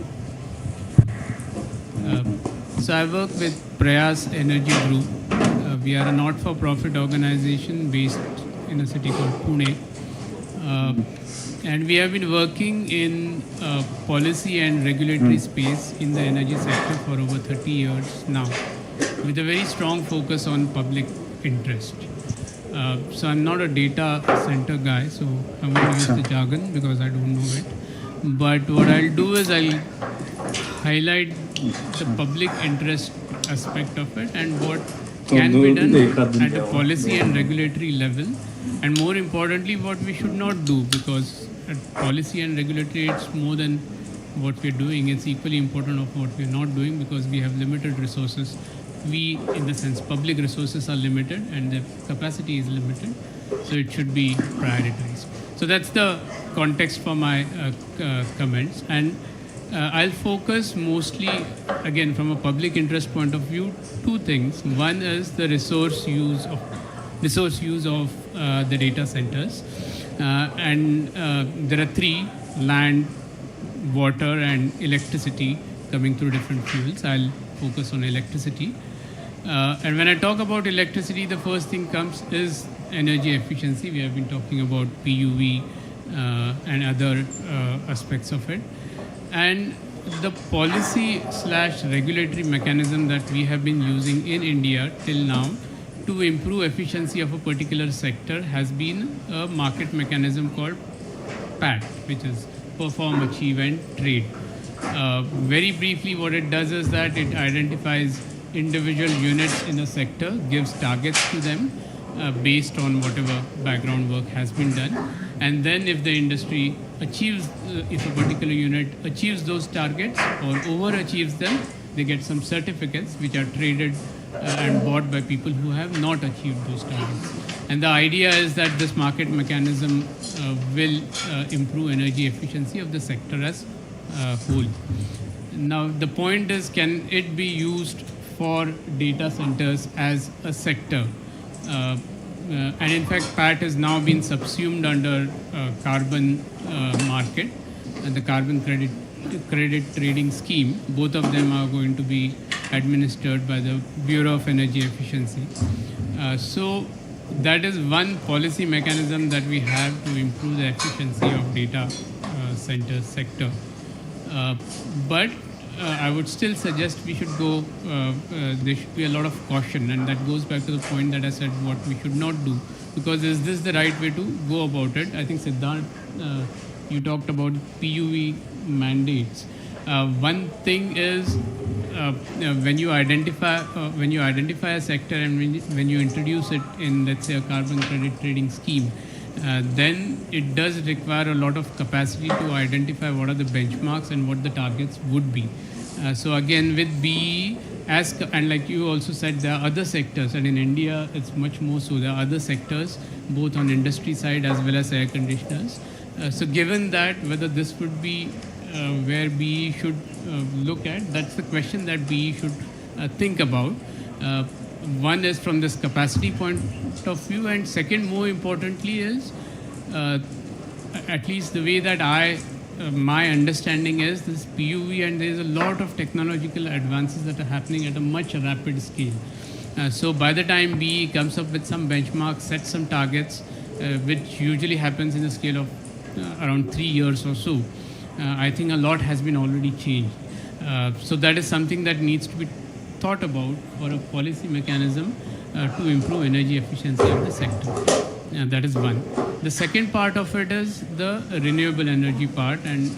So I work with Prayas Energy Group. We are a not-for-profit organization based in a city called Pune. And we have been working in policy and regulatory space in the energy sector for over 30 years now, with a very strong focus on public interest. So I'm not a data center guy, so I won't use the jargon because I don't know it. But what I'll do is I'll highlight the public interest aspect of it and what can be done at a policy and regulatory level, and more importantly what we should not do, because at policy and regulatory it's more than what we're doing, it's equally important of what we're not doing, because we have limited resources. We, in the sense, public resources are limited and the capacity is limited, so it should be prioritized. So that's the context for my comments, and I'll focus mostly, again, from a public interest point of view, two things. One is the resource use of the data centers, and there are three: land, water, and electricity coming through different fuels. I'll focus on electricity. And when I talk about electricity, the first thing comes is energy efficiency. We have been talking about PUV and other aspects of it. And the policy/regulatory mechanism that we have been using in India till now to improve efficiency of a particular sector has been a market mechanism called PAT, which is perform, achieve, and trade. Very briefly, what it does is that it identifies individual units in a sector, gives targets to them based on whatever background work has been done. And then if the industry achieves, if a particular unit achieves those targets or overachieves them, they get some certificates which are traded and bought by people who have not achieved those targets. And the idea is that this market mechanism will improve energy efficiency of the sector as a whole. Now, the point is, can it be used for data centers as a sector? And in fact, PAT has now been subsumed under carbon market and the carbon credit trading scheme. Both of them are going to be administered by the Bureau of Energy Efficiency. So that is one policy mechanism that we have to improve the efficiency of data center sector. But I would still suggest we should go, there should be a lot of caution, and that goes back to the point that I said what we should not do, because is this the right way to go about it? I think Siddharth, you talked about PUV mandates. One thing is when you identify a sector and when you introduce it in, let's say, a carbon credit trading scheme, then it does require a lot of capacity to identify what are the benchmarks and what the targets would be. So again, with BE, and like you also said, there are other sectors, and in India it's much more so. There are other sectors, both on industry side as well as air conditioners. So given that, whether this would be where BE should look at, that's the question that BE should think about. One is from this capacity point of view, and second, more importantly, is at least the way that my understanding is this PUV, and there is a lot of technological advances that are happening at a much rapid scale. So by the time BE comes up with some benchmarks, sets some targets, which usually happens in a scale of around 3 years or so, I think a lot has been already changed. So that is something that needs to be thought about for a policy mechanism to improve energy efficiency of the sector. That is one. The second part of it is the renewable energy part, and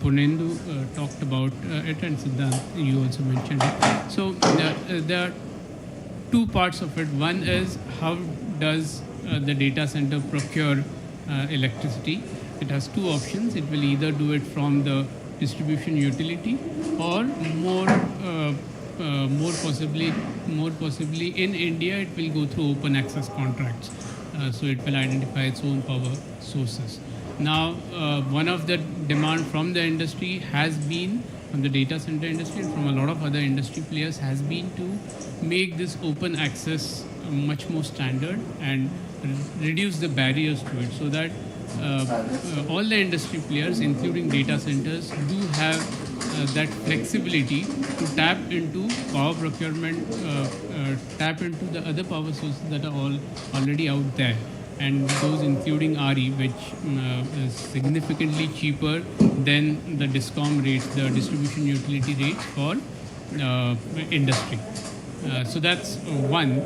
Punendu talked about it, and Siddhant, you also mentioned it. So there are two parts of it. One is how does the data center procure electricity. It has two options. It will either do it from the distribution utility, or more possibly in India it will go through open access contracts. So it will identify its own power sources. Now, one of the demand from the industry has been, from the data center industry and from a lot of other industry players, has been to make this open access much more standard and reduce the barriers to it, so that all the industry players, including data centers, do have that flexibility to tap into power procurement, tap into the other power sources that are already out there, and those including RE, which is significantly cheaper than the DISCOM rates, the distribution utility rates for industry. So that's one,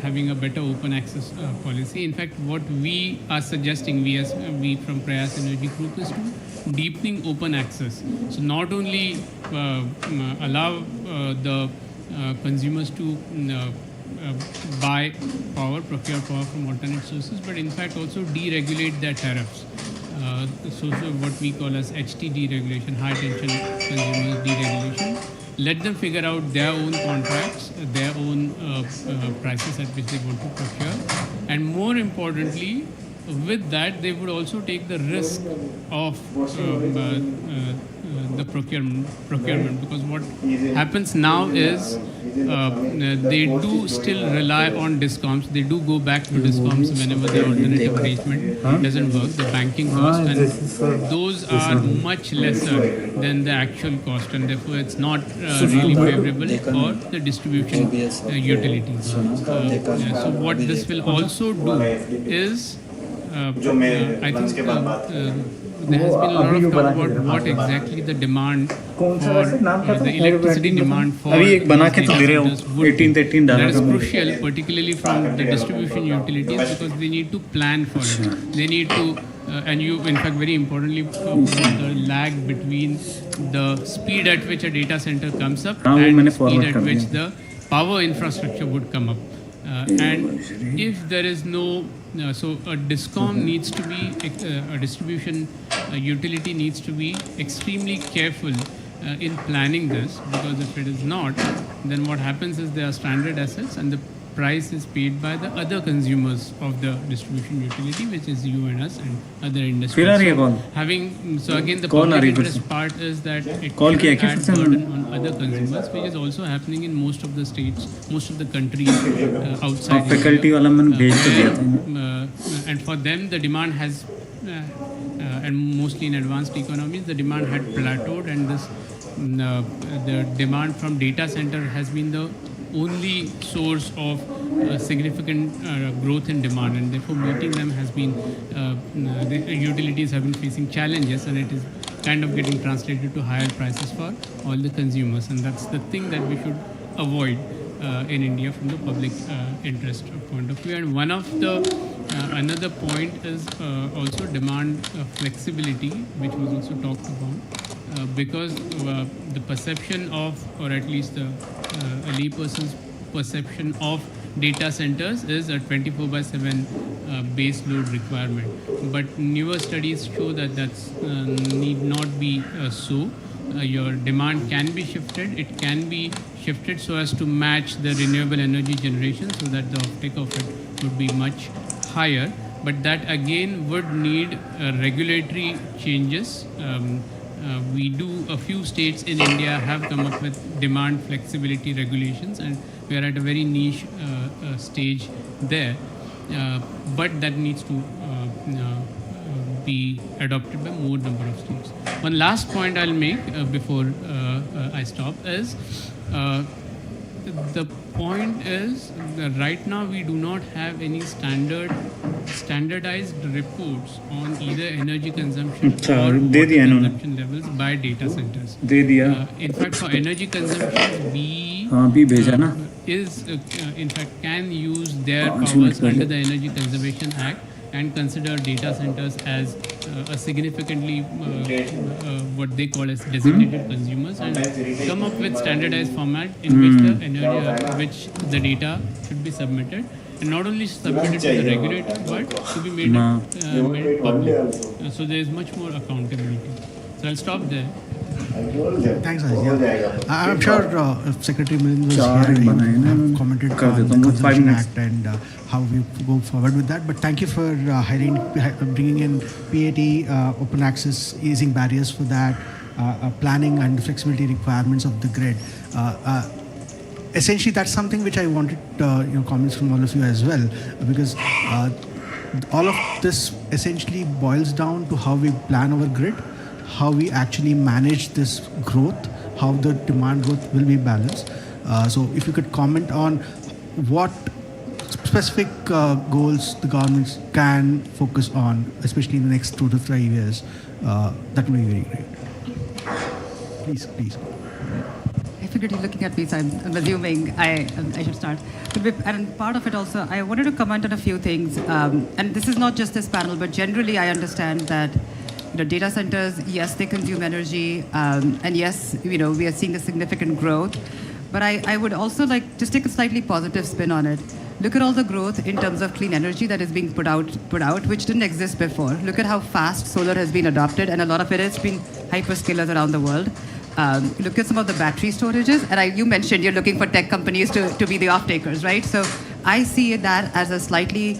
having a better open access policy. In fact, what we are suggesting, we from Prayas Energy Group, is to deepening open access. So not only allow the consumers to buy power, procure power from alternate sources, but in fact also deregulate their tariffs. So what we call as HT deregulation, high tension consumers deregulation. Let them figure out their own contracts, their own prices at which they want to procure, and more importantly, with that they would also take the risk of the procurement, because what happens now is they do still rely on DISCOMs. They do go back to DISCOMs whenever the alternative arrangement doesn't work, the banking cost, and those are much lesser than the actual cost, and therefore it's not really favorable for the distribution utilities. So what this will also do is, I think there has been a lot of talk about what exactly the demand for the electricity demand for these data centers would be. That is crucial, particularly from the distribution utilities, because they need to plan for it. They need to, and you, in fact, very importantly, the lag between the speed at which a data center comes up and the speed at which the power infrastructure would come up. And if there is no, so a DISCOM needs to be, a distribution utility needs to be extremely careful in planning this, because if it is not, then what happens is there are stranded assets and the price is paid by the other consumers of the distribution utility, which is you and us and other industries. So again, the public interest part is that it shouldn't add burden on other consumers, which is also happening in most of the states, most of the countries outside India. And for them, the demand has, and mostly in advanced economies, the demand had plateaued, and this the demand from data center has been the only source of significant growth in demand, and therefore meeting them has been, the utilities have been facing challenges, and it is kind of getting translated to higher prices for all the consumers, and that's the thing that we should avoid in India from the public interest point of view. And one of the another point is also demand flexibility, which was also talked about, because the perception of, or at least the a layperson's perception of data centers is a 24/7 base load requirement. But newer studies show that that's need not be so. Your demand can be shifted. It can be shifted so as to match the renewable energy generation, so that the uptake of it would be much higher. But that again would need regulatory changes. A few states in India have come up with demand flexibility regulations, and we are at a very niche stage there. But that needs to be adopted by more number of states. One last point I'll make before I stop is, the point is that right now we do not have any standardized reports on either energy consumption or water consumption levels by data centers. In fact, for energy consumption, we in fact can use their powers under the Energy Conservation Act and consider data centers as a significantly what they call as designated consumers, and come up with standardized format in which the energy, which the data should be submitted, and not only submitted to the regulator but to be made public. So there is much more accountability. So I'll stop there. Thanks, Ajay. Yeah. I'm sure if Secretary Milind was here, he would have commented on the Conservation Act and how we go forward with that. But thank you for bringing in PAT, open access, easing barriers for that, planning and flexibility requirements of the grid. Essentially, that's something which I wanted comments from all of you as well, because all of this essentially boils down to how we plan our grid, how we actually manage this growth, how the demand growth will be balanced. So if you could comment on what specific goals the governments can focus on, especially in the next 2 to 3 years, that would be very great. Please. I figured you're looking at me, so I'm assuming I should start. And part of it also, I wanted to comment on a few things. And this is not just this panel, but generally I understand that data centers, yes, they consume energy, and yes, we are seeing a significant growth. But I would also like just take a slightly positive spin on it. Look at all the growth in terms of clean energy that is being put out, which didn't exist before. Look at how fast solar has been adopted, and a lot of it has been hyperscalers around the world. Look at some of the battery storages, and you mentioned you're looking for tech companies to be the off-takers, right? So I see that as a slightly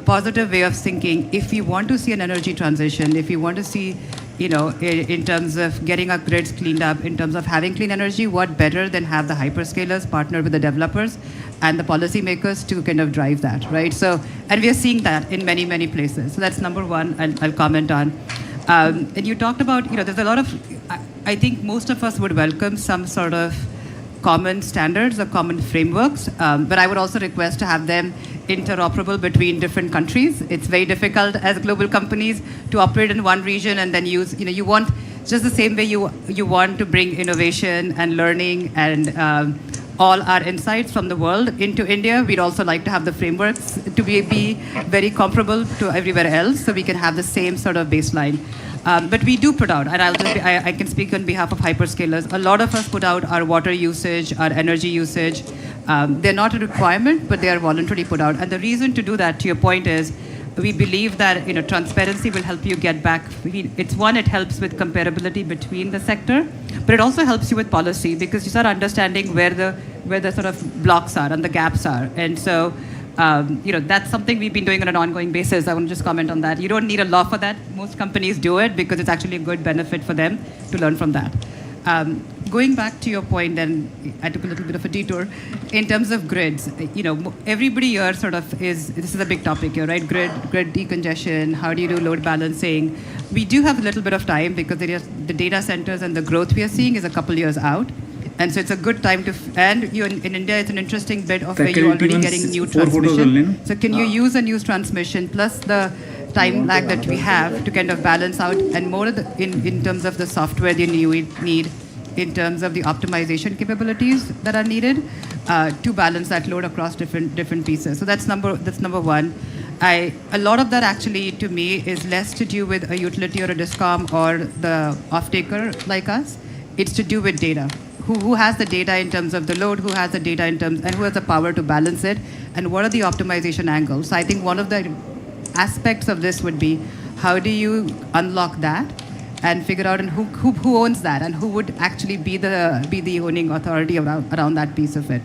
positive way of thinking. If we want to see an energy transition, if we want to see, in terms of getting our grids cleaned up, in terms of having clean energy, what better than have the hyperscalers partner with the developers and the policymakers to kind of drive that, right? So, and we are seeing that in many, many places. So that's number one I'll comment on. And you talked about, there's a lot of, I think most of us would welcome some sort of common standards or common frameworks, but I would also request to have them interoperable between different countries. It's very difficult as global companies to operate in one region and then use, you want, just the same way you want to bring innovation and learning and all our insights from the world into India. We'd also like to have the frameworks to be very comparable to everywhere else, so we can have the same sort of baseline. But we do put out, and I can speak on behalf of hyperscalers, a lot of us put out our water usage, our energy usage. They're not a requirement, but they are voluntarily put out. And the reason to do that, to your point, is we believe that transparency will help you get back. It helps with comparability between the sector, but it also helps you with policy, because you start understanding where the sort of blocks are and the gaps are. And so, that's something we've been doing on an ongoing basis. I want to just comment on that. You don't need a law for that. Most companies do it because it's actually a good benefit for them to learn from that. Going back to your point, then I took a little bit of a detour in terms of grids. Everybody here this is a big topic here, right? Grid decongestion. How do you do load balancing? We do have a little bit of time because the data centers and the growth we are seeing is a couple years out. And so it's a good time and in India, it's an interesting bit of where you're already getting new transmission. So can you use a new transmission plus the time lag that we have to kind of balance out, and more in terms of the software that you need, in terms of the optimization capabilities that are needed to balance that load across different pieces. So that's number one. A lot of that actually, to me, is less to do with a utility or a discom or the off-taker like us. It's to do with data. Who has the data in terms of the load, who has the data in terms, and who has the power to balance it, and what are the optimization angles? So I think one of the aspects of this would be, how do you unlock that and figure out who owns that, and who would actually be the owning authority around that piece of it?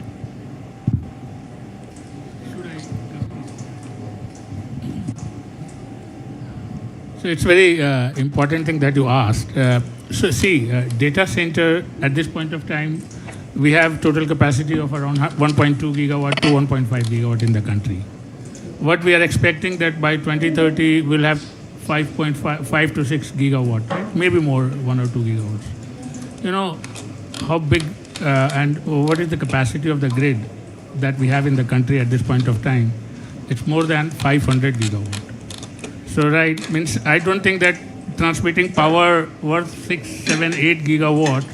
So it's very important thing that you asked. Data center at this point of time, we have total capacity of around 1.2 gigawatt to 1.5 gigawatt in the country. What we are expecting that by 2030 we'll have 5.5 to 6 gigawatt, right? Maybe more, 1 or 2 gigawatts. How big and what is the capacity of the grid that we have in the country at this point of time? It's more than 500 gigawatt. So means I don't think that transmitting power worth 6, 7, 8 gigawatt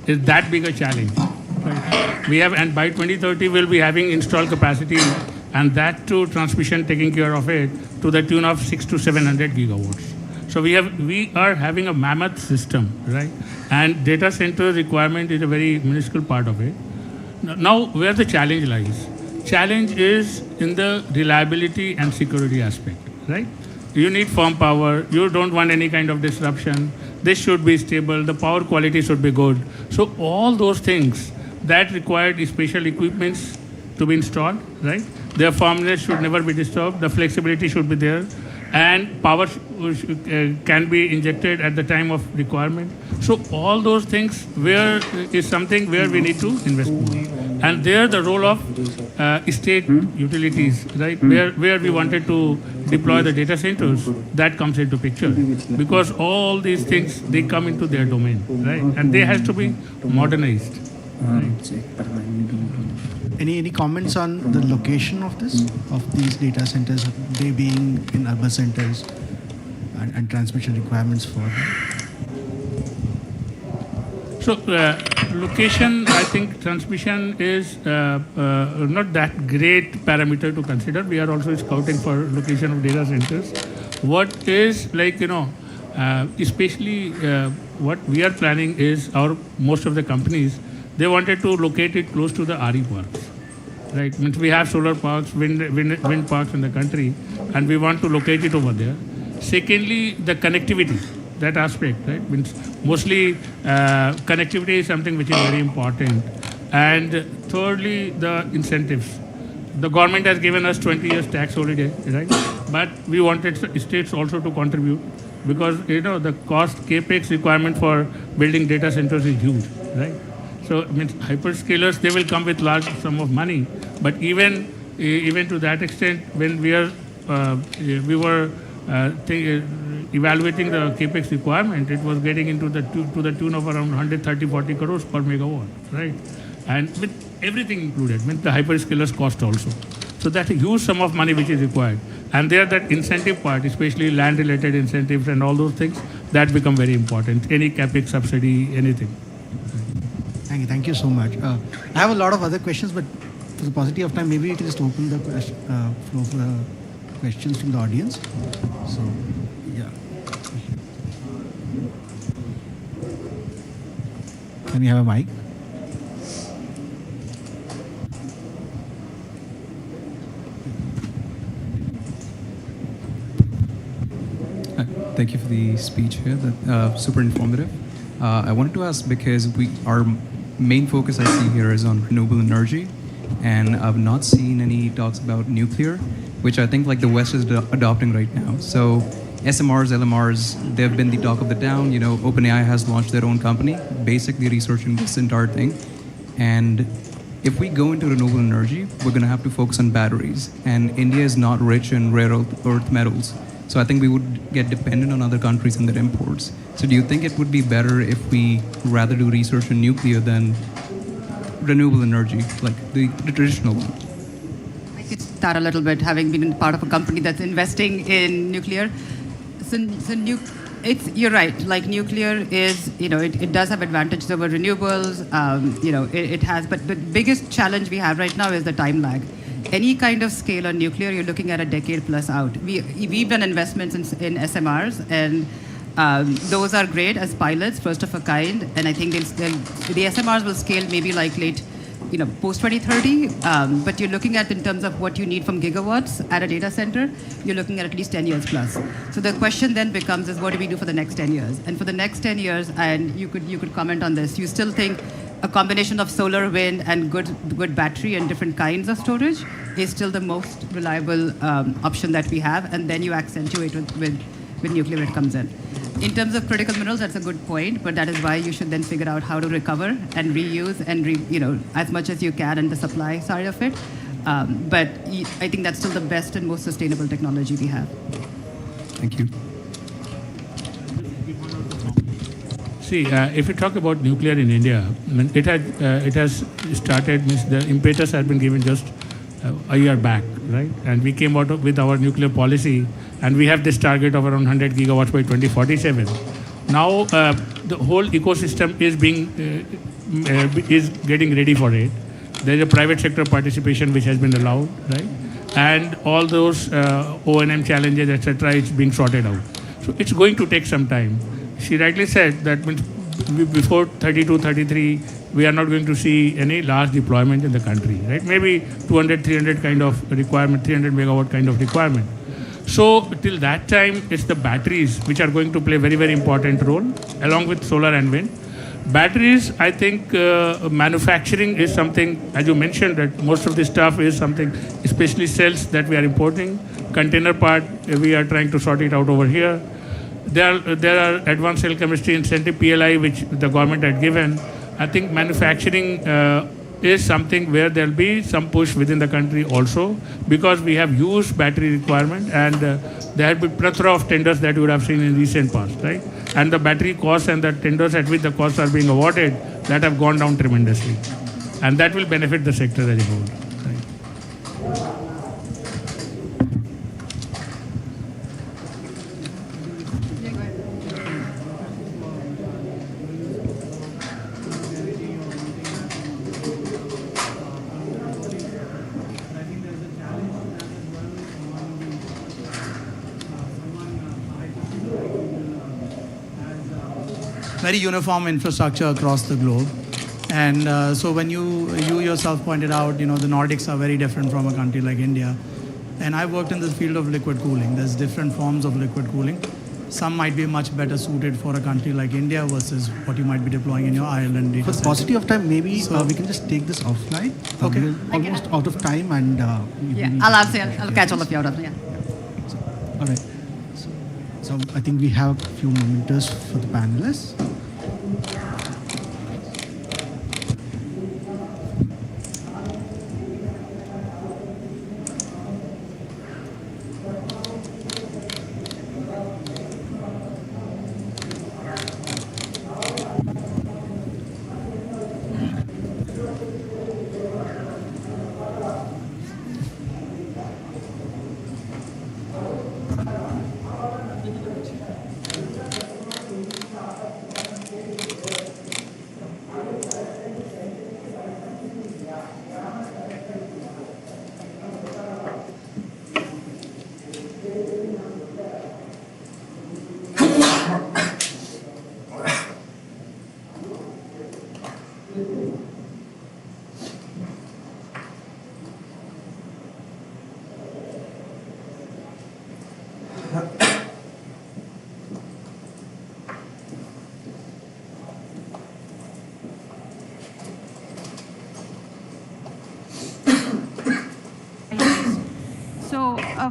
is that big a challenge. Right? We have, and by 2030 we'll be having installed capacity, and that too transmission taking care of it to the tune of 6 to 700 gigawatts. So we are having a mammoth system, right? And data center requirement is a very minuscule part of it. Now, where the challenge lies? Challenge is in the reliability and security aspect, right? You need firm power. You don't want any kind of disruption. This should be stable. The power quality should be good. So all those things that required special equipments to be installed, right? Their firmness should never be disturbed. The flexibility should be there. And power can be injected at the time of requirement. So all those things is something where we need to invest more. And there the role of state utilities, right, where we wanted to deploy the data centers, that comes into picture. Because all these things, they come into their domain, right? And they have to be modernized. Right? Any comments on the location of these data centers, they being in urban centers and transmission requirements for them? So location, I think transmission is not that great parameter to consider. We are also scouting for location of data centers. What is like, especially what we are planning is most of the companies, they wanted to locate it close to the RE parks. Right, means we have solar parks, wind parks in the country, and we want to locate it over there. Secondly, the connectivity, that aspect, right? Means mostly connectivity is something which is very important. And thirdly, the incentives. The government has given us 20 years tax holiday, right? But we wanted states also to contribute because the cost capex requirement for building data centers is huge, right? So it means hyperscalers, they will come with large sum of money, but even to that extent, when we were evaluating the capex requirement, it was getting into to the tune of around 130-40 crores per megawatt, right? And with everything included, with the hyperscalers cost also. So that's a huge sum of money which is required. And there, that incentive part, especially land-related incentives and all those things, that become very important. Any capex subsidy, anything. Thank you so much. I have a lot of other questions, but for the paucity of time, maybe we can just open the floor for the questions from the audience. So, yeah. Can we have a mic? Thank you for the speech here. Super informative. I wanted to ask because our main focus I see here is on renewable energy, and I've not seen any talks about nuclear, which I think like the West is adopting right now. So SMRs, LMRs, they've been the talk of the town. OpenAI has launched their own company, basically researching this entire thing. And if we go into renewable energy, we're going to have to focus on batteries. And India is not rich in rare earth metals. So I think we would get dependent on other countries and their imports. So do you think it would be better if we rather do research in nuclear than renewable energy, like the traditional one? I could start a little bit, having been part of a company that's investing in nuclear. You're right. Like nuclear is, it does have advantages over renewables. It has, but the biggest challenge we have right now is the time lag. Any kind of scale on nuclear, you're looking at a decade plus out. We've done investments in SMRs, and those are great as pilots, first of a kind. And I think the SMRs will scale maybe like late, post 2030. But you're looking at in terms of what you need from gigawatts at a data center, you're looking at least 10 years plus. So the question then becomes is what do we do for the next 10 years? And for the next 10 years, and you could comment on this, you still think a combination of solar, wind, and good battery and different kinds of storage is still the most reliable option that we have, and then you accentuate with nuclear when it comes in. In terms of critical minerals, that's a good point, but that is why you should then figure out how to recover and reuse and as much as you can in the supply side of it. But I think that's still the best and most sustainable technology we have. Thank you. See, if you talk about nuclear in India, it has started, means the impetus has been given just a year back, right? And we came out with our nuclear policy, and we have this target of around 100 gigawatts by 2047. Now, the whole ecosystem is getting ready for it. There is a private sector participation which has been allowed, right? And all those O&M challenges, etc., it's being sorted out. So it's going to take some time. She rightly said that before 32, 33, we are not going to see any large deployment in the country, right? Maybe 200, 300 kind of requirement, 300 megawatt kind of requirement. So till that time, it's the batteries which are going to play a very, very important role along with solar and wind. Batteries, I think manufacturing is something, as you mentioned, that most of the stuff is something, especially cells that we are importing. Container part, we are trying to sort it out over here. There are advanced cell chemistry incentive, PLI, which the government had given. I think manufacturing is something where there'll be some push within the country also, because we have huge battery requirement, and there have been plethora of tenders that you would have seen in recent past, right? And the battery costs and the tenders at which the costs are being awarded, that have gone down tremendously. And that will benefit the sector as a whole. Very uniform infrastructure across the globe. And so when you yourself pointed out, the Nordics are very different from a country like India. And I worked in the field of liquid cooling. There's different forms of liquid cooling. Some might be much better suited for a country like India versus what you might be deploying in your Ireland data For center. paucity of time, maybe we can just take this offline. Okay. We're almost out of time, and I'll catch all of you out of here. All right. So I think we have a few momenters for the panelists.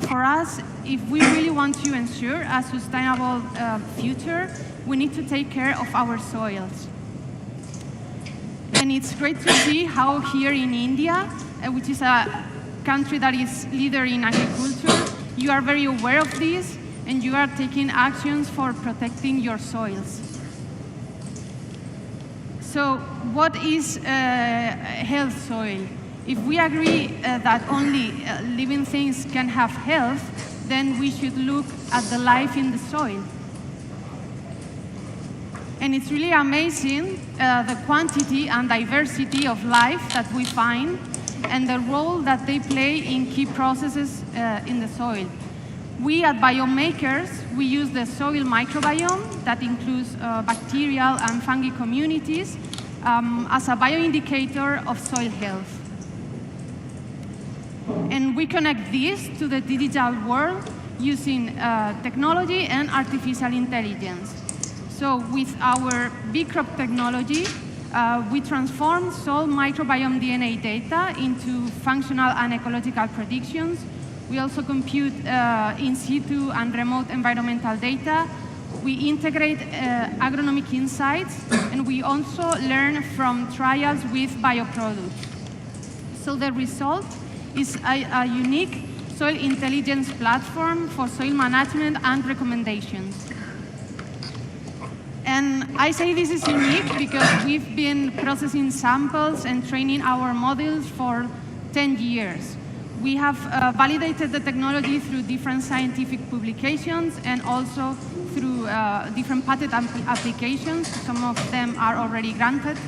For us, if we really want to ensure a sustainable future, we need to take care of our soils. And it's great to see how here in India, which is a country that is leader in agriculture, you are very aware of this and you are taking actions for protecting your soils. So what is health soil? If we agree that only living things can have health, then we should look at the life in the soil. And it's really amazing the quantity and diversity of life that we find and the role that they play in key processes in the soil. We at Biomakers, we use the soil microbiome that includes bacterial and fungi communities as a bioindicator of soil health. And we connect this to the digital world using technology and artificial intelligence. So with our big crop technology, we transform soil microbiome DNA data into functional and ecological predictions. We also compute in situ and remote environmental data. We integrate agronomic insights, and we also learn from trials with bioproducts. So the result is a unique soil intelligence platform for soil management and recommendations. And I say this is unique because we've been processing samples and training our models for 10 years. We have validated the technology through different scientific publications and also through different patent applications. Some of them are already granted.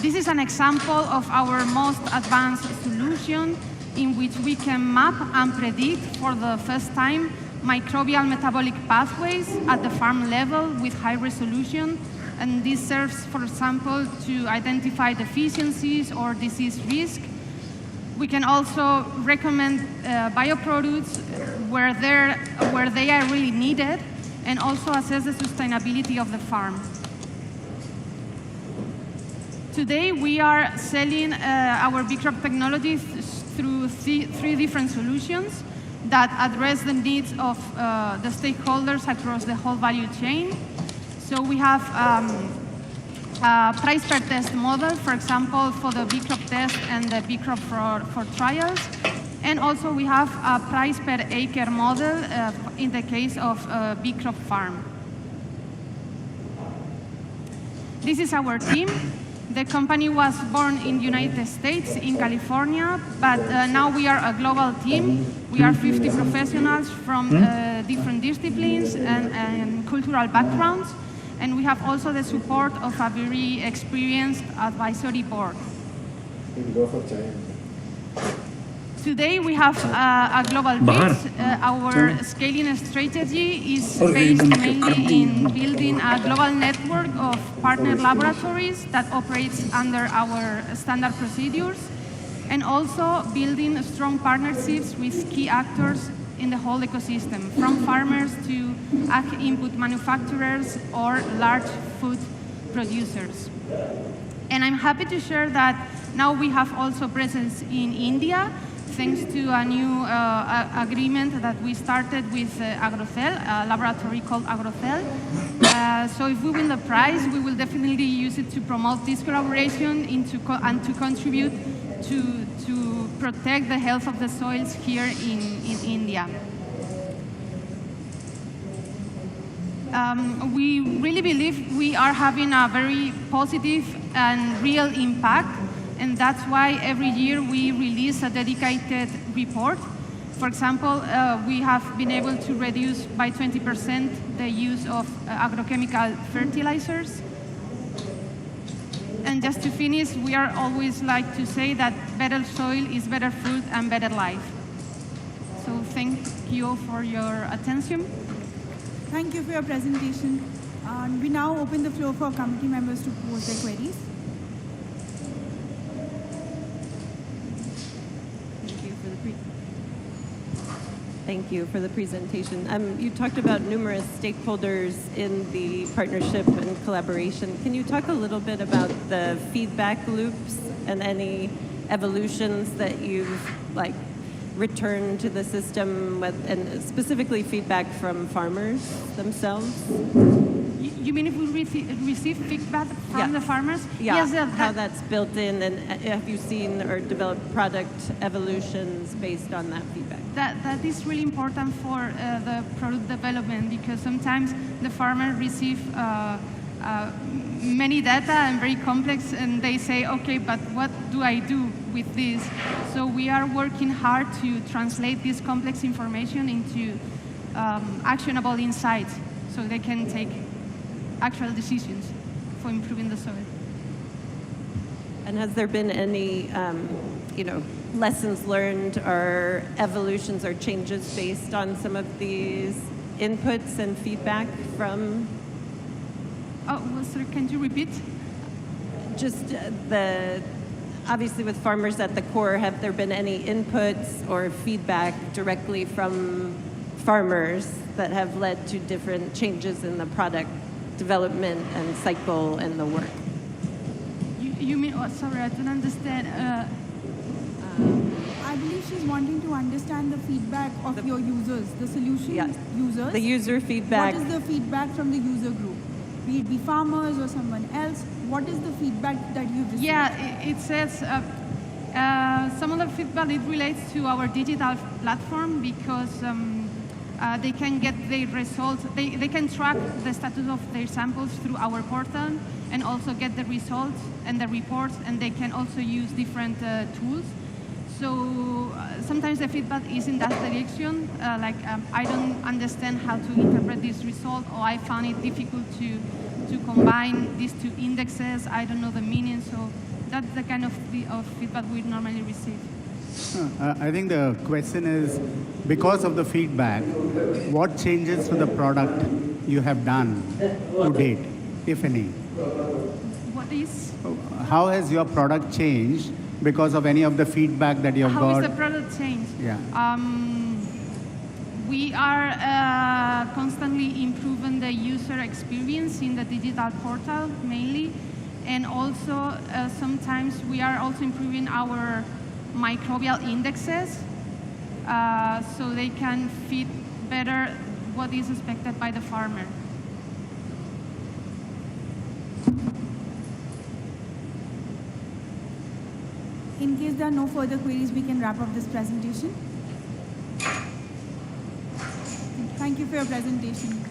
This is an example of our most advanced solution. in which we can map and predict for the first time microbial metabolic pathways at the farm level with high resolution. And this serves, for example, to identify deficiencies or disease risk. We can also recommend bioproducts where they are really needed, and also assess the sustainability of the farm. Today, we are selling our bee crop technology through three different solutions that address the needs of the stakeholders across the whole value chain. So we have a price per test model, for example, for the bee crop test and the bee crop for trials. And also we have a price per acre model in the case of a bee crop farm. This is our team. The company was born in the United States, in California, but now we are a global team. We are 50 professionals from different disciplines and cultural backgrounds. And we have also the support of a very experienced advisory board. Today we have a global reach. Our scaling strategy is based mainly in building a global network of partner laboratories that operates under our standard procedures, and also building strong partnerships with key actors in the whole ecosystem, from farmers to ag input manufacturers or large food producers. And I'm happy to share that now we have also presence in India, thanks to a new agreement that we started with Agrocell, a laboratory called Agrocell. So if we win the prize, we will definitely use it to promote this collaboration and to contribute to protect the health of the soils here in India. We really believe we are having a very positive and real impact, and that's why every year we release a dedicated report. For example, we have been able to reduce by 20% the use of agrochemical fertilizers. And just to finish, we are always like to say that better soil is better food and better life. So thank you for your attention. Thank you for your presentation. We now open the floor for committee members to pose their queries. Thank you for the presentation. You talked about numerous stakeholders in the partnership and collaboration. Can you talk a little bit about the feedback loops and any evolutions that you've returned to the system with, and specifically feedback from farmers themselves? You mean if we receive feedback from the farmers? Yeah, Yes, how that's built in, and have you seen or developed product evolutions based on that feedback? That is really important for the product development, because sometimes the farmer receive many data and very complex, and they say, okay, but what do I do with this? So we are working hard to translate this complex information into actionable insights, so they can take actual decisions for improving the soil. And has there been any, lessons learned or evolutions or changes based on some of these inputs and feedback from? Oh, sorry, can you repeat? Just obviously with farmers at the core, have there been any inputs or feedback directly from farmers that have led to different changes in the product development and cycle and the work? You mean, sorry, I don't understand. I believe she's wanting to understand the feedback of your users, the solution users. The user feedback. What is the feedback from the user group? Be it farmers or someone else, what is the feedback that you've received? Yeah, it says some of the feedback, it relates to our digital platform, because they can get their results, they can track the status of their samples through our portal, and also get the results and the reports, and they can also use different tools. So sometimes the feedback is in that direction, I don't understand how to interpret this result, or I found it difficult to combine these two indexes, I don't know the meaning, so that's the kind of feedback we normally receive. I think the question is, because of the feedback, what changes to the product you have done to date, if any? What is? How has your product changed because of any of the feedback that you have got? How is the product changed? Yeah. We are constantly improving the user experience in the digital portal mainly, and also sometimes we are also improving our microbial indexes so they can fit better what is expected by the farmer. In case there are no further queries, we can wrap up this presentation. Thank you for your presentation.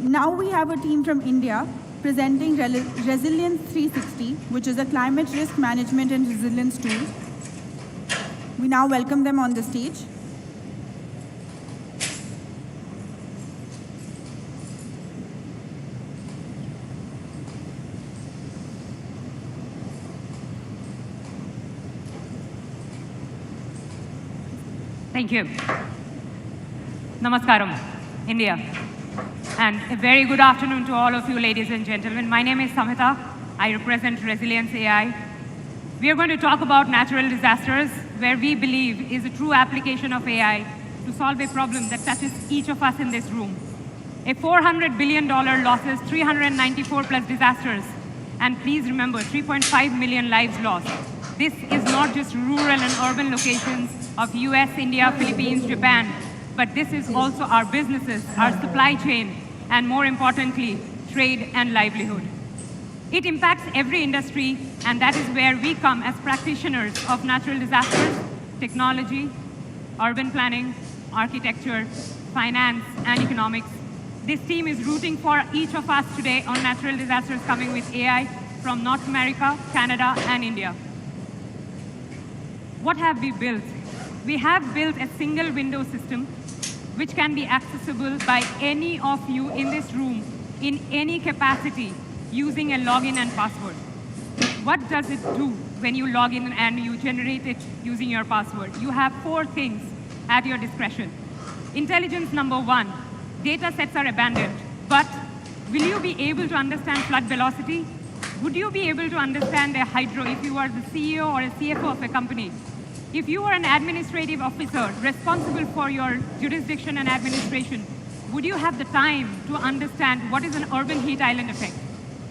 Now we have a team from India presenting Resilience 360, which is a climate risk management and resilience tool. We now welcome them on the stage. Thank you. Namaskaram, India. And a very good afternoon to all of you, ladies and gentlemen. My name is Samhita. I represent Resilience AI. We are going to talk about natural disasters, where we believe is a true application of AI to solve a problem that touches each of us in this room. A $400 billion losses, 394 plus disasters, and please remember, 3.5 million lives lost. This is not just rural and urban locations of US, India, Philippines, Japan, but this is also our businesses, our supply chain, and more importantly, trade and livelihood. It impacts every industry, and that is where we come as practitioners of natural disasters, technology, urban planning, architecture, finance, and economics. This team is rooting for each of us today on natural disasters coming with AI from North America, Canada, and India. What have we built? We have built a single window system which can be accessible by any of you in this room in any capacity using a login and password. What does it do when you log in and you generate it using your password? You have 4 things at your discretion. Intelligence number 1, data sets are abandoned, but will you be able to understand flood velocity? Would you be able to understand a hydro if you are the CEO or a CFO of a company? If you are an administrative officer responsible for your jurisdiction and administration, would you have the time to understand what is an urban heat island effect?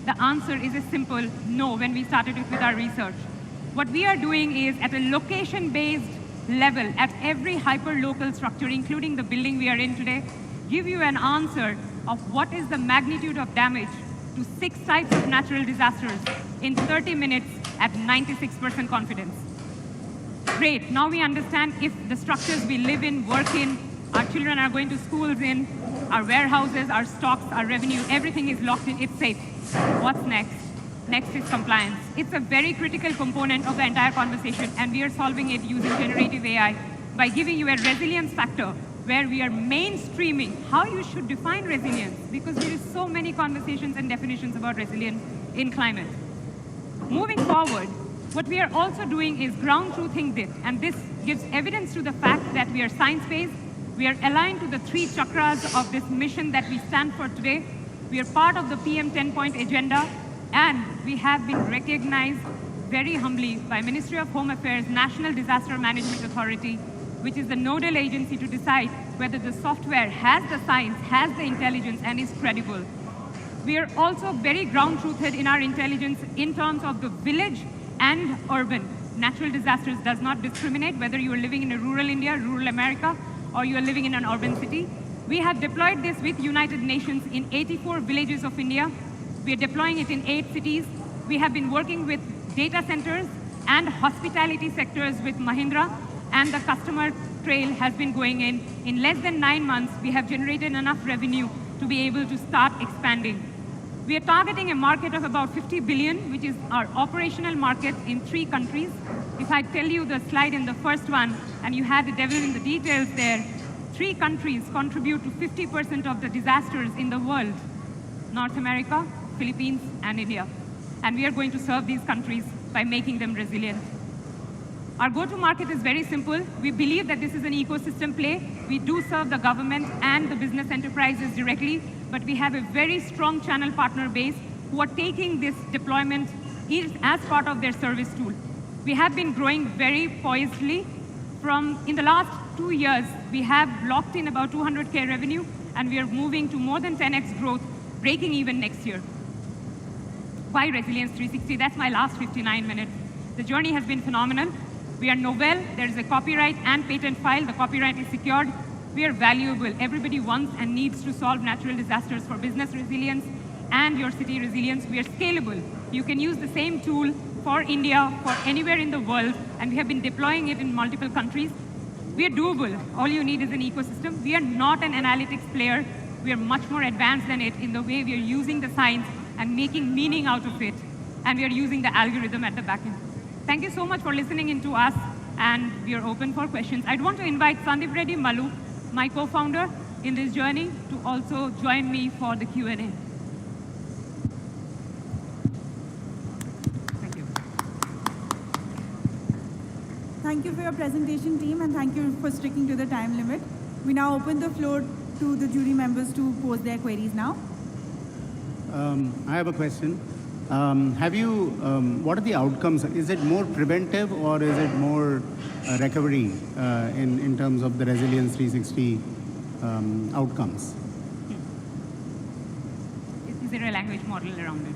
The answer is a simple no when we started with our research. What we are doing is at a location-based level, at every hyper-local structure, including the building we are in today, give you an answer of what is the magnitude of damage to 6 types of natural disasters in 30 minutes at 96% confidence. Great, now we understand if the structures we live in, work in, our children are going to schools in, our warehouses, our stocks, our revenue, everything is locked in, it's safe. What's next? Next is compliance. It's a very critical component of the entire conversation, and we are solving it using generative AI by giving you a resilience factor where we are mainstreaming how you should define resilience, because there is so many conversations and definitions about resilience in climate. Moving forward, what we are also doing is ground truthing this, and this gives evidence to the fact that we are science-based, we are aligned to the 3 chakras of this mission that we stand for today, we are part of the PM 10-point agenda, and we have been recognized very humbly by Ministry of Home Affairs, National Disaster Management Authority, which is the nodal agency to decide whether the software has the science, has the intelligence, and is credible. We are also very ground-truthed in our intelligence in terms of the village and urban. Natural disasters does not discriminate whether you are living in a rural India, rural America, or you are living in an urban city. We have deployed this with United Nations in 84 villages of India. We are deploying it in 8 cities. We have been working with data centers and hospitality sectors with Mahindra, and the customer trail has been going in. In less than 9 months, we have generated enough revenue to be able to start expanding. We are targeting a market of about 50 billion, which is our operational market in 3 countries. If I tell you the slide in the first one, and you had the devil in the details there, 3 countries contribute to 50% of the disasters in the world: North America, Philippines, and India. and we are going to serve these countries by making them resilient. Our go-to-market is very simple. We believe that this is an ecosystem play. We do serve the government and the business enterprises directly, but we have a very strong channel partner base who are taking this deployment as part of their service tool. We have been growing very poisedly. In the last 2 years, we have locked in about 200K revenue, and we are moving to more than 10x growth, breaking even next year. Why Resilience 360? That's my last 59 minutes. The journey has been phenomenal. We are novel. There is a copyright and patent file. The copyright is secured. We are valuable. Everybody wants and needs to solve natural disasters for business resilience and your city resilience. We are scalable. You can use the same tool for India, for anywhere in the world, and we have been deploying it in multiple countries. We are doable. All you need is an ecosystem. We are not an analytics player. We are much more advanced than it in the way we are using the science and making meaning out of it, and we are using the algorithm at the back end. Thank you so much for listening in to us, and we are open for questions. I'd want to invite Sandeep Reddy Malu, my co-founder in this journey, to also join me for the Q&A. Thank you. Thank you for your presentation, team, and thank you for sticking to the time limit. We now open the floor to the jury members to pose their queries now. I have a question. What are the outcomes? Is it more preventive or is it more recovery in terms of the Resilience 360 outcomes? Is there a language model around it?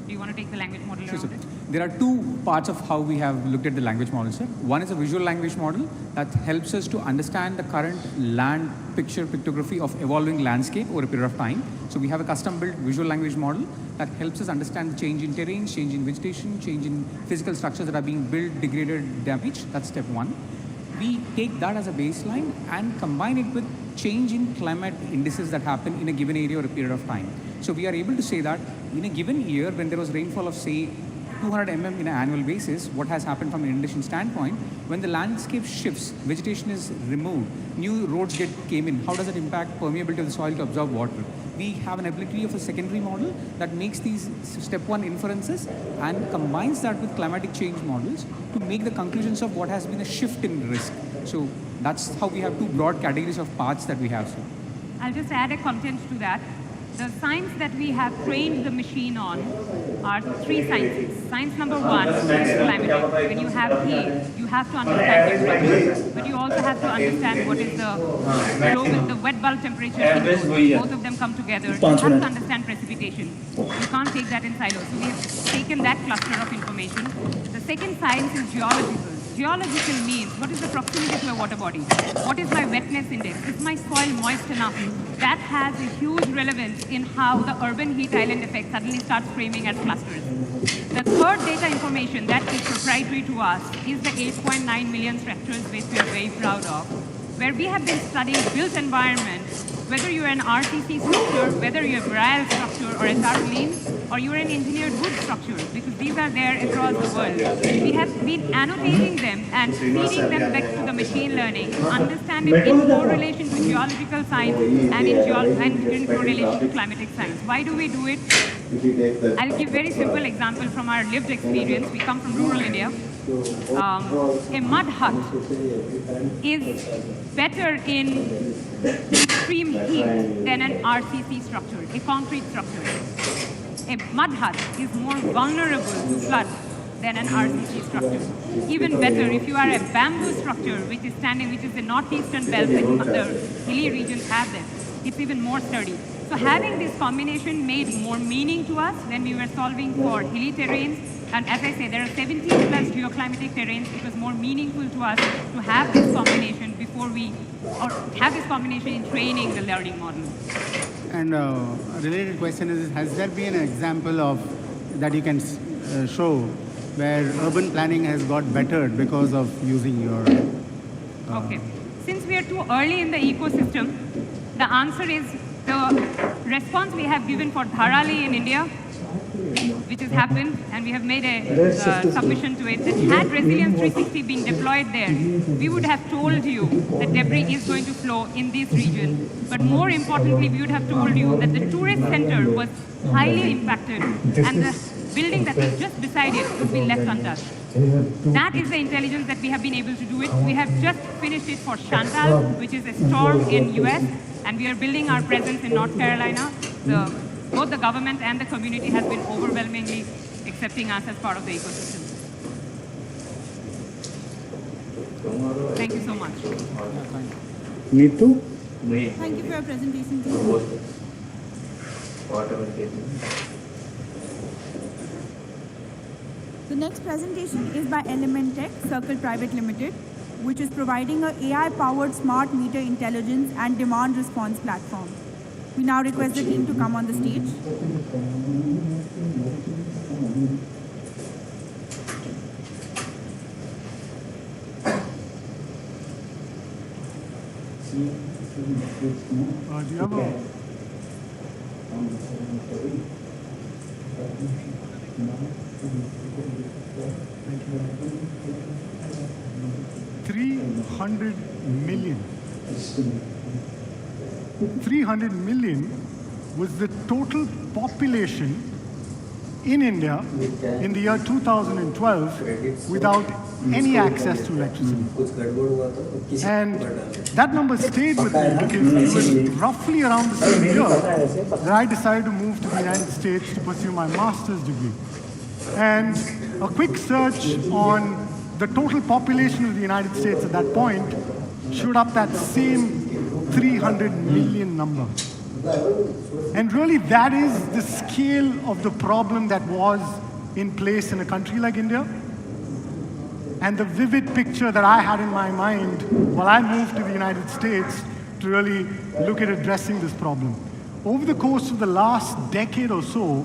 Do you want to take the language model around it? There are two parts of how we have looked at the language model, sir. One is a visual language model that helps us to understand the current land pictography of evolving landscape over a period of time. So we have a custom-built visual language model that helps us understand the change in terrain, change in vegetation, change in physical structures that are being built, degraded, damaged. That's step one. We take that as a baseline and combine it with change in climate indices that happen in a given area or a period of time. So we are able to say that in a given year, when there was rainfall of, say, 200 mm in an annual basis, what has happened from an inundation standpoint, when the landscape shifts, vegetation is removed, new roads came in, how does it impact permeability of the soil to absorb water? We have an ability of a secondary model that makes these step one inferences and combines that with climatic change models to make the conclusions of what has been a shift in risk. So that's how we have two broad categories of paths that we have, sir. I'll just add a content to that. The science that we have trained the machine on are three sciences. Science number one is climatic. When you have heat, you have to understand temperature, but you also have to understand what is the wet bulb temperature indoors. Both of them come together. You have to understand precipitation. You can't take that in silos. So we have taken that cluster of information. The second science is geological. Geological means what is the proximity to a water body? What is my wetness index? Is my soil moist enough? That has a huge relevance in how the urban heat island effect suddenly starts framing as clusters. The third data information that is proprietary to us is the 8.9 million structures which we are very proud of, where we have been studying built environments, whether you're an RCC structure, whether you're a Braille structure or a tarpaulin, or you're an engineered wood structure, because these are there across the world. We have been annotating them and feeding them back to the machine learning, understand it in correlation to geological science and in correlation to climatic science. Why do we do it? I'll give a very simple example from our lived experience. We come from rural India. A mud hut is better in extreme heat than an RCC structure, a concrete structure. A mud hut is more vulnerable to flood than an RCC structure. Even better, if you are a bamboo structure which is the northeastern belt, the hilly regions have them, it's even more sturdy. So having this combination made more meaning to us when we were solving for hilly terrains. And as I say, there are 17 plus geoclimatic terrains. It was more meaningful to us to have this combination have this combination in training the learning model. And a related question is, has there been an example of that you can show where urban planning has got bettered because of using your... Okay. Since we are too early in the ecosystem, the answer is the response we have given for Dharali in India, which has happened, and we have made a submission to it, that had Resilience 360 been deployed there, we would have told you that debris is going to flow in this region. But more importantly, we would have told you that the tourist center was highly impacted, and the building that is just beside it would be left untouched. That is the intelligence that we have been able to do it. We have just finished it for Chantal, which is a storm in US, and we are building our presence in North Carolina. Both the government and the community has been overwhelmingly accepting us as part of the ecosystem. Thank you so much. Neetu? Thank you for your presentation. The next presentation is by Element Tech Circle Private Limited, which is providing an AI-powered smart meter intelligence and demand response platform. We now request the team to come on the stage. Do you have a... 300 million. 300 million was the total population in India in the year 2012 without any access to electricity. And that number stayed with me because it was roughly around the same year that I decided to move to the United States to pursue my master's degree. And a quick search on the total population of the United States at that point showed up that same 300 million number. And really that is the scale of the problem that was in place in a country like India. And the vivid picture that I had in my mind while I moved to the United States to really look at addressing this problem. Over the course of the last decade or so,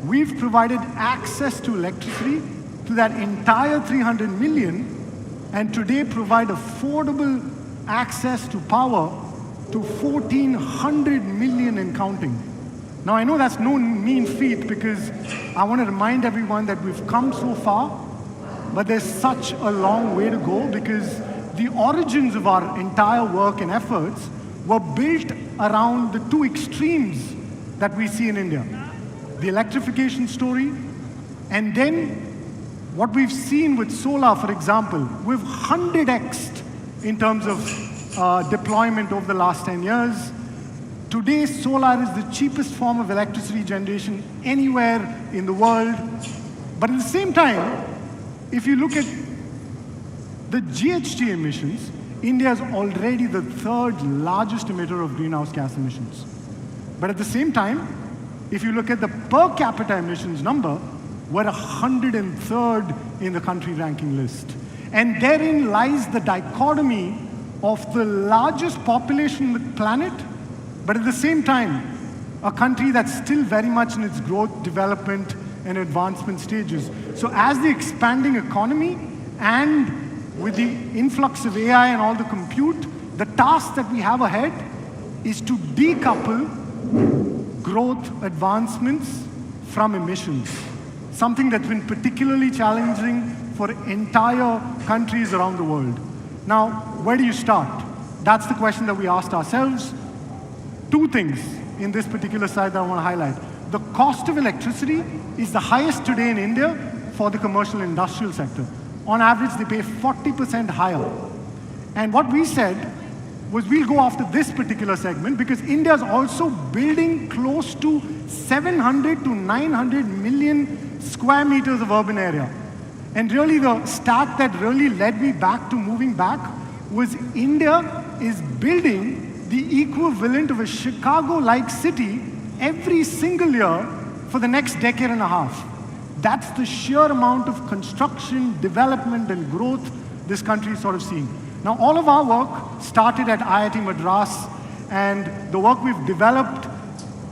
we've provided access to electricity to that entire 300 million, and today provide affordable access to power to 1,400 million and counting. Now I know that's no mean feat because I want to remind everyone that we've come so far, but there's such a long way to go because the origins of our entire work and efforts were built around the two extremes that we see in India. The electrification story, and then what we've seen with solar, for example, we've 100x'd in terms of deployment over the last 10 years. Today, solar is the cheapest form of electricity generation anywhere in the world. But at the same time, if you look at the GHG emissions, India is already the third largest emitter of greenhouse gas emissions. But at the same time, if you look at the per capita emissions number, we're 103rd in the country ranking list. And therein lies the dichotomy of the largest population on the planet, but at the same time, a country that's still very much in its growth, development, and advancement stages. So as the expanding economy and with the influx of AI and all the compute, the task that we have ahead is to decouple growth advancements from emissions, something that's been particularly challenging for entire countries around the world. Now, where do you start? That's the question that we asked ourselves. Two things in this particular slide that I want to highlight. The cost of electricity is the highest today in India for the commercial industrial sector. On average, they pay 40% higher. And what we said was we'll go after this particular segment because India is also building close to 700 to 900 million square meters of urban area. And really the stat that really led me back to moving back was India is building the equivalent of a Chicago-like city every single year for the next decade and a half. That's the sheer amount of construction, development, and growth this country is sort of seeing. Now, all of our work started at IIT Madras, and the work we've developed,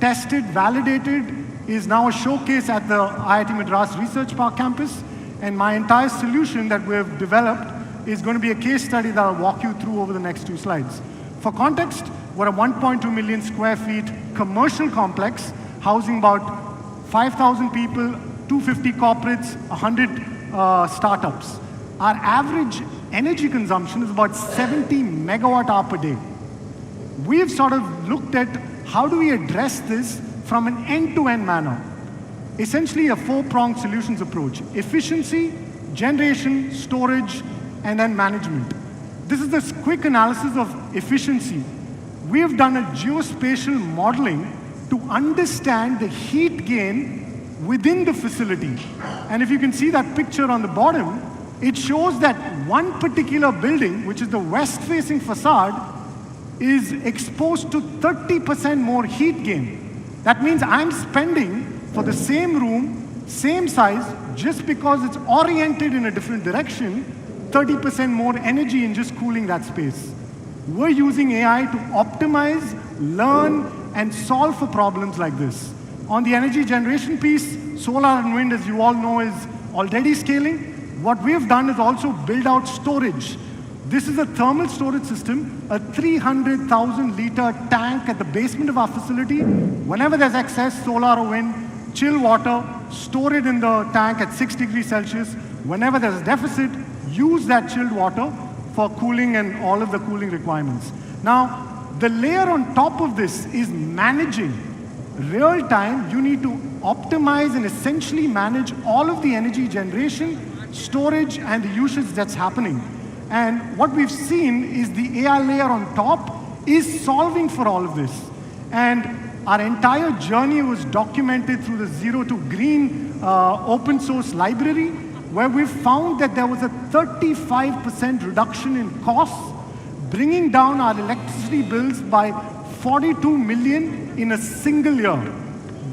tested, validated, is now a showcase at the IIT Madras Research Park campus, and my entire solution that we've developed is going to be a case study that I'll walk you through over the next two slides. For context, we're a 1.2 million square feet commercial complex housing about 5,000 people, 250 corporates, 100 startups. Our average energy consumption is about 70 megawatt hour per day. We've sort of looked at how do we address this from an end-to-end manner. essentially a four-pronged solutions approach: efficiency, generation, storage, and then management. This is this quick analysis of efficiency. We have done a geospatial modeling to understand the heat gain within the facility. And if you can see that picture on the bottom, it shows that one particular building, which is the west-facing facade, is exposed to 30% more heat gain. That means I'm spending for the same room, same size, just because it's oriented in a different direction, 30% more energy in just cooling that space. We're using AI to optimize, learn, and solve for problems like this. On the energy generation piece, solar and wind, as you all know, is already scaling. What we've done is also build out storage. This is a thermal storage system, a 300,000-liter tank at the basement of our facility. Whenever there's excess solar or wind, chill water, store it in the tank at 6 degrees Celsius. Whenever there's a deficit, use that chilled water for cooling and all of the cooling requirements. Now, the layer on top of this is managing. Real time, you need to optimize and essentially manage all of the energy generation, storage, and the usage that's happening. And what we've seen is the AI layer on top is solving for all of this. And our entire journey was documented through the Zero to Green open source library, where we found that there was a 35% reduction in costs, bringing down our electricity bills by 42 million in a single year.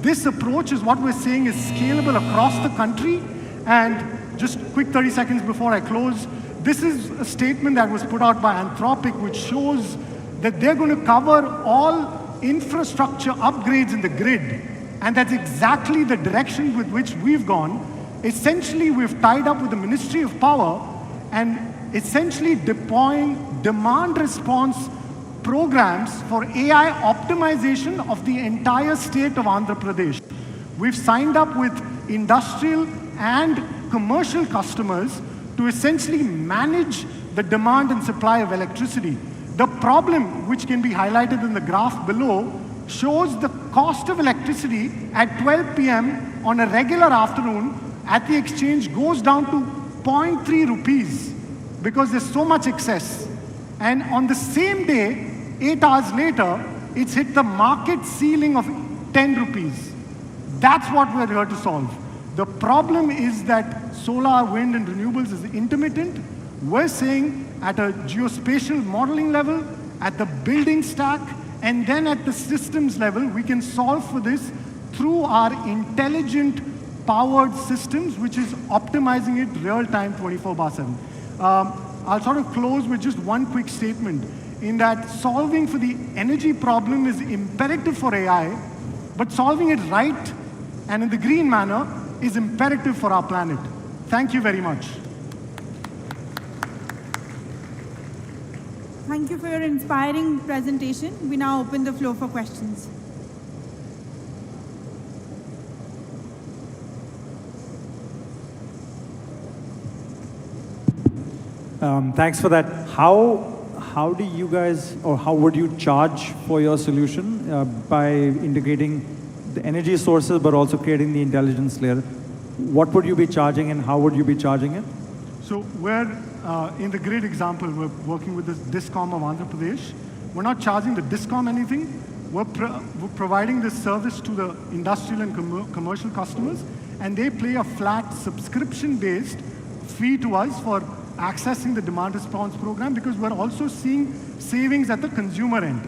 This approach is what we're saying is scalable across the country. And just quick 30 seconds before I close, this is a statement that was put out by Anthropic, which shows that they're going to cover all infrastructure upgrades in the grid. And that's exactly the direction with which we've gone. Essentially, we've tied up with the Ministry of Power and essentially deploying demand response programs for AI optimization of the entire state of Andhra Pradesh. We've signed up with industrial and commercial customers to essentially manage the demand and supply of electricity. The problem, which can be highlighted in the graph below, shows the cost of electricity at 12 p.m. on a regular afternoon at the exchange goes down to 0.3 rupees because there's so much excess. And on the same day, 8 hours later, it's hit the market ceiling of 10 rupees. That's what we're here to solve. The problem is that solar, wind, and renewables is intermittent. We're saying at a geospatial modeling level, at the building stack, and then at the systems level, we can solve for this through our intelligent powered systems, which is optimizing it real-time 24/7. I'll sort of close with just one quick statement in that solving for the energy problem is imperative for AI, but solving it right and in the green manner is imperative for our planet. Thank you very much. Thank you for your inspiring presentation. We now open the floor for questions. Thanks for that. How do you guys, or how would you charge for your solution by integrating the energy sources, but also creating the intelligence layer? What would you be charging, and how would you be charging it? So we're, in the grid example, we're working with the DISCOM of Andhra Pradesh. We're not charging the DISCOM anything. We're providing this service to the industrial and commercial customers, and they pay a flat subscription-based fee to us for accessing the demand response program, because we're also seeing savings at the consumer end.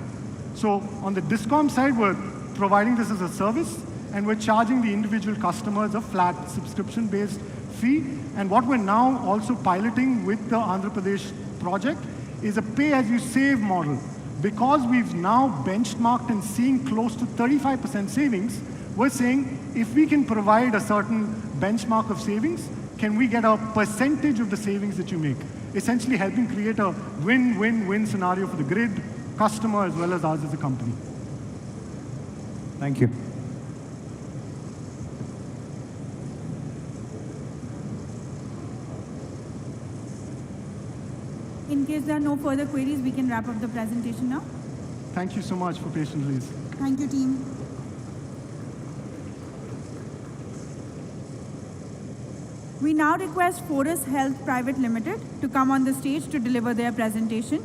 So on the DISCOM side, we're providing this as a service, and we're charging the individual customers a flat subscription-based fee. And what we're now also piloting with the Andhra Pradesh project is a pay-as-you-save model. Because we've now benchmarked and seeing close to 35% savings, we're saying if we can provide a certain benchmark of savings, can we get a percentage of the savings that you make? Essentially helping create a win-win-win scenario for the grid, customer, as well as us as a company. Thank you. In case there are no further queries, we can wrap up the presentation now. Thank you so much for patiently listening. Thank you, team. We now request Forus Health Private Limited to come on the stage to deliver their presentation.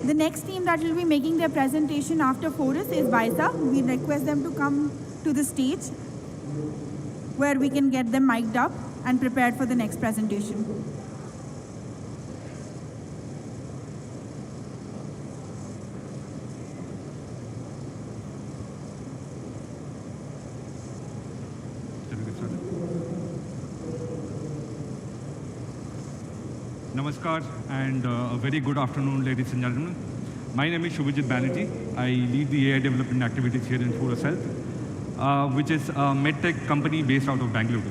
The next team that will be making their presentation after Forus is Vaisa. We request them to come to the stage where we can get them mic'd up and prepared for the next presentation. Namaskar and a very good afternoon, ladies and gentlemen. My name is Shubhajit Banerjee. I lead the AI development activities here in Forus Health, which is a medtech company based out of Bangalore.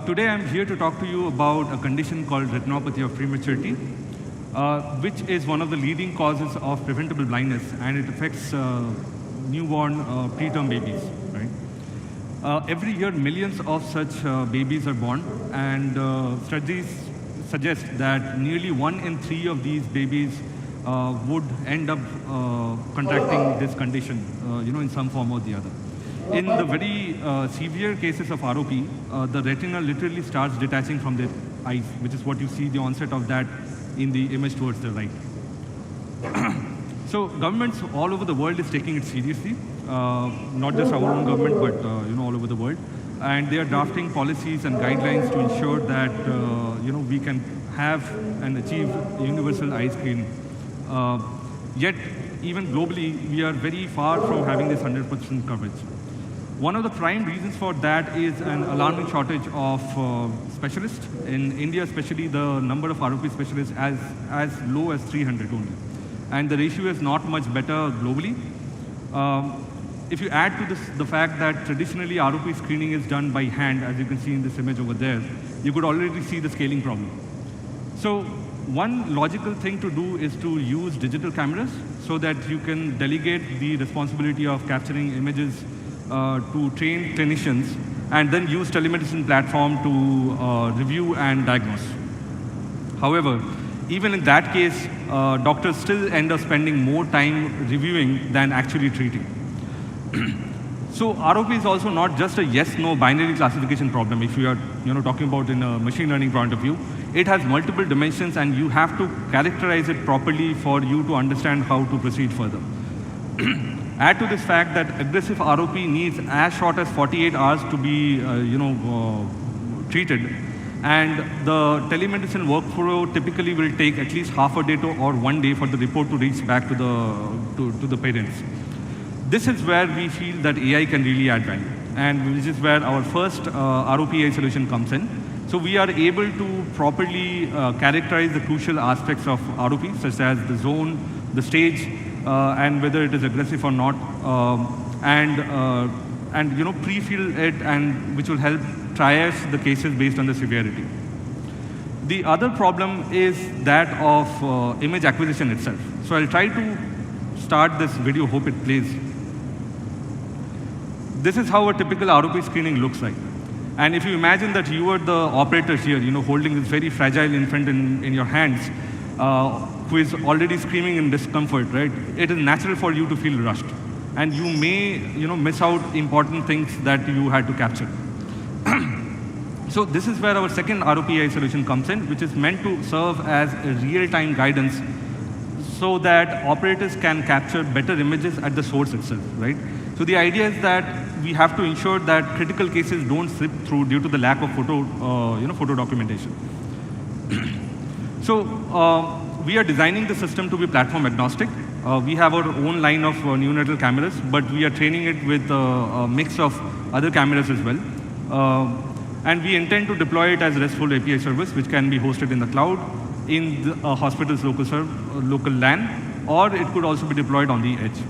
Today I'm here to talk to you about a condition called retinopathy of prematurity, which is one of the leading causes of preventable blindness, and it affects newborn preterm babies. Right? Every year, millions of such babies are born, and studies suggest that nearly 1 in 3 of these babies would end up contracting this condition, in some form or the other. In the very severe cases of ROP, the retina literally starts detaching from the eyes, which is what you see the onset of that in the image towards the right. So governments all over the world is taking it seriously, not just our own government, but all over the world. And they are drafting policies and guidelines to ensure that we can have and achieve universal eye screening. Yet, even globally, we are very far from having this 100% coverage. One of the prime reasons for that is an alarming shortage of specialists. In India, especially, the number of ROP specialists as low as 300 only. And the ratio is not much better globally. If you add to this the fact that traditionally ROP screening is done by hand, as you can see in this image over there, you could already see the scaling problem. So one logical thing to do is to use digital cameras so that you can delegate the responsibility of capturing images to trained clinicians and then use telemedicine platform to review and diagnose. However, even in that case, doctors still end up spending more time reviewing than actually treating. So ROP is also not just a yes-no binary classification problem. If you are talking about in a machine learning point of view, it has multiple dimensions and you have to characterize it properly for you to understand how to proceed further. Add to this fact that aggressive ROP needs as short as 48 hours to be treated, and the telemedicine workflow typically will take at least half a day or 1 day for the report to reach back to the parents. This is where we feel that AI can really add value, and which is where our first ROP AI solution comes in. So we are able to properly characterize the crucial aspects of ROP, such as the zone, the stage, and whether it is aggressive or not, and pre-fill it, and which will help triage the cases based on the severity. The other problem is that of image acquisition itself. So I'll try to start this video, hope it plays. This is how a typical ROP screening looks like. And if you imagine that you are the operator here, holding this very fragile infant in your hands, who is already screaming in discomfort, right? It is natural for you to feel rushed. And you may, miss out important things that you had to capture. So this is where our second ROP AI solution comes in, which is meant to serve as a real-time guidance so that operators can capture better images at the source itself, right? So the idea is that we have to ensure that critical cases don't slip through due to the lack of photo documentation. So we are designing the system to be platform agnostic. We have our own line of neonatal cameras, but we are training it with a mix of other cameras as well. And we intend to deploy it as a RESTful API service, which can be hosted in the cloud, in the hospital's local LAN, or it could also be deployed on the edge.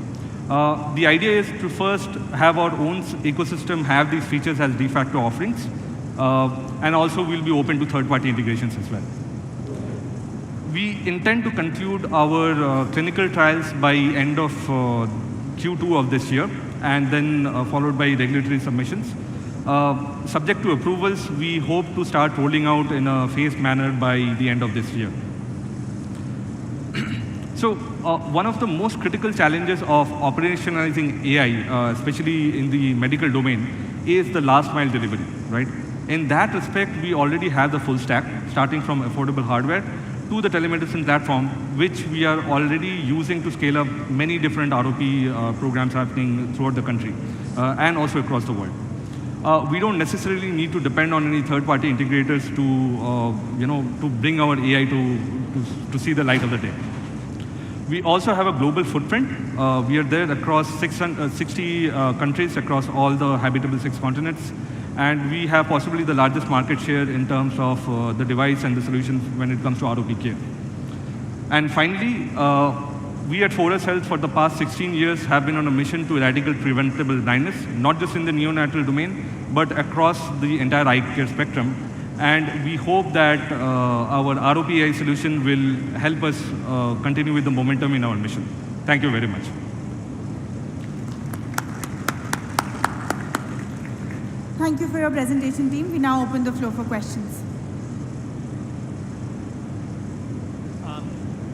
The idea is to first have our own ecosystem have these features as de facto offerings, and also we'll be open to third-party integrations as well. We intend to conclude our clinical trials by end of Q2 of this year, and then followed by regulatory submissions. Subject to approvals, we hope to start rolling out in a phased manner by the end of this year. So one of the most critical challenges of operationalizing AI, especially in the medical domain, is the last mile delivery, right? In that respect, we already have the full stack, starting from affordable hardware to the telemedicine platform, which we are already using to scale up many different ROP programs happening throughout the country and also across the world. We don't necessarily need to depend on any third-party integrators to bring our AI to see the light of the day. We also have a global footprint. We are there across 60 countries across all the habitable 6 continents. And we have possibly the largest market share in terms of the device and the solutions when it comes to ROP care. And finally, we at Forus Health for the past 16 years have been on a mission to eradicate preventable blindness, not just in the neonatal domain, but across the entire eye care spectrum. And we hope that our ROP AI solution will help us continue with the momentum in our mission. Thank you very much. Thank you for your presentation, team. We now open the floor for questions.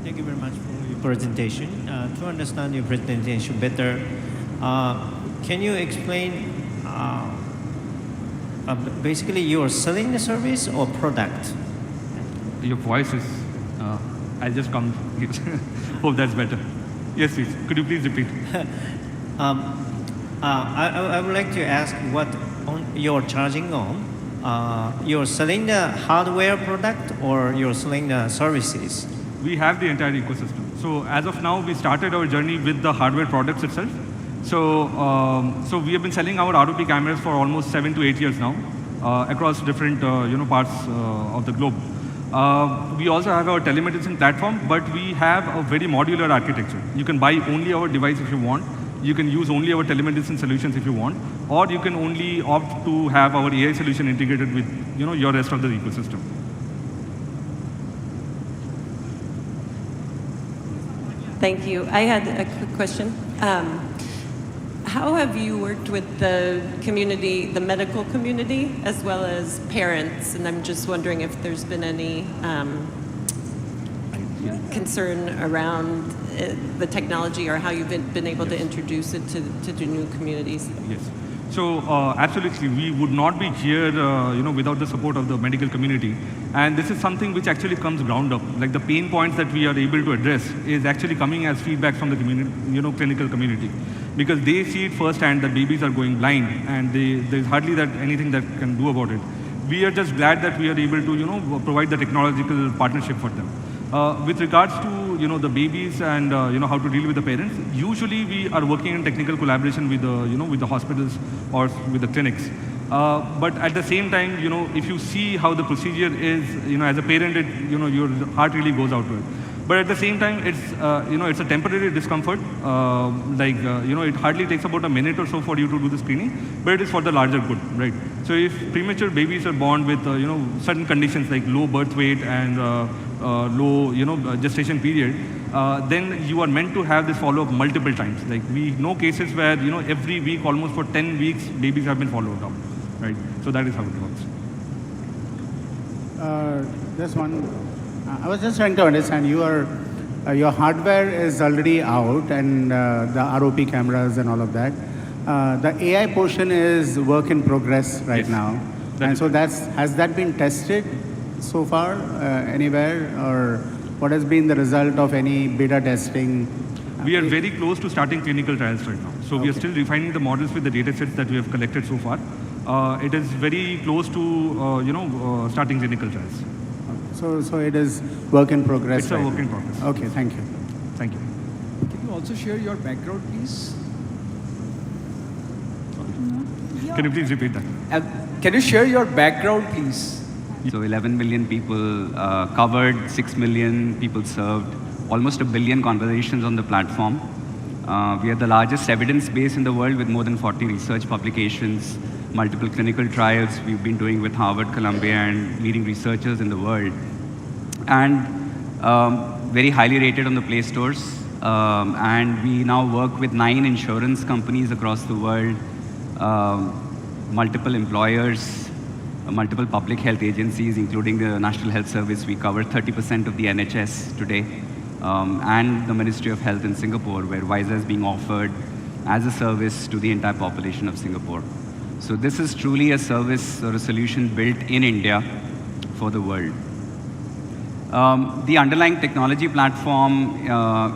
Thank you very much for your presentation. To understand your presentation better, can you explain basically you're selling the service or product? Your voice is, I'll just come, hope that's better. Yes, please. Could you please repeat? I would like to ask what you're charging on. You're selling the hardware product or you're selling the services? We have the entire ecosystem. So as of now, we started our journey with the hardware products itself. So we have been selling our ROP cameras for almost 7 to 8 years now across different parts of the globe. We also have our telemedicine platform, but we have a very modular architecture. You can buy only our device if you want. You can use only our telemedicine solutions if you want, or you can only opt to have our AI solution integrated with your rest of the ecosystem. Thank you. I had a quick question. How have you worked with the community, the medical community, as well as parents? And I'm just wondering if there's been any concern around the technology or how you've been able to introduce it to the new communities. Yes. So absolutely, we would not be here, without the support of the medical community. And this is something which actually comes ground up. Like the pain points that we are able to address is actually coming as feedback from the community, clinical community, because they see it firsthand that babies are going blind, and there's hardly anything that can do about it. We are just glad that we are able to, provide the technological partnership for them. With regards to the babies and how to deal with the parents, usually we are working in technical collaboration with the with the hospitals or with the clinics. But at the same time, if you see how the procedure is, as a parent, your heart really goes out to it. But at the same time, it's a temporary discomfort. It hardly takes about a minute or so for you to do the screening, but it is for the larger good, right? So if premature babies are born with certain conditions like low birth weight and low gestation period, then you are meant to have this follow-up multiple times. Like we know cases where every week, almost for 10 weeks, babies have been followed up, right? So that is how it works. This one. I was just trying to understand, your hardware is already out and the ROP cameras and all of that. The AI portion is work in progress right now. And so has that been tested so far anywhere, or what has been the result of any beta testing? We are very close to starting clinical trials right now. So we are still refining the models with the data sets that we have collected so far. It is very close to starting clinical trials. So it is work in progress. It's a work in progress. Okay, thank you. Thank you. Can you also share your background, please? Can you please repeat that? Can you share your background, please? So 11 million people covered, 6 million people served, almost 1 billion conversations on the platform. We are the largest evidence base in the world with more than 40 research publications, multiple clinical trials we've been doing with Harvard, Columbia, and leading researchers in the world. And very highly rated on the Play Stores. And we now work with 9 insurance companies across the world. multiple employers, multiple public health agencies, including the National Health Service. We cover 30% of the NHS today, and the Ministry of Health in Singapore, where Visa is being offered as a service to the entire population of Singapore. So this is truly a service or a solution built in India for the world. The underlying technology platform,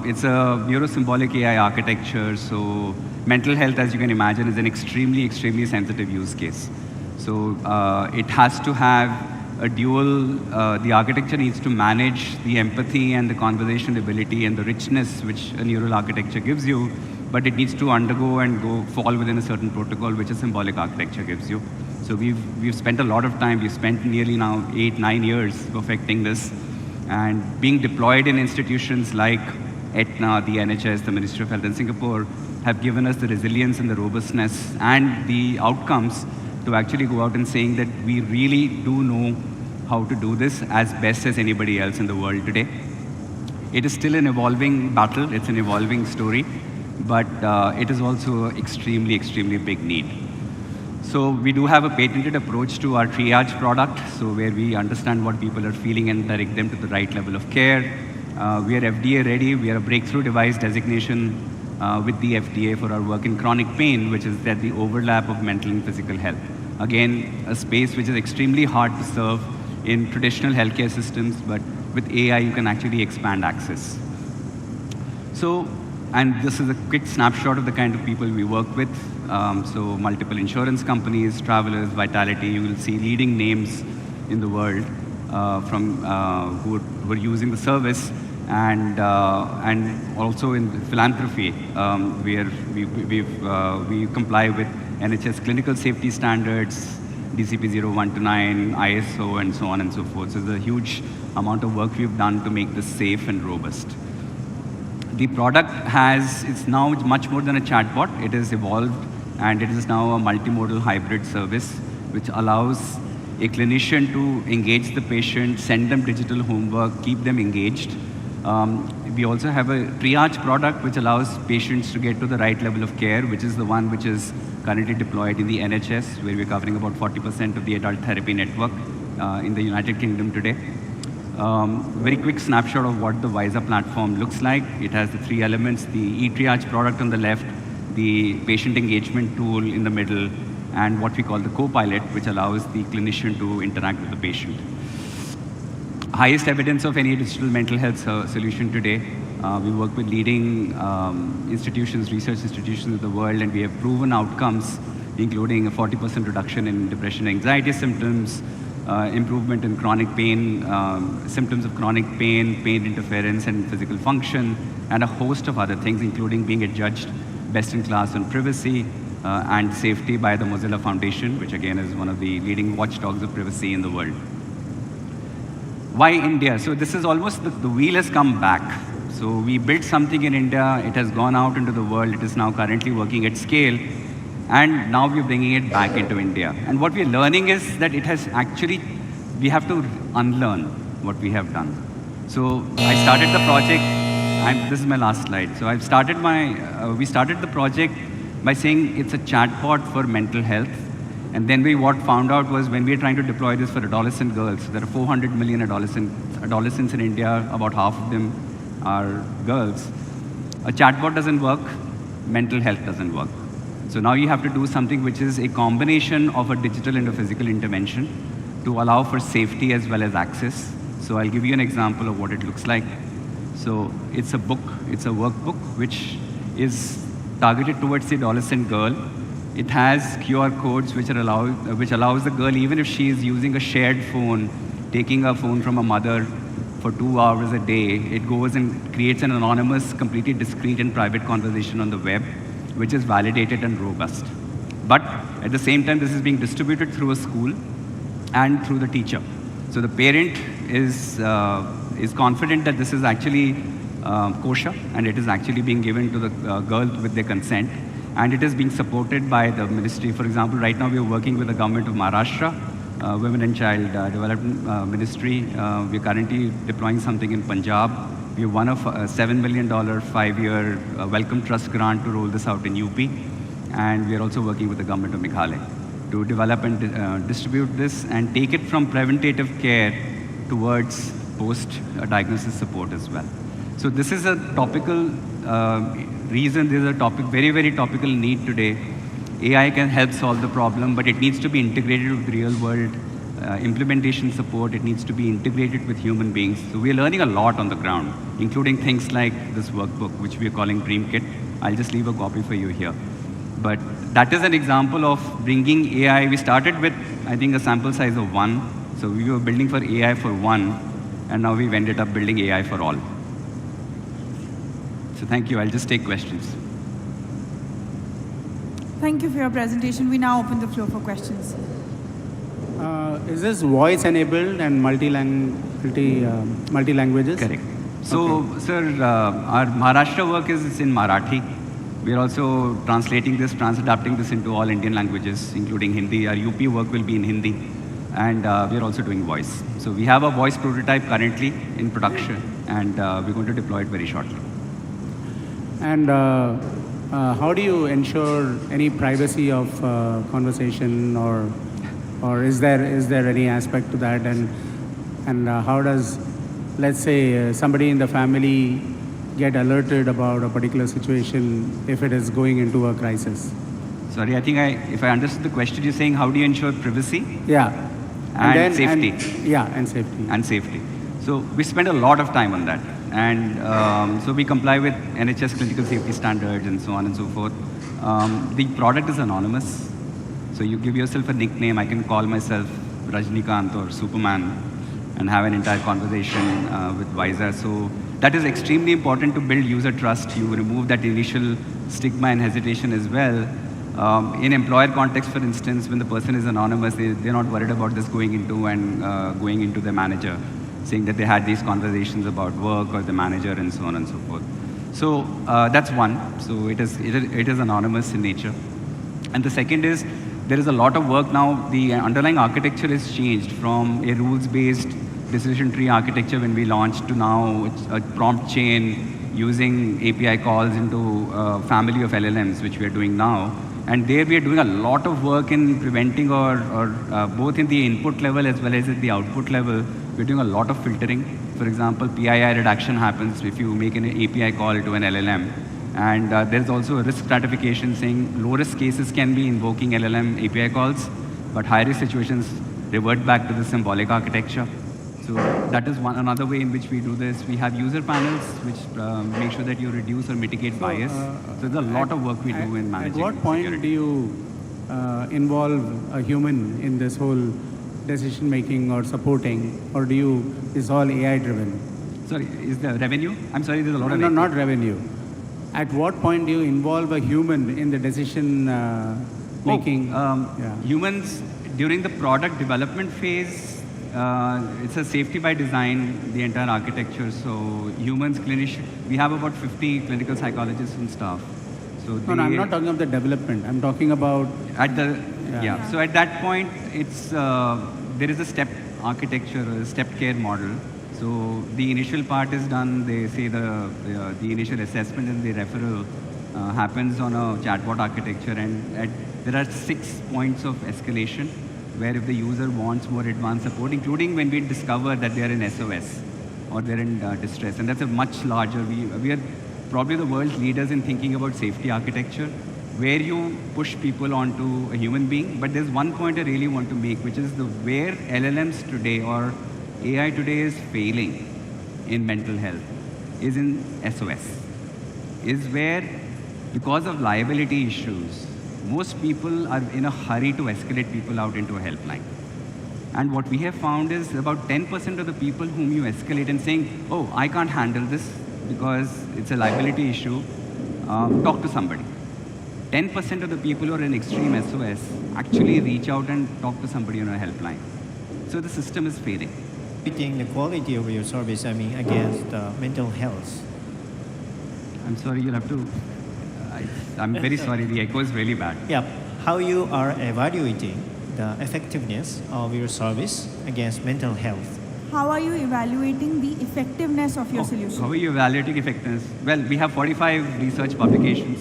it's a neurosymbolic AI architecture. So mental health, as you can imagine, is an extremely, extremely sensitive use case. So it has to have a dual, the architecture needs to manage the empathy and the conversation ability and the richness which a neural architecture gives you, but it needs to undergo and fall within a certain protocol which a symbolic architecture gives you. So we've spent a lot of time, we've spent nearly now 8-9 years perfecting this, and being deployed in institutions like Aetna, the NHS, the Ministry of Health in Singapore, have given us the resilience and the robustness and the outcomes to actually go out and saying that we really do know how to do this as best as anybody else in the world today. It is still an evolving battle, it's an evolving story, but it is also extremely, extremely big need. So we do have a patented approach to our triage product, so where we understand what people are feeling and direct them to the right level of care. We are FDA ready, we are a breakthrough device designation with the FDA for our work in chronic pain, which is at the overlap of mental and physical health. Again, a space which is extremely hard to serve in traditional healthcare systems, but with AI you can actually expand access. So, and this is a quick snapshot of the kind of people we work with. So multiple insurance companies, travelers, Vitality, you will see leading names in the world who are using the service, and also in philanthropy, where we comply with NHS clinical safety standards, DCP 0129, ISO, and so on and so forth. So there's a huge amount of work we've done to make this safe and robust. The product it's now much more than a chatbot. It is evolved, and it is now a multimodal hybrid service, which allows a clinician to engage the patient, send them digital homework, keep them engaged. We also have a triage product, which allows patients to get to the right level of care, which is the one which is currently deployed in the NHS, where we're covering about 40% of the adult therapy network in the United Kingdom today. Very quick snapshot of what the Visa platform looks like. It has the 3 elements, the e-triage product on the left, the patient engagement tool in the middle, and what we call the co-pilot, which allows the clinician to interact with the patient. Highest evidence of any digital mental health solution today. We work with leading institutions, research institutions of the world, and we have proven outcomes, including a 40% reduction in depression and anxiety symptoms, improvement in chronic pain, symptoms of chronic pain, pain interference and physical function, and a host of other things, including being adjudged best in class on privacy and safety by the Mozilla Foundation, which again is one of the leading watchdogs of privacy in the world. Why India? So this is almost, the wheel has come back. So we built something in India, it has gone out into the world, it is now currently working at scale, and now we're bringing it back into India. And what we're learning is that it has actually, we have to unlearn what we have done. So I started the project, this is my last slide. So I've started we started the project by saying it's a chatbot for mental health. And then what found out was when we were trying to deploy this for adolescent girls, there are 400 million adolescents in India, about half of them are girls. A chatbot doesn't work, mental health doesn't work. So now you have to do something which is a combination of a digital and a physical intervention to allow for safety as well as access. So I'll give you an example of what it looks like. So it's a book, it's a workbook which is targeted towards the adolescent girl. It has QR codes which allows the girl, even if she is using a shared phone, taking a phone from a mother for 2 hours a day, it goes and creates an anonymous, completely discreet and private conversation on the web, which is validated and robust. But at the same time, this is being distributed through a school and through the teacher. So the parent is confident that this is actually kosher, and it is actually being given to the girl with their consent. And it is being supported by the ministry. For example, right now we are working with the government of Maharashtra, Women and Child Development Ministry. We are currently deploying something in Punjab. We won a $7 million 5-year Welcome Trust grant to roll this out in UP. And we are also working with the government of Meghalaya. to develop and distribute this and take it from preventative care towards post-diagnosis support as well. So this is a topical reason, this is a topic, very, very topical need today. AI can help solve the problem, but it needs to be integrated with real world implementation support. It needs to be integrated with human beings. So we are learning a lot on the ground, including things like this workbook, which we are calling Dream Kit. I'll just leave a copy for you here. But that is an example of bringing AI. We started with, I think, a sample size of 1. So we were building for AI for 1, and now we've ended up building AI for all. So thank you. I'll just take questions. Thank you for your presentation. We now open the floor for questions. Is this voice enabled and multi-languages? Correct. So, sir, our Maharashtra work is in Marathi. We are also translating this, transadapting this into all Indian languages, including Hindi. Our UP work will be in Hindi. And we are also doing voice. So we have a voice prototype currently in production, and we're going to deploy it very shortly. And how do you ensure any privacy of conversation, or is there any aspect to that? And how does, let's say, somebody in the family get alerted about a particular situation if it is going into a crisis? Sorry, I think if I understood the question, you're saying how do you ensure privacy? Yeah. And safety. And safety. And safety. So we spend a lot of time on that. And so we comply with NHS clinical safety standards and so on and so forth. The product is anonymous. So you give yourself a nickname. I can call myself Rajnikant or Superman and have an entire conversation with Visa. So that is extremely important to build user trust. You remove that initial stigma and hesitation as well. In employer context, for instance, when the person is anonymous, they're not worried about this going into the manager, saying that they had these conversations about work or the manager and so on and so forth. So that's one. So it is anonymous in nature. And the second is, there is a lot of work now. The underlying architecture has changed from a rules-based decision tree architecture when we launched to now a prompt chain using API calls into a family of LLMs, which we are doing now. And there we are doing a lot of work in preventing or both in the input level as well as at the output level. We're doing a lot of filtering. For example, PII reduction happens if you make an API call to an LLM. And there's also a risk stratification saying low-risk cases can be invoking LLM API calls, but high-risk situations revert back to the symbolic architecture. So that is another way in which we do this. We have user panels which make sure that you reduce or mitigate bias. So there's a lot of work we do in managing. At what point do you involve a human in this whole decision making or supporting, or is all AI driven? Sorry, is the revenue? I'm sorry, there's a lot of... No, not revenue. At what point do you involve a human in the decision making? Humans, during the product development phase, it's a safety by design, the entire architecture. So humans, clinicians, we have about 50 clinical psychologists and staff. So no, I'm not talking of the development. I'm talking about... So at that point, there is a step architecture, a step care model. So the initial part is done. They say the initial assessment and the referral happens on a chatbot architecture, and there are 6 points of escalation where if the user wants more advanced support, including when we discover that they are in SOS or they're in distress, and that's a much larger. We are probably the world's leaders in thinking about safety architecture, where you push people onto a human being. But there's one point I really want to make, which is where LLMs today or AI today is failing in mental health is in SOS, is where, because of liability issues, most people are in a hurry to escalate people out into a helpline. And what we have found is about 10% of the people whom you escalate and saying, oh, I can't handle this because it's a liability issue, talk to somebody. 10% of the people who are in extreme SOS actually reach out and talk to somebody on a helpline. So the system is failing. Competing the quality of your service, against mental health. I'm sorry, you'll have to... I'm very sorry, the echo is really bad. Yeah, how you are evaluating the effectiveness of your service against mental health? How are you evaluating the effectiveness of your solution? How are you evaluating effectiveness? Well, we have 45 research publications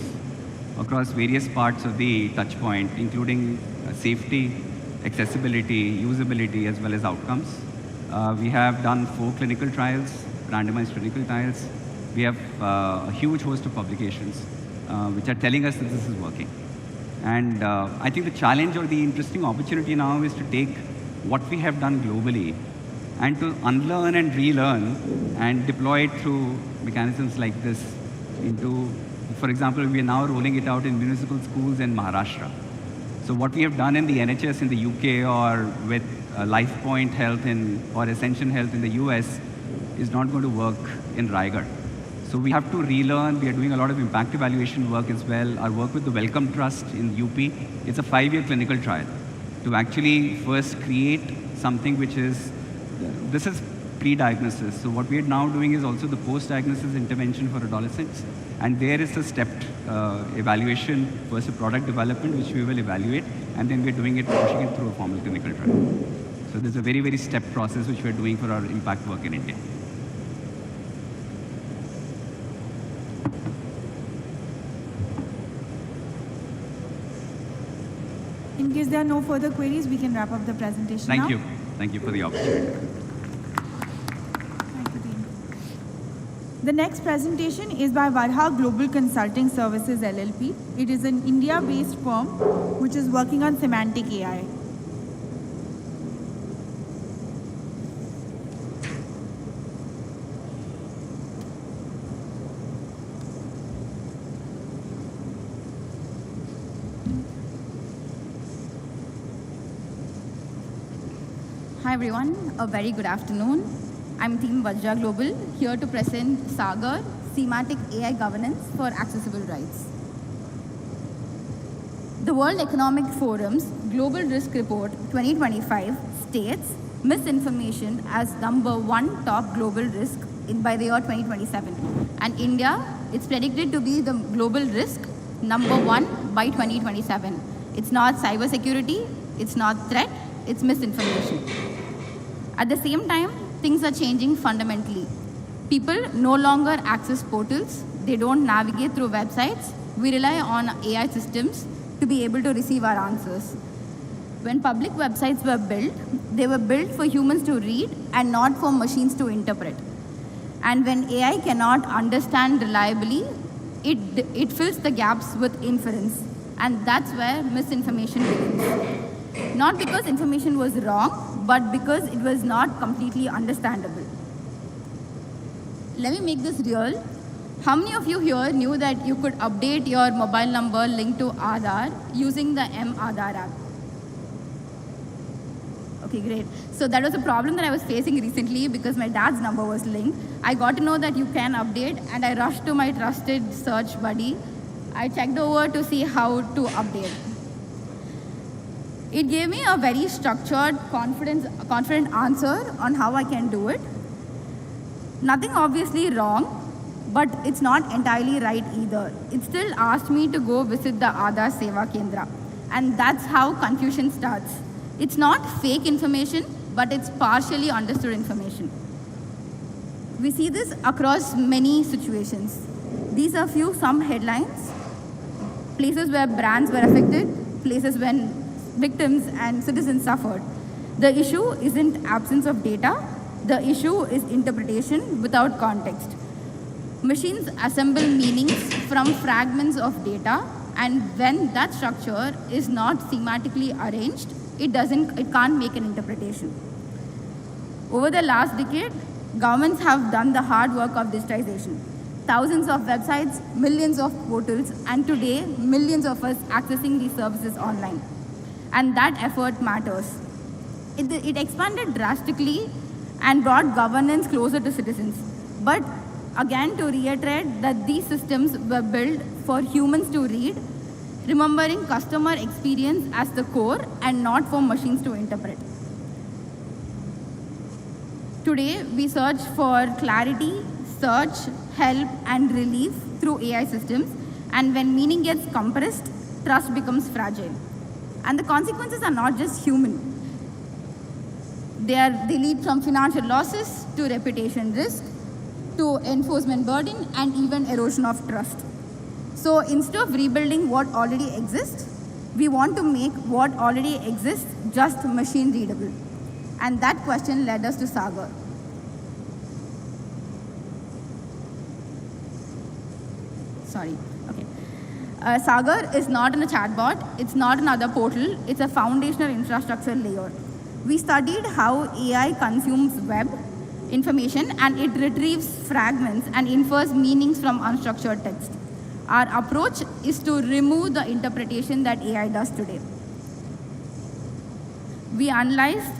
across various parts of the touch point, including safety, accessibility, usability, as well as outcomes. We have done 4 clinical trials, randomized clinical trials. We have a huge host of publications which are telling us that this is working. And I think the challenge or the interesting opportunity now is to take what we have done globally and to unlearn and relearn and deploy it through mechanisms like this into, for example, we are now rolling it out in municipal schools in Maharashtra. So what we have done in the NHS in the UK or with LifePoint Health or Ascension Health in the US is not going to work in Raigad. So we have to relearn. We are doing a lot of impact evaluation work as well. Our work with the Wellcome Trust in UP, it's a 5-year clinical trial to actually first create something which is, this is pre-diagnosis. So what we are now doing is also the post-diagnosis intervention for adolescents. And there is a stepped evaluation, first a product development, which we will evaluate, and then we're doing it, pushing it through a formal clinical trial. So there's a very, very stepped process which we're doing for our impact work in India. In case there are no further queries, we can wrap up the presentation now. Thank you. Thank you for the opportunity. The next presentation is by Varha Global Consulting Services LLP. It is an India-based firm which is working on semantic AI. Hi everyone, a very good afternoon. I'm Team Vajra Global, here to present Sagar, Semantic AI Governance for Accessible Rights. The World Economic Forum's Global Risk Report 2025 states misinformation as #1 top global risk by the year 2027. And India, it's predicted to be the global risk #1 by 2027. It's not cybersecurity, it's not threat, it's misinformation. At the same time, things are changing fundamentally. People no longer access portals. They don't navigate through websites. We rely on AI systems to be able to receive our answers. When public websites were built, they were built for humans to read and not for machines to interpret. And when AI cannot understand reliably, it fills the gaps with inference. And that's where misinformation begins. Not because information was wrong, but because it was not completely understandable. Let me make this real. How many of you here knew that you could update your mobile number linked to Aadhaar using the M-Aadhaar app? Okay, great. So that was a problem that I was facing recently because my dad's number was linked. I got to know that you can update, and I rushed to my trusted search buddy. I checked over to see how to update. It gave me a very structured, confident answer on how I can do it. Nothing obviously wrong, but it's not entirely right either. It still asked me to go visit the Aadhaar Seva Kendra. And that's how confusion starts. It's not fake information, but it's partially understood information. We see this across many situations. These are some headlines. Places where brands were affected, places when victims and citizens suffered. The issue isn't absence of data. The issue is interpretation without context. Machines assemble meanings from fragments of data, and when that structure is not thematically arranged, it can't make an interpretation. Over the last decade, governments have done the hard work of digitization. Thousands of websites, millions of portals, and today, millions of us accessing these services online. And that effort matters. It expanded drastically and brought governance closer to citizens. But again, to reiterate that these systems were built for humans to read, remembering customer experience as the core and not for machines to interpret. Today, we search for clarity, search, help, and relief through AI systems. And when meaning gets compressed, trust becomes fragile. And the consequences are not just human. They lead from financial losses to reputation risk, to enforcement burden, and even erosion of trust. So instead of rebuilding what already exists, We want to make what already exists just machine readable. And that question led us to Sagar. Sorry, okay. Sagar is not in a chatbot, it's not another portal, it's a foundational infrastructure layer. We studied how AI consumes web information and it retrieves fragments and infers meanings from unstructured text. Our approach is to remove the interpretation that AI does today. We analyzed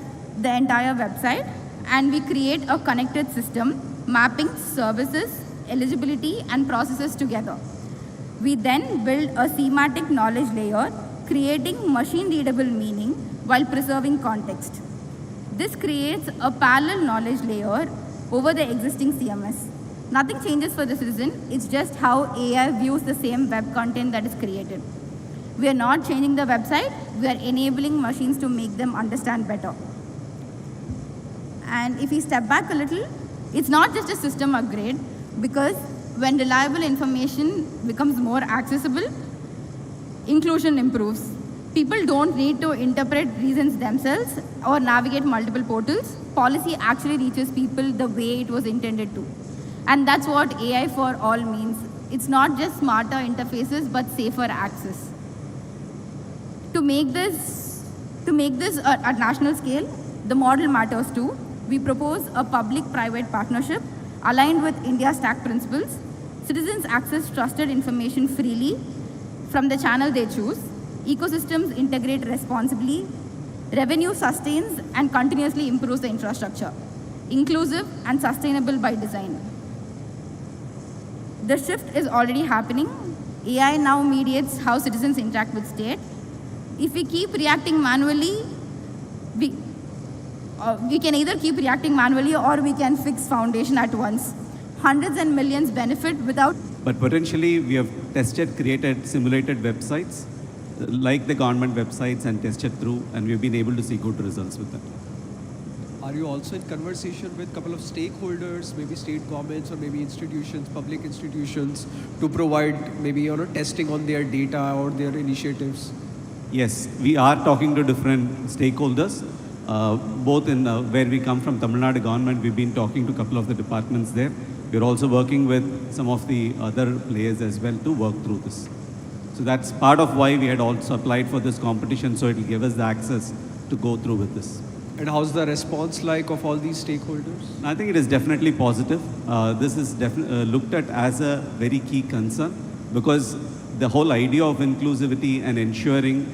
the entire website and we create a connected system mapping services, eligibility, and processes together. We then build a semantic knowledge layer, creating machine-readable meaning while preserving context. This creates a parallel knowledge layer over the existing CMS. Nothing changes for the citizen, it's just how AI views the same web content that is created. We are not changing the website, we are enabling machines to make them understand better. And if we step back a little, it's not just a system upgrade, because when reliable information becomes more accessible, inclusion improves. People don't need to interpret reasons themselves or navigate multiple portals. Policy actually reaches people the way it was intended to. And that's what AI for all means. It's not just smarter interfaces, but safer access. To make this at national scale, the model matters too. We propose a public-private partnership aligned with India's TAC principles. Citizens access trusted information freely from the channel they choose. Ecosystems integrate responsibly. Revenue sustains and continuously improves the infrastructure. Inclusive and sustainable by design. The shift is already happening. AI now mediates how citizens interact with state. If we keep reacting manually, we can either keep reacting manually or we can fix foundation at once. Hundreds and millions benefit without. But potentially, we have created simulated websites like the government websites and tested through, and we've been able to see good results with that. Are you also in conversation with a couple of stakeholders, maybe state governments or maybe institutions, public institutions, to provide maybe testing on their data or their initiatives? Yes, we are talking to different stakeholders, both in where we come from, Tamil Nadu government. We've been talking to a couple of the departments there. We're also working with some of the other players as well to work through this. So that's part of why we had also applied for this competition, so it will give us the access to go through with this. And how's the response like of all these stakeholders? I think it is definitely positive. This is looked at as a very key concern, because the whole idea of inclusivity and ensuring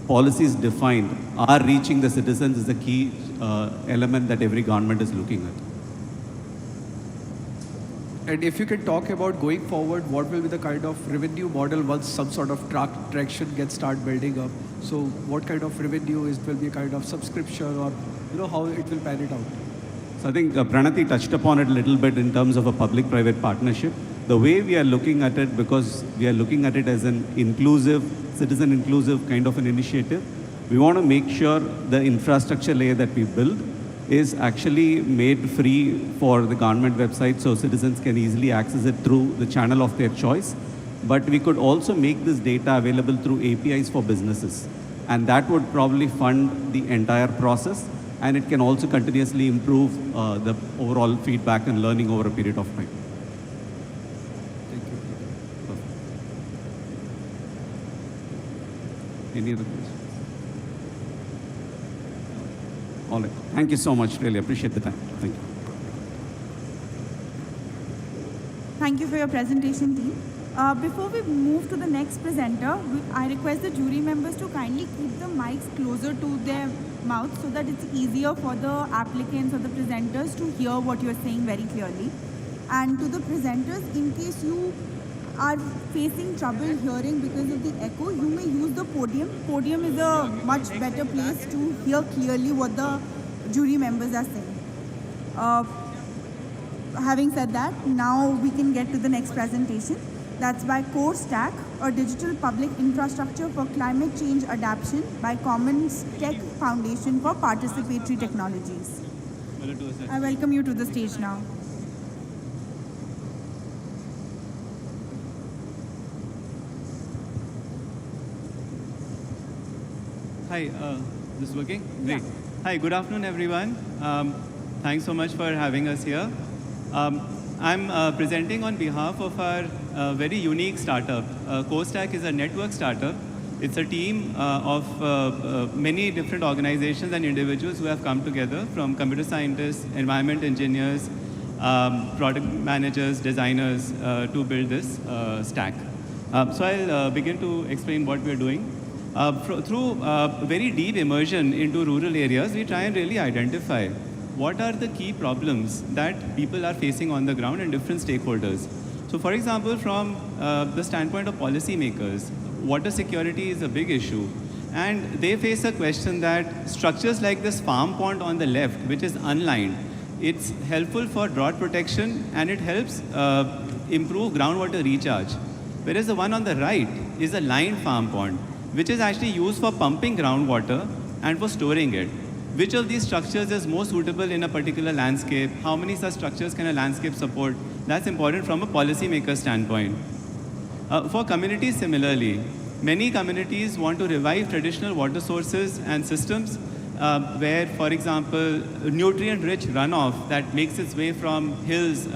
policies defined are reaching the citizens is a key element that every government is looking at. And if you can talk about going forward, what will be the kind of revenue model once some sort of traction gets start building up? So what kind of revenue will be a kind of subscription, or how it will pan it out? So I think Pranati touched upon it a little bit in terms of a public-private partnership. The way we are looking at it, because we are looking at it as an inclusive, citizen-inclusive kind of an initiative, we want to make sure the infrastructure layer that we build is actually made free for the government website, so citizens can easily access it through the channel of their choice. But we could also make this data available through APIs for businesses. And that would probably fund the entire process, and it can also continuously improve the overall feedback and learning over a period of time. Thank you. Perfect. Any other questions? All right. Thank you so much. Really appreciate the time. Thank you. Thank you for your presentation, team. Before we move to the next presenter, I request the jury members to kindly keep the mics closer to their mouths so that it's easier for the applicants or the presenters to hear what you're saying very clearly. And to the presenters, in case you are facing trouble hearing because of the echo, you may use the podium. Podium is a much better place to hear clearly what the jury members are saying. Having said that, now we can get to the next presentation. That's by Core Stack, a digital public infrastructure for climate change adaptation by Commons Tech Foundation for Participatory Technologies. I welcome you to the stage now. Hi, this is working? Great. Hi, good afternoon, everyone. Thanks so much for having us here. I'm presenting on behalf of our very unique startup. CoStack is a network startup. It's a team of many different organizations and individuals who have come together, from computer scientists, environment engineers, product managers, designers, to build this stack. So I'll begin to explain what we're doing. Through very deep immersion into rural areas, we try and really identify what are the key problems that people are facing on the ground and different stakeholders. So for example, from the standpoint of policymakers, water security is a big issue. And they face a question that structures like this farm pond on the left, which is unlined, it's helpful for drought protection and it helps improve groundwater recharge. Whereas the one on the right is a lined farm pond, which is actually used for pumping groundwater and for storing it. Which of these structures is most suitable in a particular landscape? How many such structures can a landscape support? That's important from a policymaker standpoint. For communities, similarly, many communities want to revive traditional water sources and systems where, for example, nutrient-rich runoff that makes its way from hills,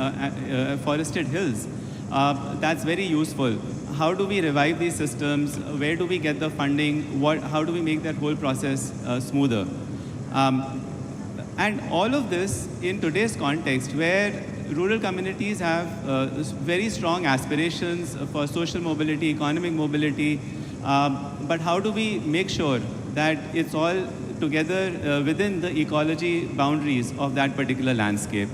forested hills, that's very useful. How do we revive these systems? Where do we get the funding? How do we make that whole process smoother? And all of this in today's context, where rural communities have very strong aspirations for social mobility, economic mobility, but how do we make sure that it's all together within the ecology boundaries of that particular landscape?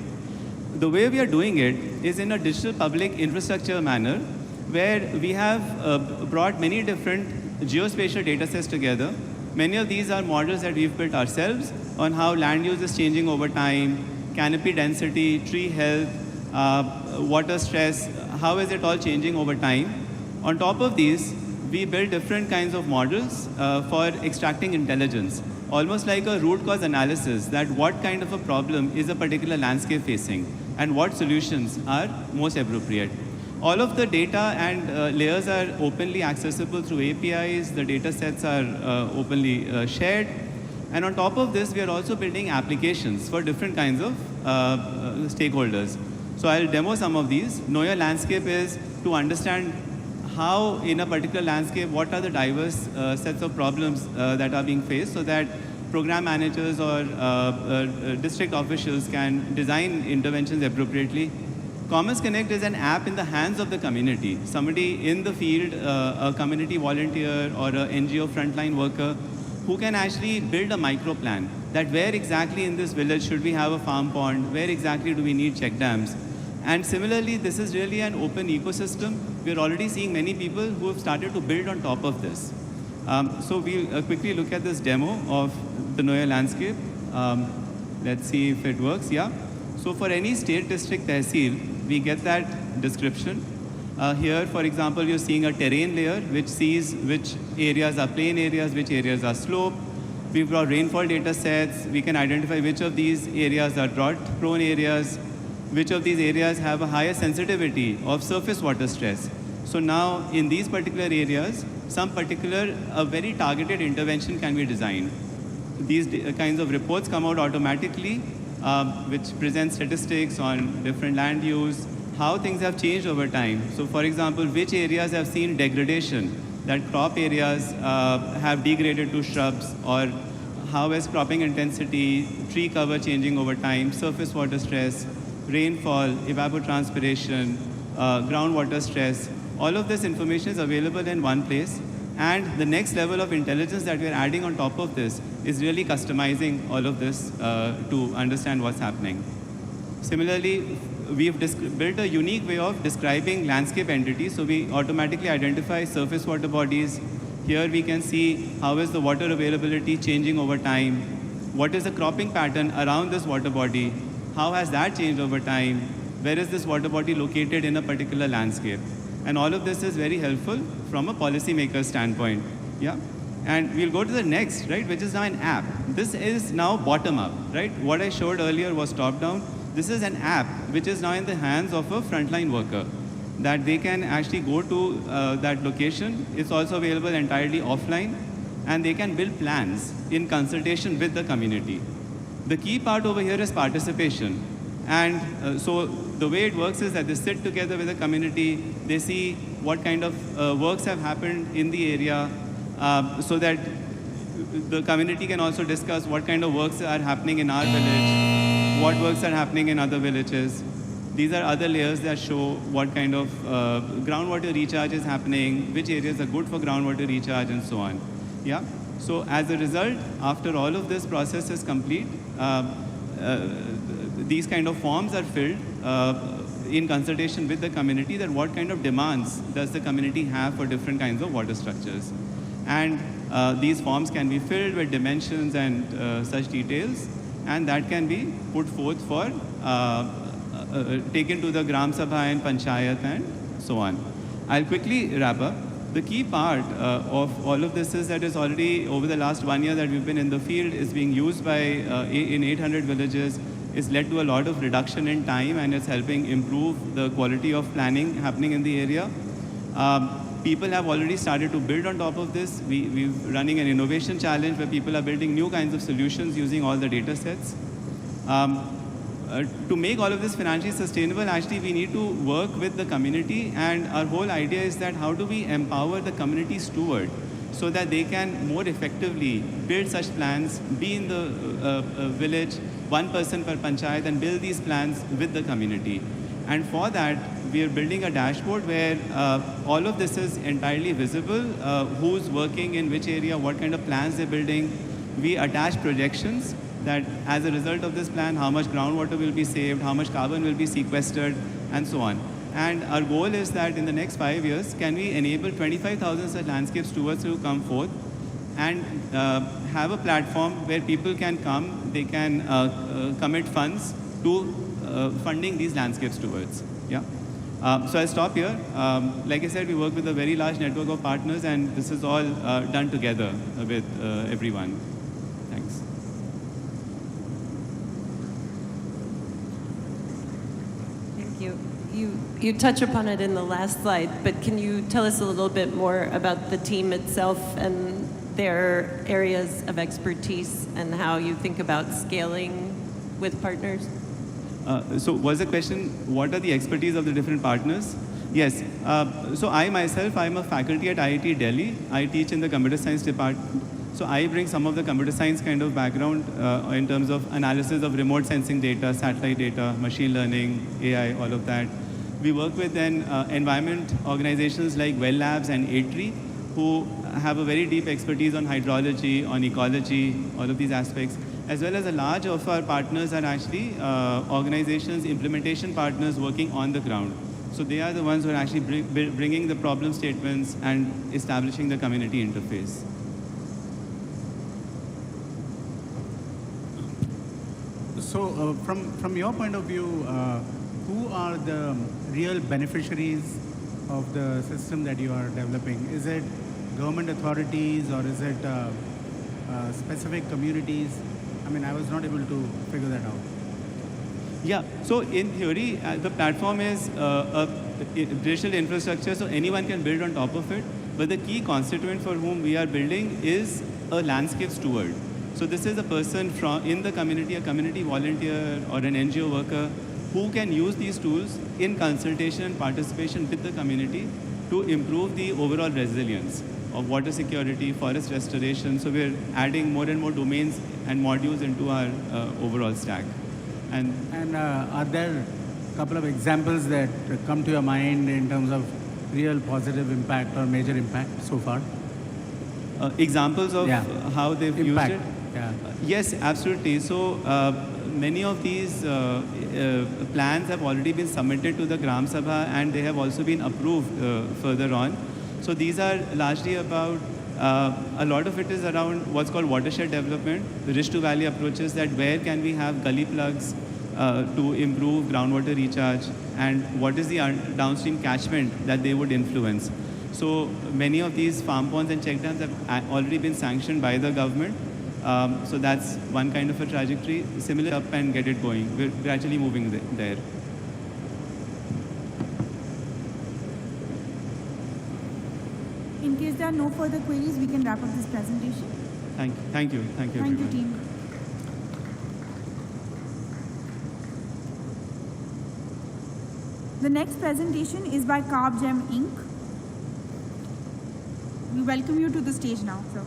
The way we are doing it is in a digital public infrastructure manner, where we have brought many different geospatial data sets together. Many of these are models that we've built ourselves on how land use is changing over time, canopy density, tree health, water stress, how is it all changing over time. On top of these, we build different kinds of models for extracting intelligence, almost like a root cause analysis, that what kind of a problem is a particular landscape facing and what solutions are most appropriate. All of the data and layers are openly accessible through APIs. The data sets are openly shared. And on top of this, we are also building applications for different kinds of stakeholders. So I'll demo some of these. Know Your Landscape is to understand how, in a particular landscape, what are the diverse sets of problems that are being faced, so that program managers or district officials can design interventions appropriately. Commerce Connect is an app in the hands of the community. Somebody in the field, a community volunteer or an NGO frontline worker, who can actually build a micro plan that where exactly in this village should we have a farm pond, where exactly do we need check dams. And similarly, this is really an open ecosystem. We're already seeing many people who have started to build on top of this. So we'll quickly look at this demo of the Know Your Landscape. Let's see if it works. Yeah. So for any state, district, tehsil, we get that description. Here, for example, you're seeing a terrain layer which sees which areas are plain areas, which areas are slope. We've got rainfall data sets. We can identify which of these areas are drought-prone areas, which of these areas have a higher sensitivity of surface water stress. So now, in these particular areas, some particular, a very targeted intervention can be designed. These kinds of reports come out automatically, which present statistics on different land use, how things have changed over time. So for example, which areas have seen degradation, that crop areas have degraded to shrubs, or how is cropping intensity, tree cover changing over time, surface water stress, rainfall, evapotranspiration, groundwater stress. All of this information is available in one place. And the next level of intelligence that we're adding on top of this is really customizing all of this to understand what's happening. Similarly, we've built a unique way of describing landscape entities. So we automatically identify surface water bodies. Here we can see how is the water availability changing over time. What is the cropping pattern around this water body? How has that changed over time? Where is this water body located in a particular landscape? And all of this is very helpful from a policymaker standpoint. Yeah. And we'll go to the next, right, which is now an app. This is now bottom up, right? What I showed earlier was top down. This is an app which is now in the hands of a frontline worker, that they can actually go to that location. It's also available entirely offline. and they can build plans in consultation with the community. The key part over here is participation. And so the way it works is that they sit together with the community, they see what kind of works have happened in the area, so that the community can also discuss what kind of works are happening in our village, what works are happening in other villages. These are other layers that show what kind of groundwater recharge is happening, which areas are good for groundwater recharge, and so on. Yeah. So as a result, after all of this process is complete, these kind of forms are filled in consultation with the community, that what kind of demands does the community have for different kinds of water structures. And these forms can be filled with dimensions and such details, and that can be put forth for taken to the Gram Sabha and Panchayat and so on. I'll quickly wrap up. The key part of all of this is that it's already over the last 1 year that we've been in the field, is being used by in 800 villages. It's led to a lot of reduction in time, and it's helping improve the quality of planning happening in the area. People have already started to build on top of this. We're running an innovation challenge where people are building new kinds of solutions using all the data sets. To make all of this financially sustainable, actually we need to work with the community, and our whole idea is that how do we empower the community steward so that they can more effectively build such plans, be in the village, one person per panchayat, and build these plans with the community. And for that, we are building a dashboard where all of this is entirely visible, who's working in which area, what kind of plans they're building. We attach projections that as a result of this plan, how much groundwater will be saved, how much carbon will be sequestered, and so on. And our goal is that in the next 5 years, can we enable 25,000 such landscape stewards to come forth and have a platform where people can come, they can commit funds to funding these landscape stewards. Yeah. So I'll stop here. Like I said, we work with a very large network of partners, and this is all done together with everyone. Thanks. Thank you. You touch upon it in the last slide, but can you tell us a little bit more about the team itself and their areas of expertise and how you think about scaling with partners? So was the question, what are the expertise of the different partners? Yes. So I myself, I'm a faculty at IIT Delhi. I teach in the computer science department. So I bring some of the computer science kind of background in terms of analysis of remote sensing data, satellite data, machine learning, AI, all of that. We work with then environment organizations like Well Labs and ATRI, who have a very deep expertise on hydrology, on ecology, all of these aspects, as well as a large of our partners are actually organizations, implementation partners working on the ground. So they are the ones who are actually bringing the problem statements and establishing the community interface. So from your point of view, who are the real beneficiaries of the system that you are developing? Is it government authorities, or is it specific communities? I mean, I was not able to figure that out. Yeah, so in theory, the platform is a digital infrastructure, so anyone can build on top of it. But the key constituent for whom we are building is a landscape steward. So this is a person in the community, a community volunteer or an NGO worker, who can use these tools in consultation and participation with the community to improve the overall resilience of water security, forest restoration. So we're adding more and more domains and modules into our overall stack. And are there a couple of examples that come to your mind in terms of real positive impact or major impact so far? Examples of how they've impact. used it? Yeah. Yes, absolutely. So many of these plans have already been submitted to the Gram Sabha, and they have also been approved further on. So these are largely about, a lot of it is around what's called watershed development, the ridge to valley approaches, that where can we have gully plugs to improve groundwater recharge, and what is the downstream catchment that they would influence. So many of these farm ponds and check dams have already been sanctioned by the government. So that's one kind of a trajectory. Similar up and get it going. We're gradually moving there. In case there are no further queries, we can wrap up this presentation. Thank you. Thank you, everyone. team. The next presentation is by CarbGem Inc. We welcome you to the stage now, sir.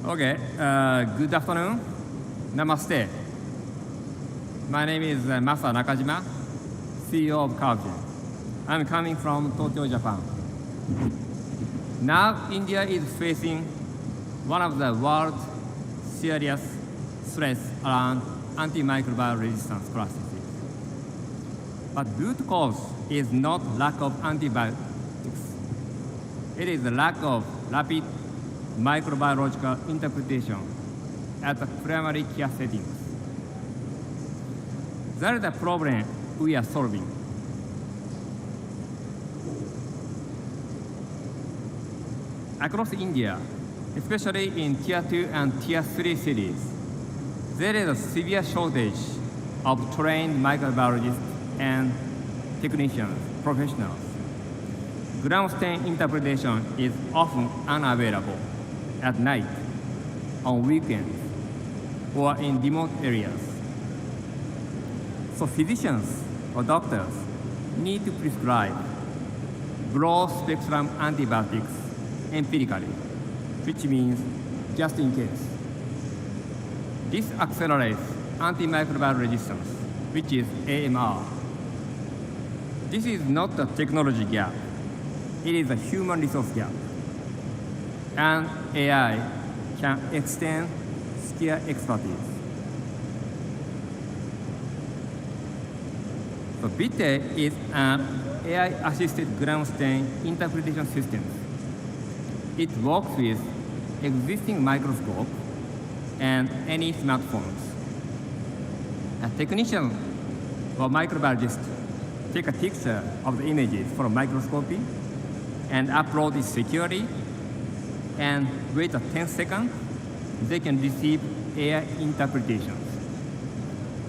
Okay, good afternoon. Namaste. My name is Masa Nakajima, CEO of CarbGem. I'm coming from Tokyo, Japan. Now, India is facing one of the world's serious threats around antimicrobial resistance crisis. But root cause is not lack of antibiotics. It is the lack of rapid microbiological interpretation at the primary care settings. That is the problem we are solving. Across India, especially in Tier 2 and Tier 3 cities, there is a severe shortage of trained microbiologists and technicians, professionals. Ground stain interpretation is often unavailable at night, on weekends, or in remote areas. So physicians or doctors need to prescribe broad-spectrum antibiotics empirically, which means just in case. This accelerates antimicrobial resistance, which is AMR. This is not a technology gap. It is a human resource gap. And AI can extend skill expertise. So BITE is an AI-assisted ground stain interpretation system. It works with existing microscope and any smartphones. A technician or microbiologist take a picture of the images from microscopy and upload it securely, and wait 10 seconds, they can receive AI interpretations,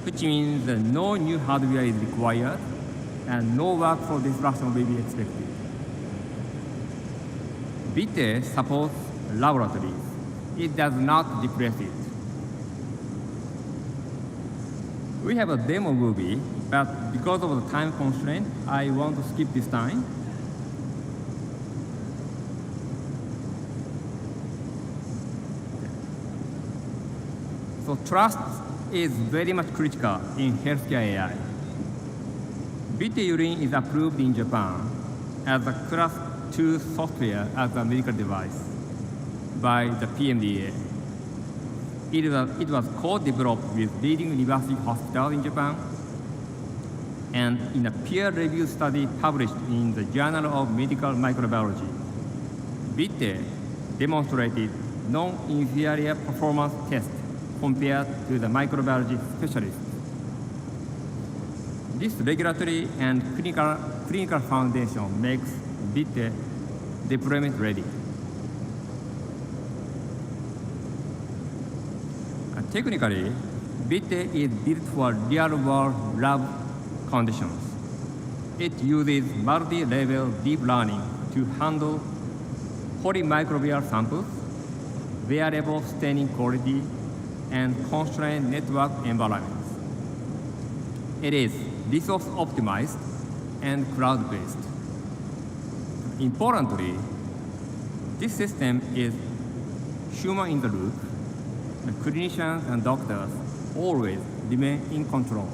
which means that no new hardware is required and no workflow disruption will be expected. BITE supports laboratories. It does not replace it. We have a demo movie, but because of the time constraint, I want to skip this time. So trust is very much critical in healthcare AI. BITE Urine is approved in Japan as a Class 2 software as a medical device by the PMDA. It was co-developed with leading university hospitals in Japan, and in a peer-reviewed study published in the Journal of Medical Microbiology, BITE demonstrated non-inferior performance test compared to the microbiology specialists. This regulatory and clinical foundation makes BITE deployment ready. Technically, BITE is built for real-world lab conditions. It uses multi-level deep learning to handle polymicrobial samples, variable staining quality, and constrained network environments. It is resource optimized and cloud-based. Importantly, this system is human in the loop. The clinicians and doctors always remain in control.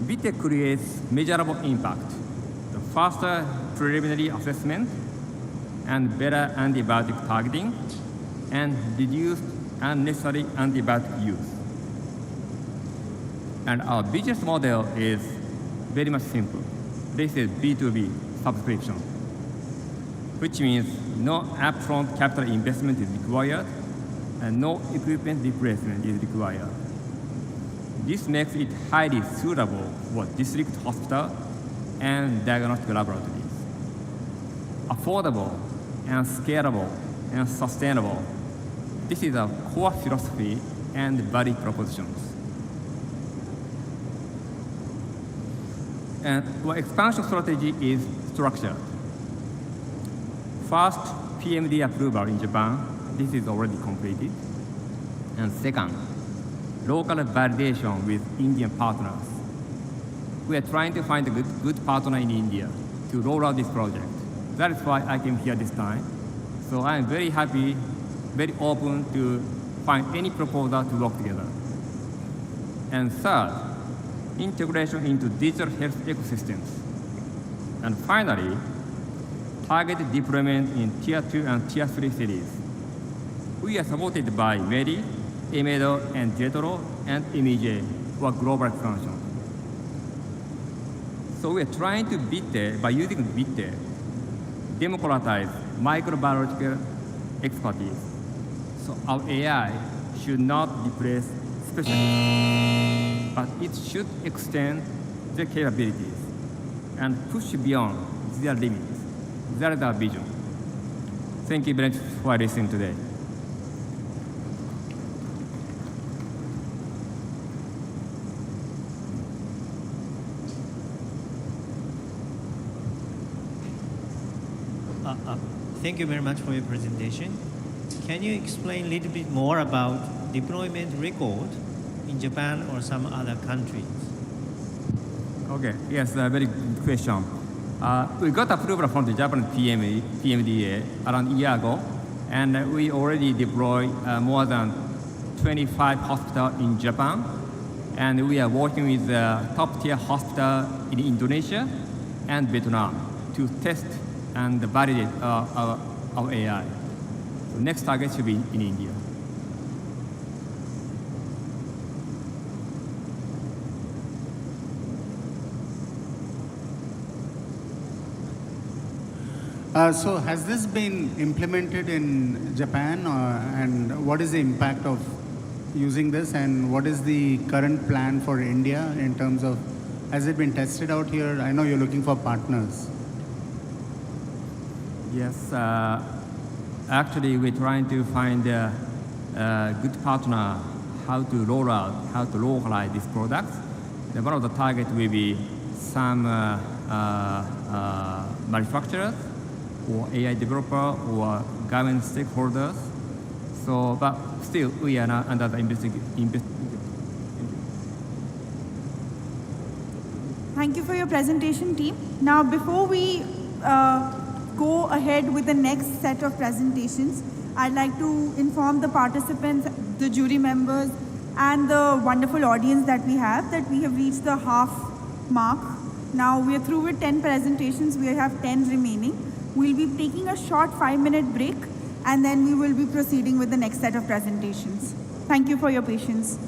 BITE creates measurable impact, the faster preliminary assessment, and better antibiotic targeting, and reduced unnecessary antibiotic use. And our business model is very much simple. This is B2B subscription, which means no upfront capital investment is required and no equipment replacement is required. This makes it highly suitable for district hospital and diagnostic laboratories. Affordable and scalable and sustainable. This is our core philosophy and value propositions. And our expansion strategy is structured. First, PMD approval in Japan. This is already completed. And second, local validation with Indian partners. We are trying to find a good partner in India to roll out this project. That is why I came here this time. So I am very happy, very open to find any proposal to work together. And third, integration into digital health ecosystems. And finally, targeted deployment in Tier 2 and Tier 3 cities. We are supported by MEDI, EMEDO, and JETRO, and MEJ for global expansion. So we are trying to by using BITTE, democratize microbiological expertise. So our AI should not replace specialists, but it should extend their capabilities and push beyond their limits. That is our vision. Thank you very much for listening today. Thank you very much for your presentation. Can you explain a little bit more about deployment record in Japan or some other countries? Okay, yes, a very good question. We got approval from the Japan PMDA around a year ago, and we already deployed more than 25 hospitals in Japan, and we are working with top-tier hospitals in Indonesia and Vietnam to test and validate our AI. So next target should be in India. So has this been implemented in Japan, and what is the impact of using this, and what is the current plan for India in terms of, has it been tested out here? I know you're looking for partners. Yes, actually we're trying to find a good partner, how to roll out, how to localize these products. And one of the targets will be some manufacturers or AI developer or government stakeholders. So, but still we are not under the investigation. Thank you for your presentation, team. Now, before we go ahead with the next set of presentations, I'd like to inform the participants, the jury members, and the wonderful audience that we have reached the half mark. Now we are through with 10 presentations. We have 10 remaining. We'll be taking a short 5-minute break, and then we will be proceeding with the next set of presentations. Thank you for your patience.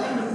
Thank you.